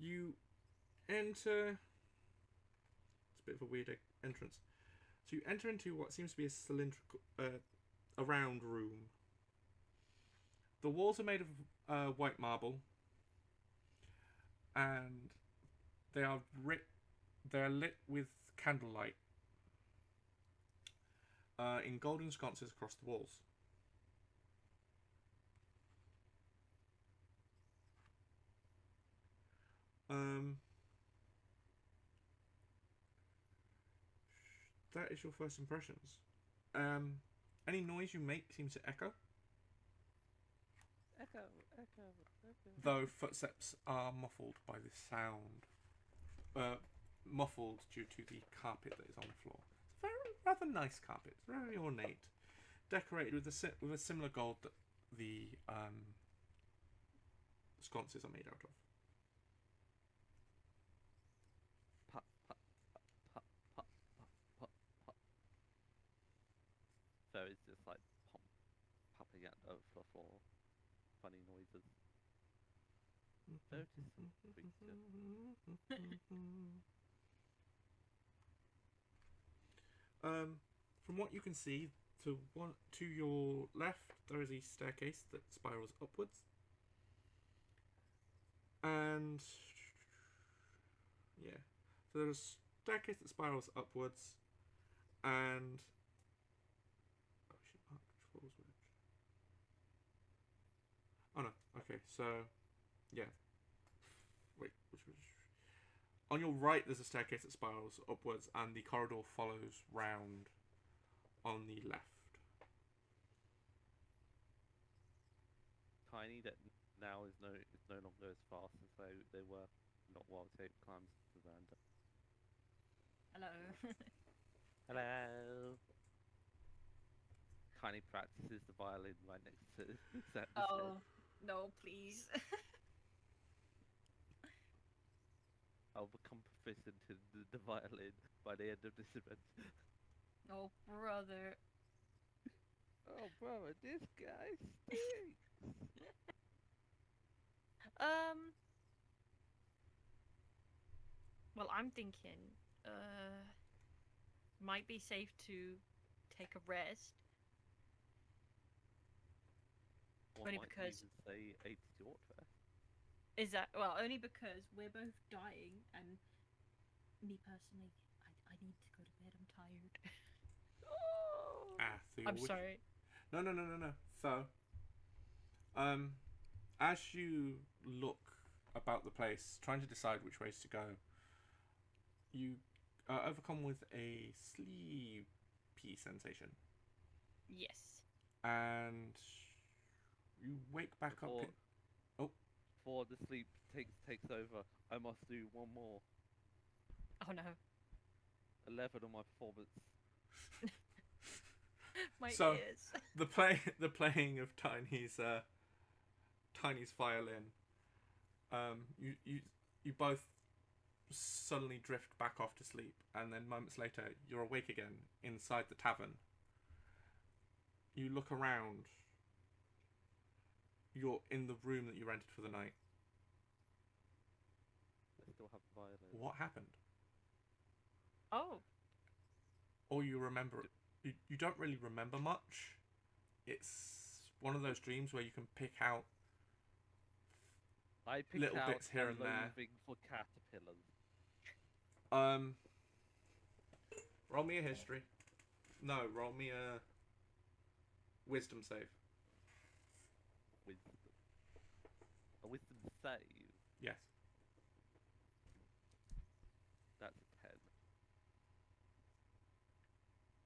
You enter. It's a bit of a weird entrance. So you enter into what seems to be a cylindrical, a round room. The walls are made of white marble, and they are lit with candlelight in golden sconces across the walls. That is your first impressions. Any noise you make seems to echo. Echo. Though footsteps are muffled by the sound. Muffled due to the carpet that is on the floor. It's a rather nice carpet. It's very ornate. Decorated with a similar gold that the sconces are made out of. Pop, pop, pop, pop, pop, pop, pop. So it's just like popping out of the floor. Funny noises. Notice some creature. From what you can see, to your left there is a staircase that spirals upwards, and yeah, so there's a staircase that spirals upwards, and oh no, okay, so yeah, wait, which was on your right? There's a staircase that spirals upwards, and the corridor follows round on the left. Tiny that now is no longer as fast as they were not while Tape climbs the veranda. Hello. Hello. Tiny practices the violin right next to Xander's Oh, head. no, please. I'll become proficient in the violin by the end of this event. Oh, brother. Oh, brother, this guy stinks. Well, I'm thinking, might be safe to take a rest. One Only might because- even say 80 short rest. Is that well? Only because we're both dying, and me personally, I need to go to bed. I'm tired. So I'm you're sorry. No. So, as you look about the place, trying to decide which ways to go, you are overcome with a sleepy sensation, Yes. and you wake back up. Before the sleep takes over, I must do one more. Oh no. 11 on my performance. My So- ears. The playing of Tiny's violin. You both suddenly drift back off to sleep, and then moments later you're awake again inside the tavern. You look around. You're in the room that you rented for the night. I still have the violin. What happened? Oh. All you remember, you don't really remember much. It's one of those dreams where you can pick out I picked little out bits here a and there. loathing for caterpillars. Roll me a history. No, roll me a wisdom save. Wisdom. A wisdom save. Yes. That's a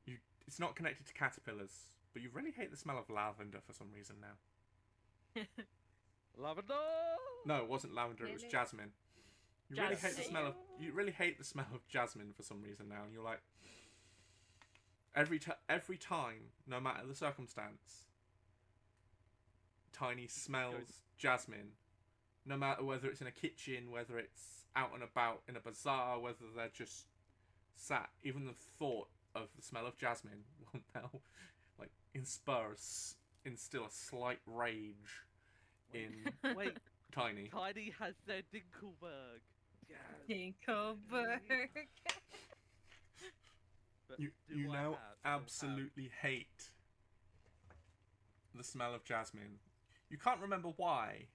10. It's not connected to caterpillars, but you really hate the smell of lavender for some reason now. Lavender! No, it wasn't lavender. It was Really? jasmine. You really hate the Jasmine. smell of. You really hate the smell of jasmine for some reason now, and you're like. Every time, no matter the circumstance, Tiny smells jasmine. No matter whether it's in a kitchen, whether it's out and about in a bazaar, whether they're just sat. Even the thought of the smell of jasmine will now, like, instill a slight rage in Wait, Tiny. Tiny has their Dinkelberg. Yes. Dinkelberg. But You do I now have- absolutely hate the smell of jasmine. You can't remember why.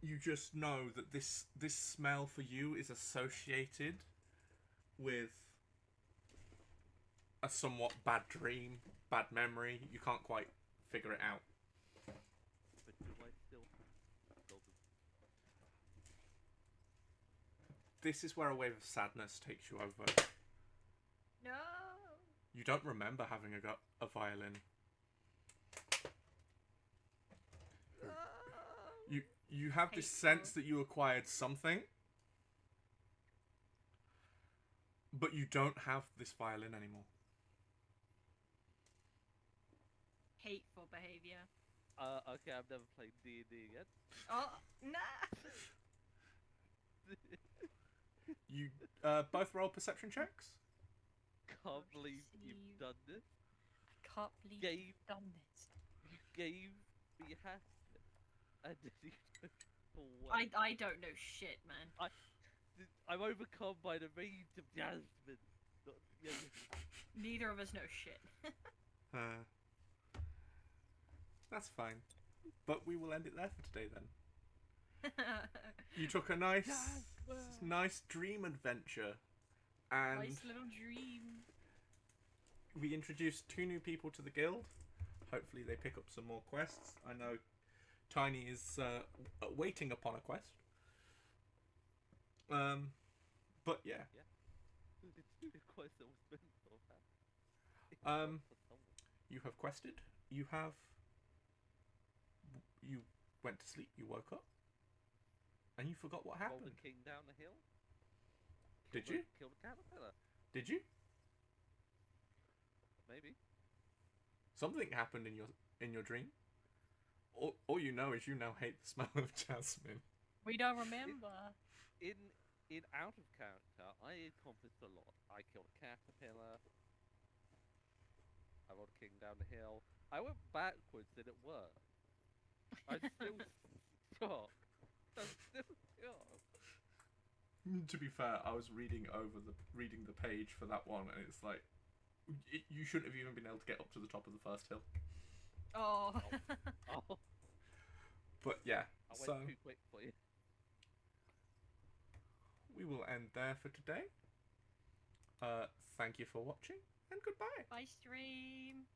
You just know that this smell for you is associated with a somewhat bad dream, bad memory. You can't quite figure it out. But do I still have This is where a wave of sadness takes you over. No. You don't remember having a violin. You have this sense that you acquired something, but you don't have this violin anymore. Hateful behavior. Okay, I've never played D&D again. Oh, nah. You both roll perception checks. Can't believe you've Steve. done this. Can't believe Game. you've done this. You gave me happiness, and then you took it away. I don't know shit, man. I'm overcome by the rage of Jasmine. Not, yeah, Neither of us know shit. That's fine. But we will end it there for today then. You took a nice dream adventure, and Nice little dream. we introduced 2 new people to the guild. Hopefully they pick up some more quests. I know Tiny is waiting upon a quest. But yeah. it's a quest that was meant for that. For someone. You have quested. You went to sleep. You woke up, and you forgot what Roll happened. the king down the hill. Did Kill you? Kill the caterpillar. Did you? Maybe. Something happened in your dream. All you know is you now hate the smell of jasmine. We don't remember. In out of character, I accomplished a lot. I killed a caterpillar. I rolled a king down the hill. I went backwards and it worked. I'm still shocked. I'm still shocked. To be fair, I was reading the page for that one, and it's like you shouldn't have even been able to get up to the top of the first hill. Oh. Oh, But yeah, I so went too quick for you. we will end there for today. Thank you for watching, and goodbye. Bye, stream.